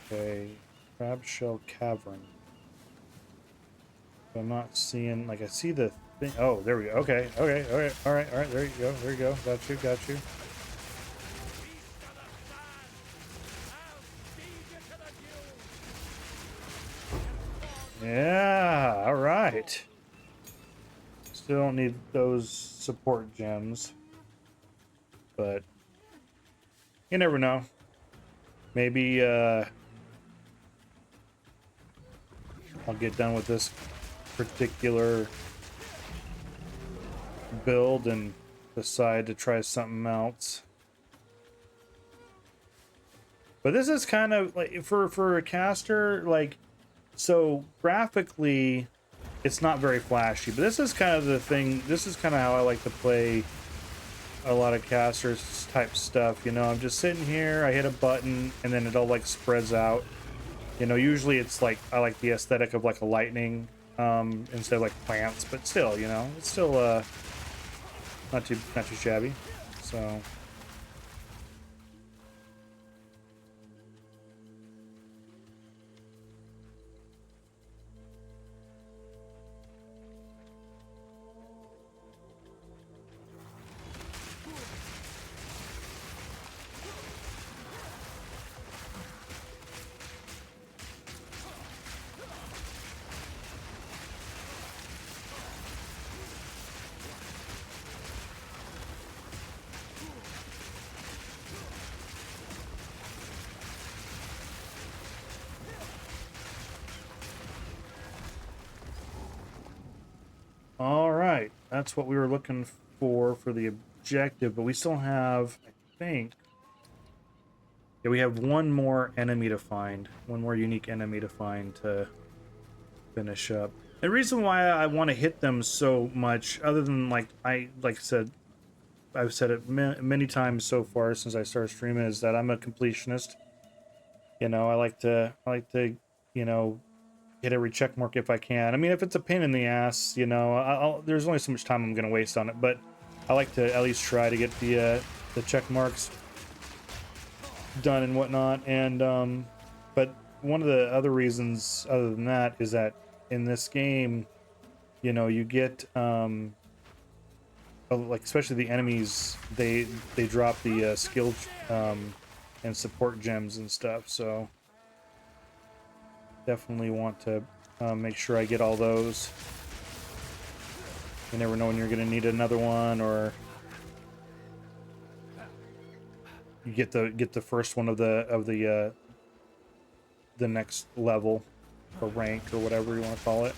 Okay, Crab Shell Cavern. I'm not seeing, like, I see the thing. Oh, there we go. Okay, okay, okay, all right, there you go, there you go. Got you, got you. Yeah, all right. Still don't need those support gems, but you never know. Maybe I'll get done with this particular build and decide to try something else. But this is kind of like for a caster, like, so graphically it's not very flashy, but this is kind of the thing. This is kind of how I like to play a lot of casters type stuff. You know, I'm just sitting here, I hit a button, and then it all like spreads out. You know, usually it's like, I like the aesthetic of like a lightning instead of like plants, but still, you know, it's still not too shabby. So all right, that's what we were looking for the objective, but we still have, I think, yeah, we have one more enemy to find, one more unique enemy to find to finish up. The reason why I want to hit them so much, other than like I said, I've said it many times so far since I started streaming, is that I'm a completionist. You know, I like to, you know, hit every check mark if I can. I mean, if it's a pain in the ass, you know, there's only so much time I'm going to waste on it, but I like to at least try to get the check marks done and whatnot. And but one of the other reasons other than that is that in this game, you know, you get like, especially the enemies, they drop the skill and support gems and stuff, so definitely want to make sure I get all those. You never know when you're going to need another one, or you get the first one of the next level or rank or whatever you want to call it.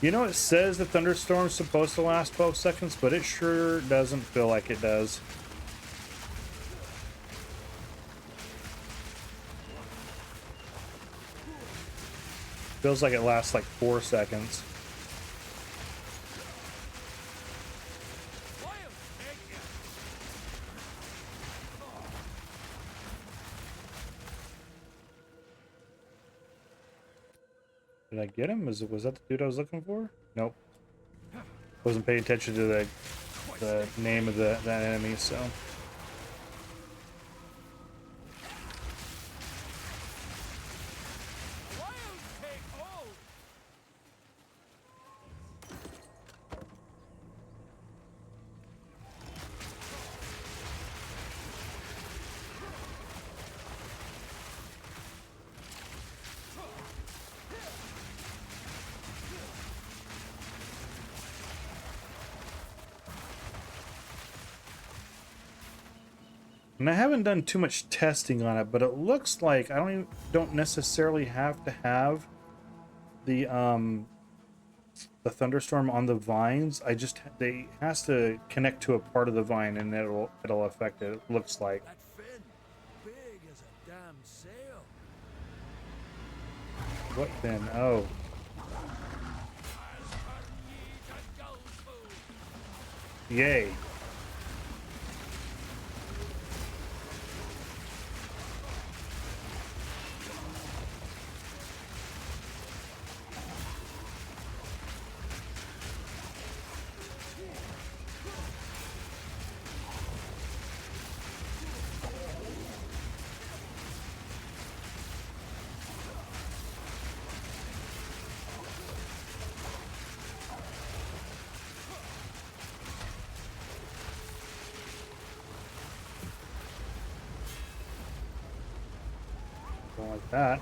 You know, it says the thunderstorm's supposed to last 12 seconds, but it sure doesn't feel like it does. Feels like it lasts like 4 seconds. Did I get him? Was that the dude I was looking for? Nope. Wasn't paying attention to the name of that enemy, so. And I haven't done too much testing on it, but it looks like I don't necessarily have to have the thunderstorm on the vines. It has to connect to a part of the vine and it'll affect it. It looks like. That fin, big as a damn sail. What fin? Oh. Yay. Don't like that.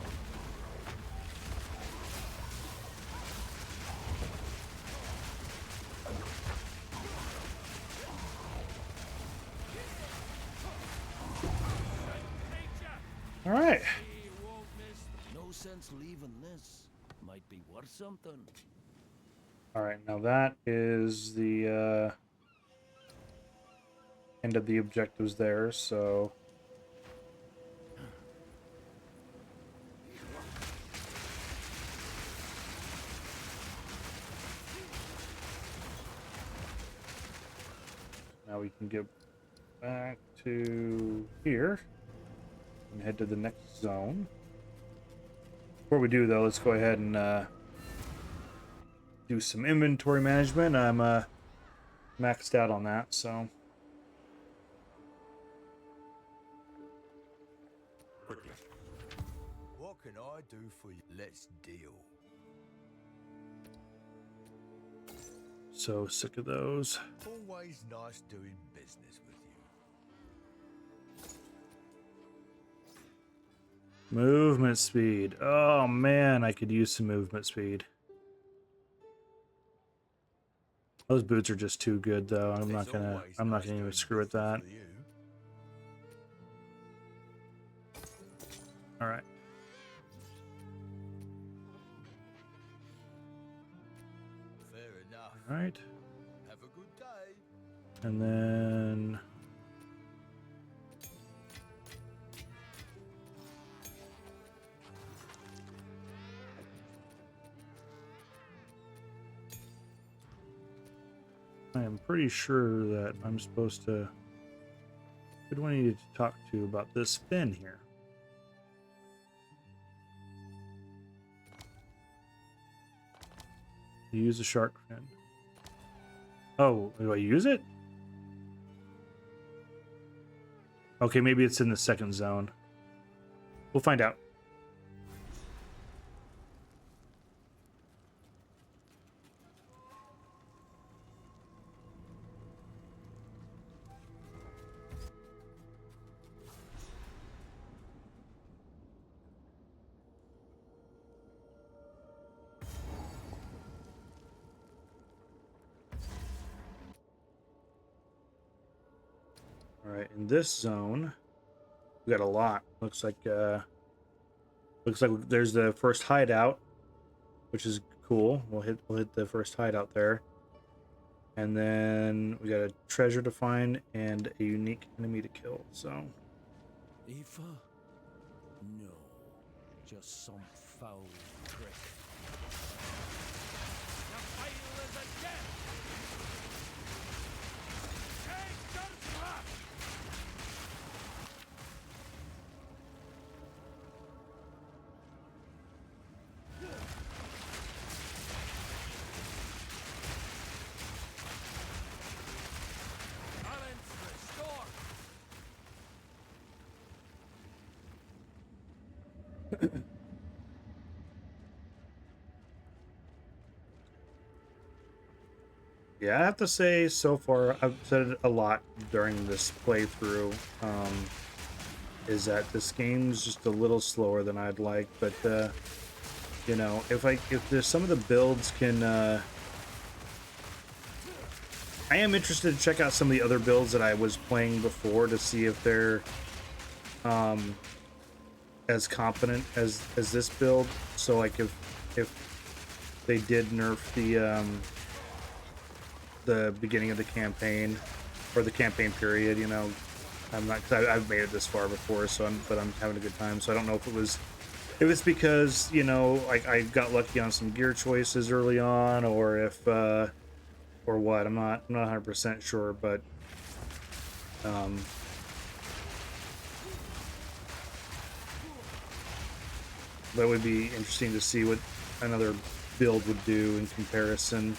All right. No sense leaving this. Might be worth something. All right, now that is the end of the objectives there, so now we can get back to here and head to the next zone. Before we do, though, let's go ahead and do some inventory management. I'm maxed out on that, so. Quickly. What can I do for you? Let's deal. So sick of those. Always nice doing business with you. Movement speed. Oh man, I could use some movement speed. Those boots are just too good, though. I'm not gonna even screw with that. All right. Fair enough. All right. Have a good day. And then I am pretty sure that I'm supposed to... Who do I need to talk to about this fin here? Use the shark fin. Oh, do I use it? Okay, maybe it's in the second zone. We'll find out. All right, in this zone, we got a lot. Looks like there's the first hideout, which is cool. We'll hit the first hideout there, and then we got a treasure to find and a unique enemy to kill. So, Aoife? No, just some foul trick. yeah, I have to say, so far, I've said it a lot during this playthrough, is that this game's just a little slower than I'd like, but, you know, if there's some of the builds can, I am interested to check out some of the other builds that I was playing before to see if they're, as competent as this build. So, like, if they did nerf the beginning of the campaign or the campaign period, you know, I'm not, cause I've made it this far before, so I'm having a good time. So I don't know if it's because, you know, I got lucky on some gear choices early on, or if or what. I'm not 100% sure, but that would be interesting to see what another build would do in comparison.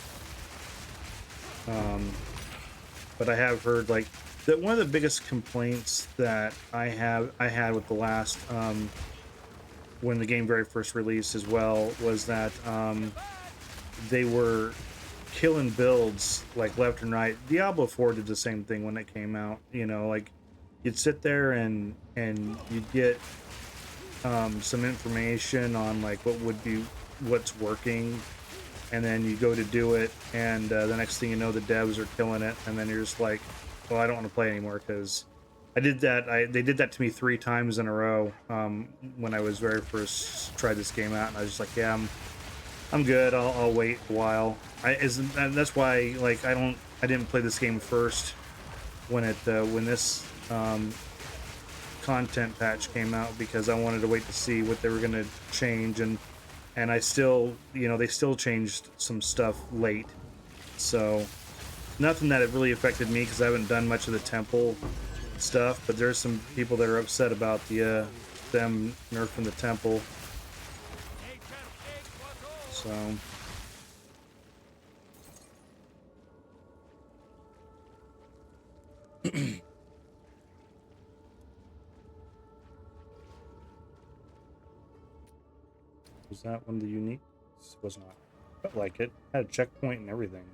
But I have heard, like, that one of the biggest complaints that I had with the last, when the game very first released as well, was that they were killing builds like left and right. Diablo 4 did the same thing when it came out. You know, like, you'd sit there and you'd get some information on like what's working, and then you go to do it, and the next thing you know, the devs are killing it, and then you're just like, well, I don't want to play anymore because I did that. They did that to me 3 times in a row when I was very first tried this game out, and I was just like, yeah, I'm good. I'll wait a while. And that's why, like, I didn't play this game first when this content patch came out, because I wanted to wait to see what they were going to change, and I still, you know, they still changed some stuff late, so nothing that it really affected me because I haven't done much of the temple stuff. But there's some people that are upset about them nerfing the temple, so. Was that one of the uniques? Was not. Felt like it. Had a checkpoint and everything.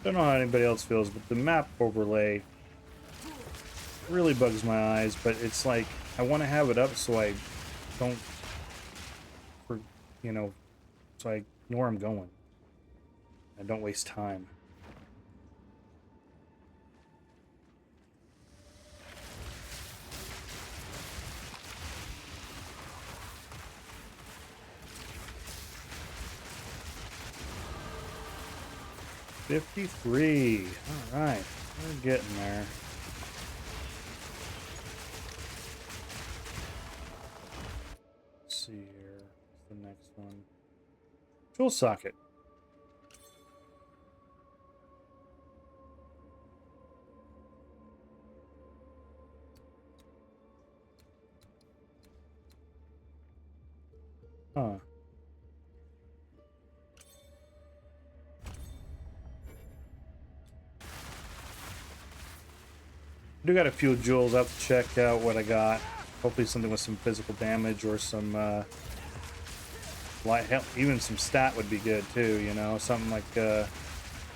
Don't know how anybody else feels, but the map overlay really bugs my eyes. But it's like, I want to have it up so I don't, you know, so I know where I'm going. I don't waste time. 53. All right, we're getting there. Let's see here. What's the next one? Tool socket. Huh. I do got a few jewels. I have to check out what I got. Hopefully something with some physical damage or some light help. Even some stat would be good too, you know, something like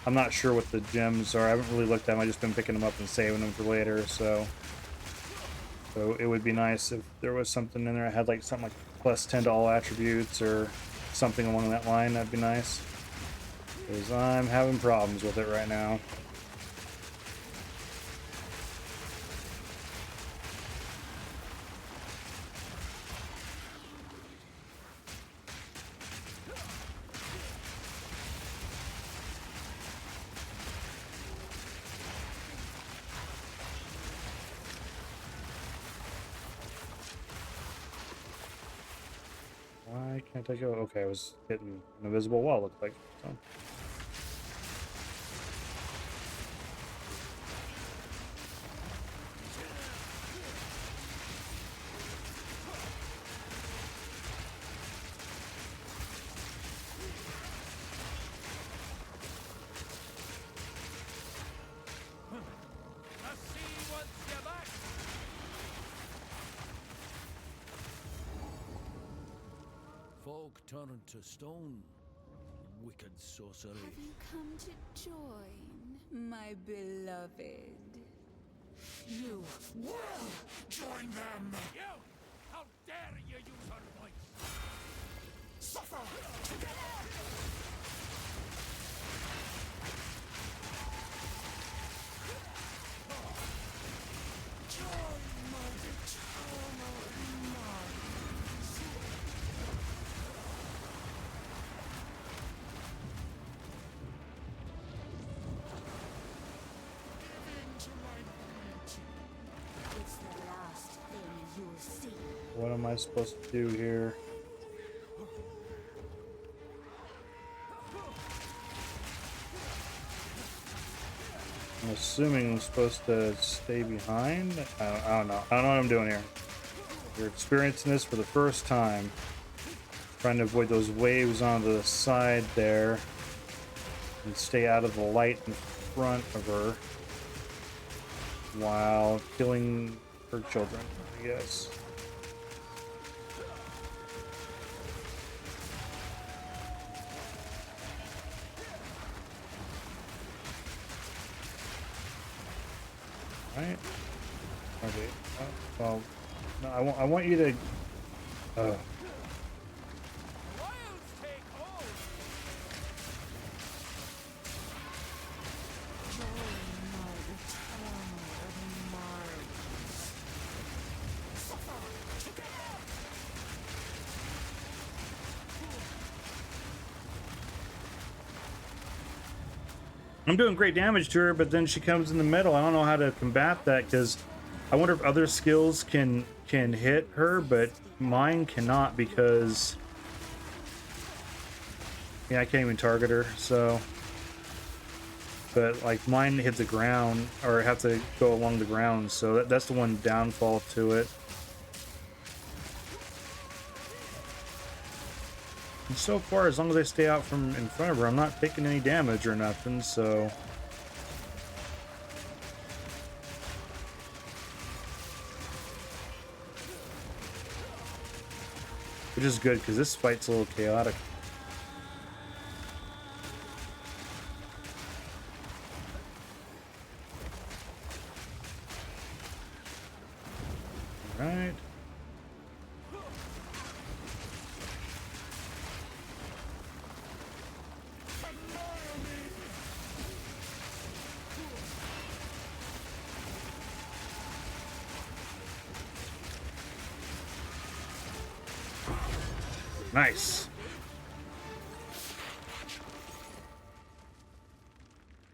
I'm not sure what the gems are. I haven't really looked at them. I've just been picking them up and saving them for later, so it would be nice if there was something in there. I had like something like +10 to all attributes or something along that line. That'd be nice, because I'm having problems with it right now. Why can't I go? Okay, I was hitting an invisible wall, looked like. So. Folk turned to stone. Wicked sorcery. Have you come to join, my beloved? You will join them! You! How dare you use her voice! Suffer! Join my eternal minds! Into my beauty. It's the last thing you'll see. What am I supposed to do here? I'm assuming I'm supposed to stay behind. I don't know. I don't know what I'm doing here. You're experiencing this for the first time. Trying to avoid those waves on the side there. And stay out of the light in front of her. While killing her children, I guess. Right? Okay. Well, no, I want you to. I'm doing great damage to her, but then she comes in the middle. I don't know how to combat that, because I wonder if other skills can hit her, but mine cannot, because yeah, I can't even target her. So, but like mine hit the ground, or have to go along the ground. So that's the one downfall to it. And so far, as long as I stay out from in front of her, I'm not taking any damage or nothing, so. Which is good, because this fight's a little chaotic. Alright. Nice.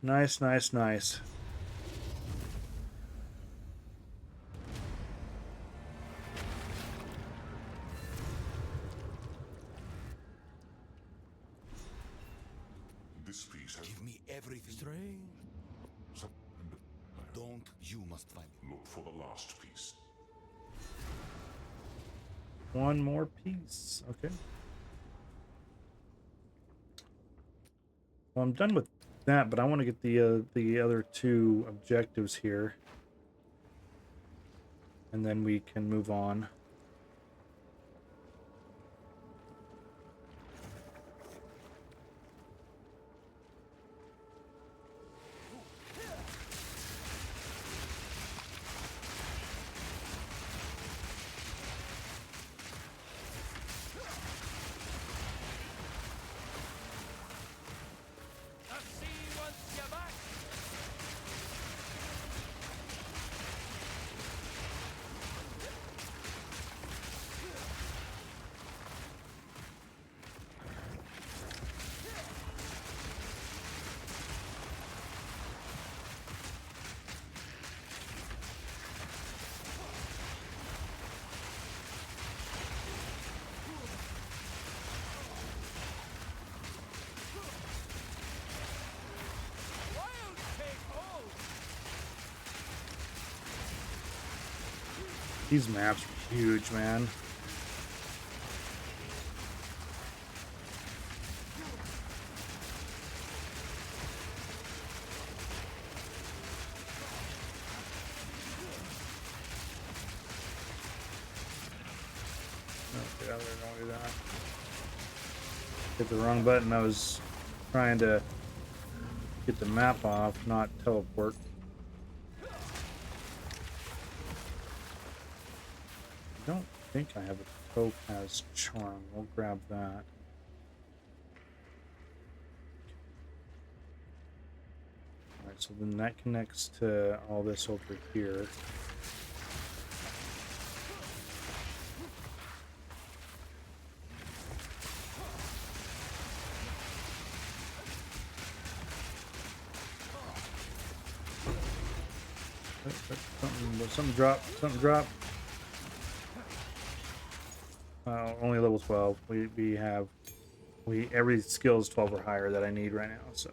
Nice, nice, nice. This piece has... Give me everything. Strange. Don't. You must find it. Look for the last piece. One more piece. Okay. Well, I'm done with that, but I want to get the other two objectives here, and then we can move on. These maps are huge, man. Okay, don't do that. Hit the wrong button. I was trying to get the map off, not teleport. I don't think I have a topaz charm. We'll grab that. Alright, so then that connects to all this over here. Something drop. Only level 12. Every skill is 12 or higher that I need right now, so.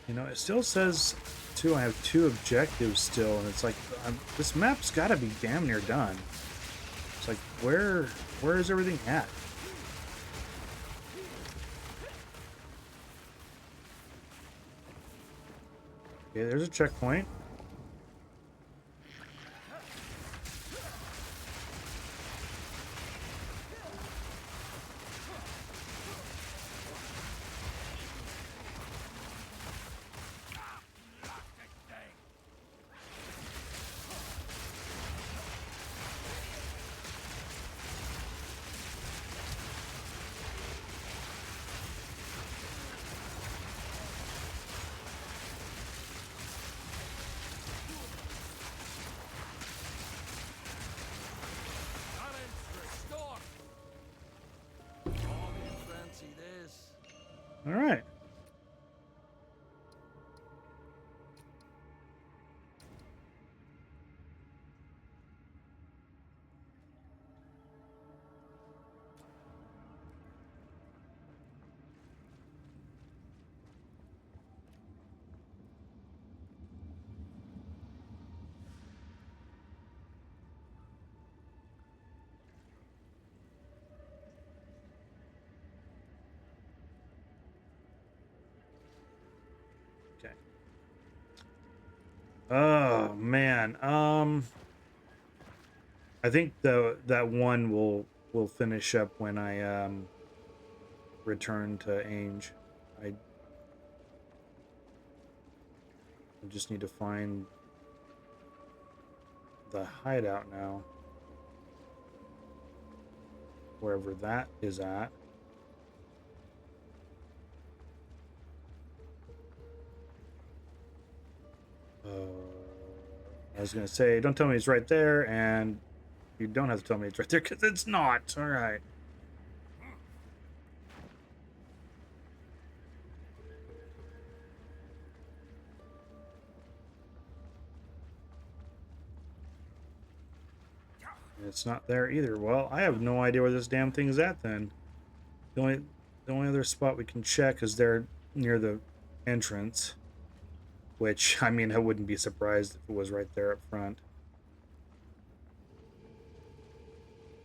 You know, it still says, too, I have 2 objectives still, and it's like, this map's got to be damn near done. It's like, where is everything at? Okay, there's a checkpoint. All right. Oh man, I think that one will finish up when I return to Ainge. I I just need to find the hideout now. Wherever that is at. I was gonna say, don't tell me it's right there, and you don't have to tell me it's right there because it's not. All right. It's not there either. Well, I have no idea where this damn thing is at then. The only other spot we can check is there near the entrance. Which, I mean, I wouldn't be surprised if it was right there up front.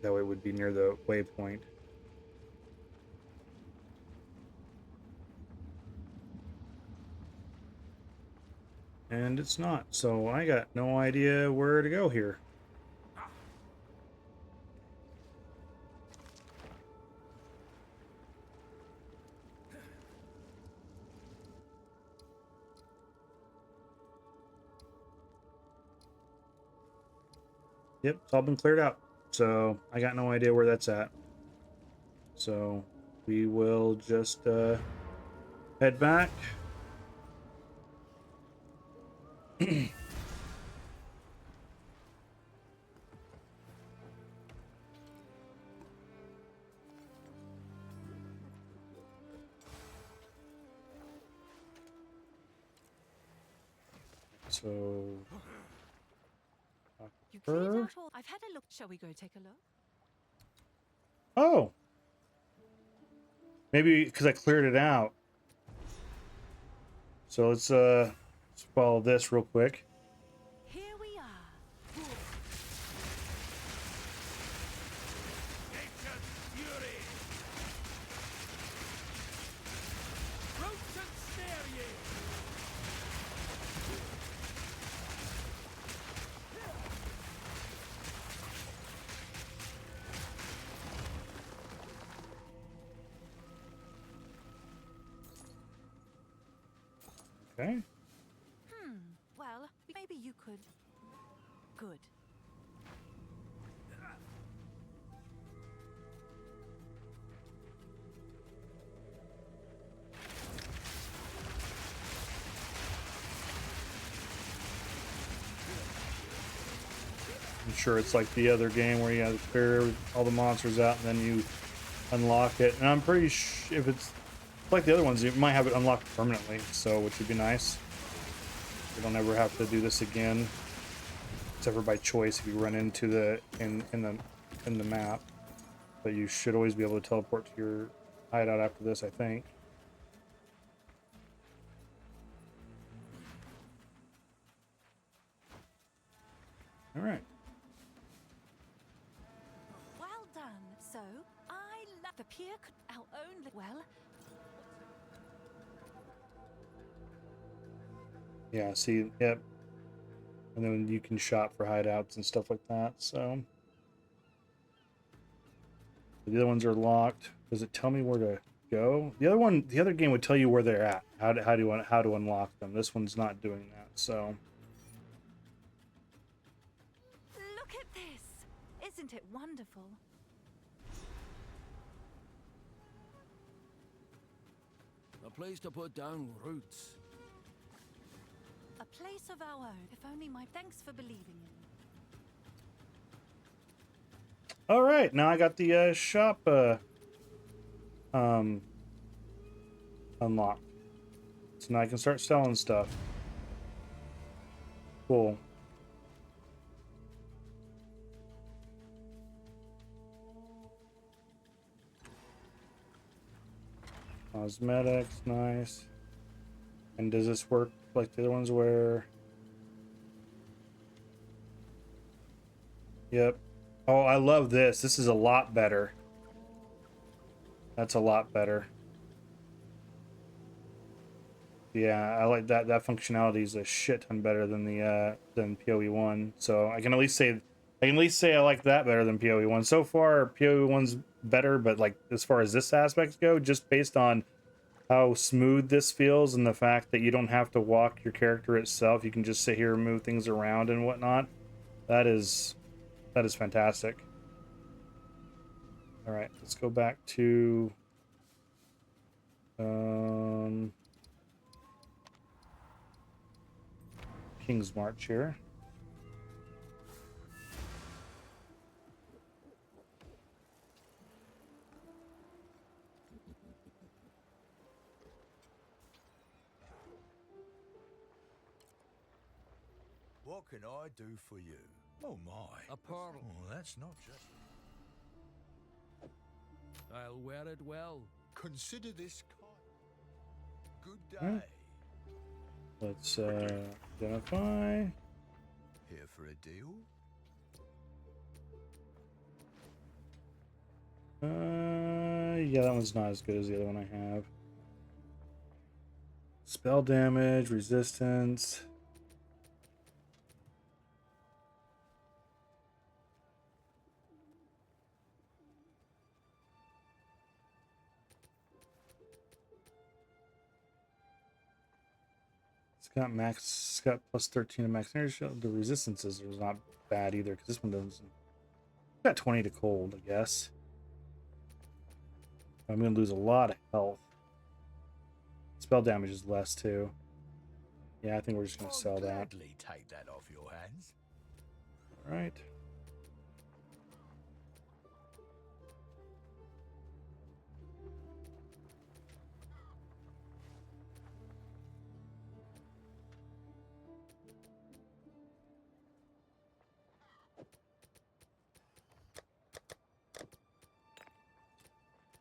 That way it would be near the waypoint. And it's not, so I got no idea where to go here. Yep, it's all been cleared out. So I got no idea where that's at. So we will just head back. So you cleared out all. I've had a look. Shall we go take a look? Oh, maybe because I cleared it out. So let's follow this real quick. Here we are. Nature's fury. Roots and snare ye. Okay. Well, maybe you could. Good. I'm sure it's like the other game where you have to clear all the monsters out and then you unlock it. And I'm pretty sure if it's like the other ones, you might have it unlocked permanently, so which would be nice. You don't ever have to do this again, except for by choice if you run into the in the map. But you should always be able to teleport to your hideout after this, I think. All right. Well done. So I love the pier. Our own. Well. Yeah, see, yep. And then you can shop for hideouts and stuff like that, so. The other ones are locked. Does it tell me where to go? The other game would tell you where they're at, how to unlock them. This one's not doing that, so. Look at this! Isn't it wonderful? A place to put down roots. A place of our own. If only my thanks for believing in me. All right, now I got the shop unlocked. So now I can start selling stuff. Cool. Cosmetics, nice. And does this work like the other ones where... Yep. Oh, I love this. This is a lot better. That's a lot better. Yeah, I like that. That functionality is a shit ton better than the than PoE1. So I can at least say I like that better than PoE1. So far, PoE1's better, but like as far as this aspect go, just based on how smooth this feels, and the fact that you don't have to walk your character itself. You can just sit here and move things around and whatnot. That is fantastic. All right, let's go back to King's March here. What can I do for you? Oh my. A pearl. Oh, that's not just... I'll wear it well. Consider this card. Good day. Hmm. Let's identify. Here for a deal? Yeah, that one's not as good as the other one I have. Spell damage, resistance. It's got plus 13 to max energy. The resistances is not bad either, because this one doesn't. It's got 20 to cold, I guess. I'm gonna lose a lot of health. Spell damage is less too. Yeah, I think we're just gonna sell that. Gladly take that off your hands. All right.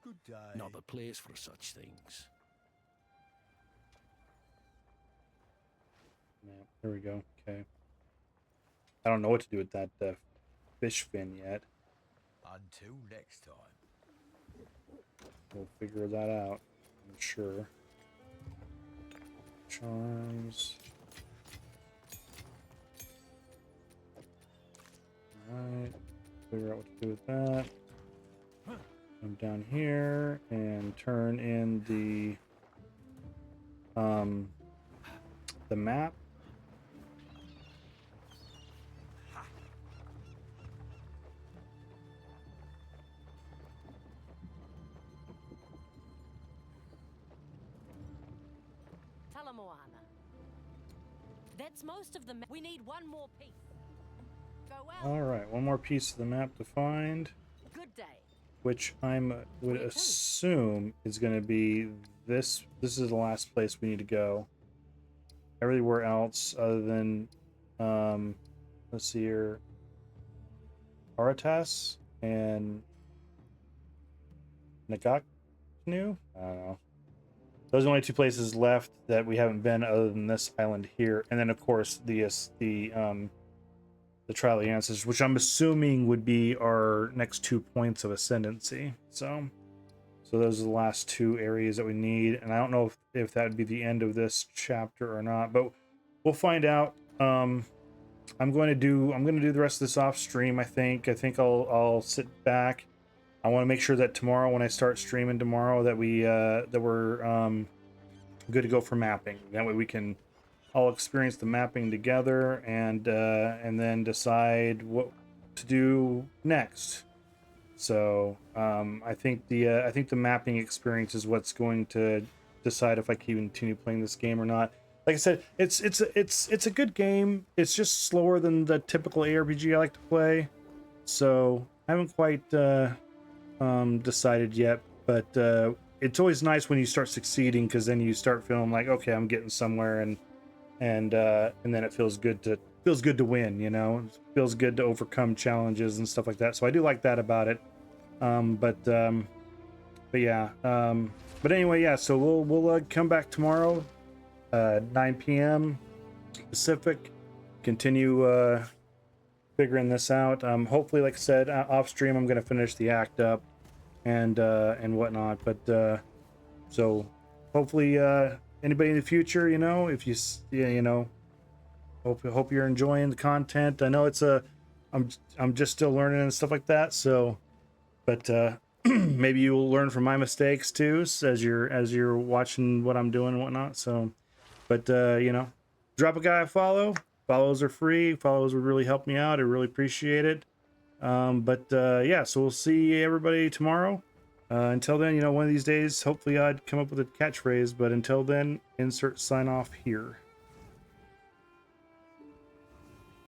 Good day. Not the place for such things. Yeah, there we go. Okay. I don't know what to do with that fish fin yet. Until next time. We'll figure that out, I'm sure. Charms. Alright. Figure out what to do with that. Come down here and turn in the map. Talamoana. That's most of the map. We need one more piece. Go well. All right, one more piece of the map to find. Good day. Which would assume is going to be this. This is the last place we need to go. Everywhere else, other than, let's see here, Aratas and Nagaknu? I don't know. Those are the only two places left that we haven't been, other than this island here, and then of course the Trial of the Ancestors, which I'm assuming would be our next 2 points of ascendancy. So those are the last two areas that we need, and I don't know if that would be the end of this chapter or not, but we'll find out. I'm going to do the rest of this off stream. I think I'll sit back. I want to make sure that tomorrow, when I start streaming tomorrow, that we're good to go for mapping. That way we can all experience the mapping together and then decide what to do next. So I think the mapping experience is what's going to decide if I can continue playing this game or not. Like I said, it's a good game. It's just slower than the typical ARPG I like to play. So I haven't quite decided yet, but it's always nice when you start succeeding, because then you start feeling like, okay, I'm getting somewhere, and then it feels good to win, you know. It feels good to overcome challenges and stuff like that. So I do like that about it. But yeah. But anyway, yeah. So we'll come back tomorrow, 9 p.m. Pacific. Continue figuring this out. Hopefully, like I said, off stream, I'm gonna finish the act up and whatnot. But so hopefully. Anybody in the future, you know, if you know, hope you're enjoying the content. I know I'm just still learning and stuff like that. So, but maybe you will learn from my mistakes too, as you're watching what I'm doing and whatnot. So, but you know, drop a guy a follow. Follows are free. Follows would really help me out. I really appreciate it. Yeah, so we'll see everybody tomorrow. Until then, you know, one of these days, hopefully I'd come up with a catchphrase. But until then, insert sign off here.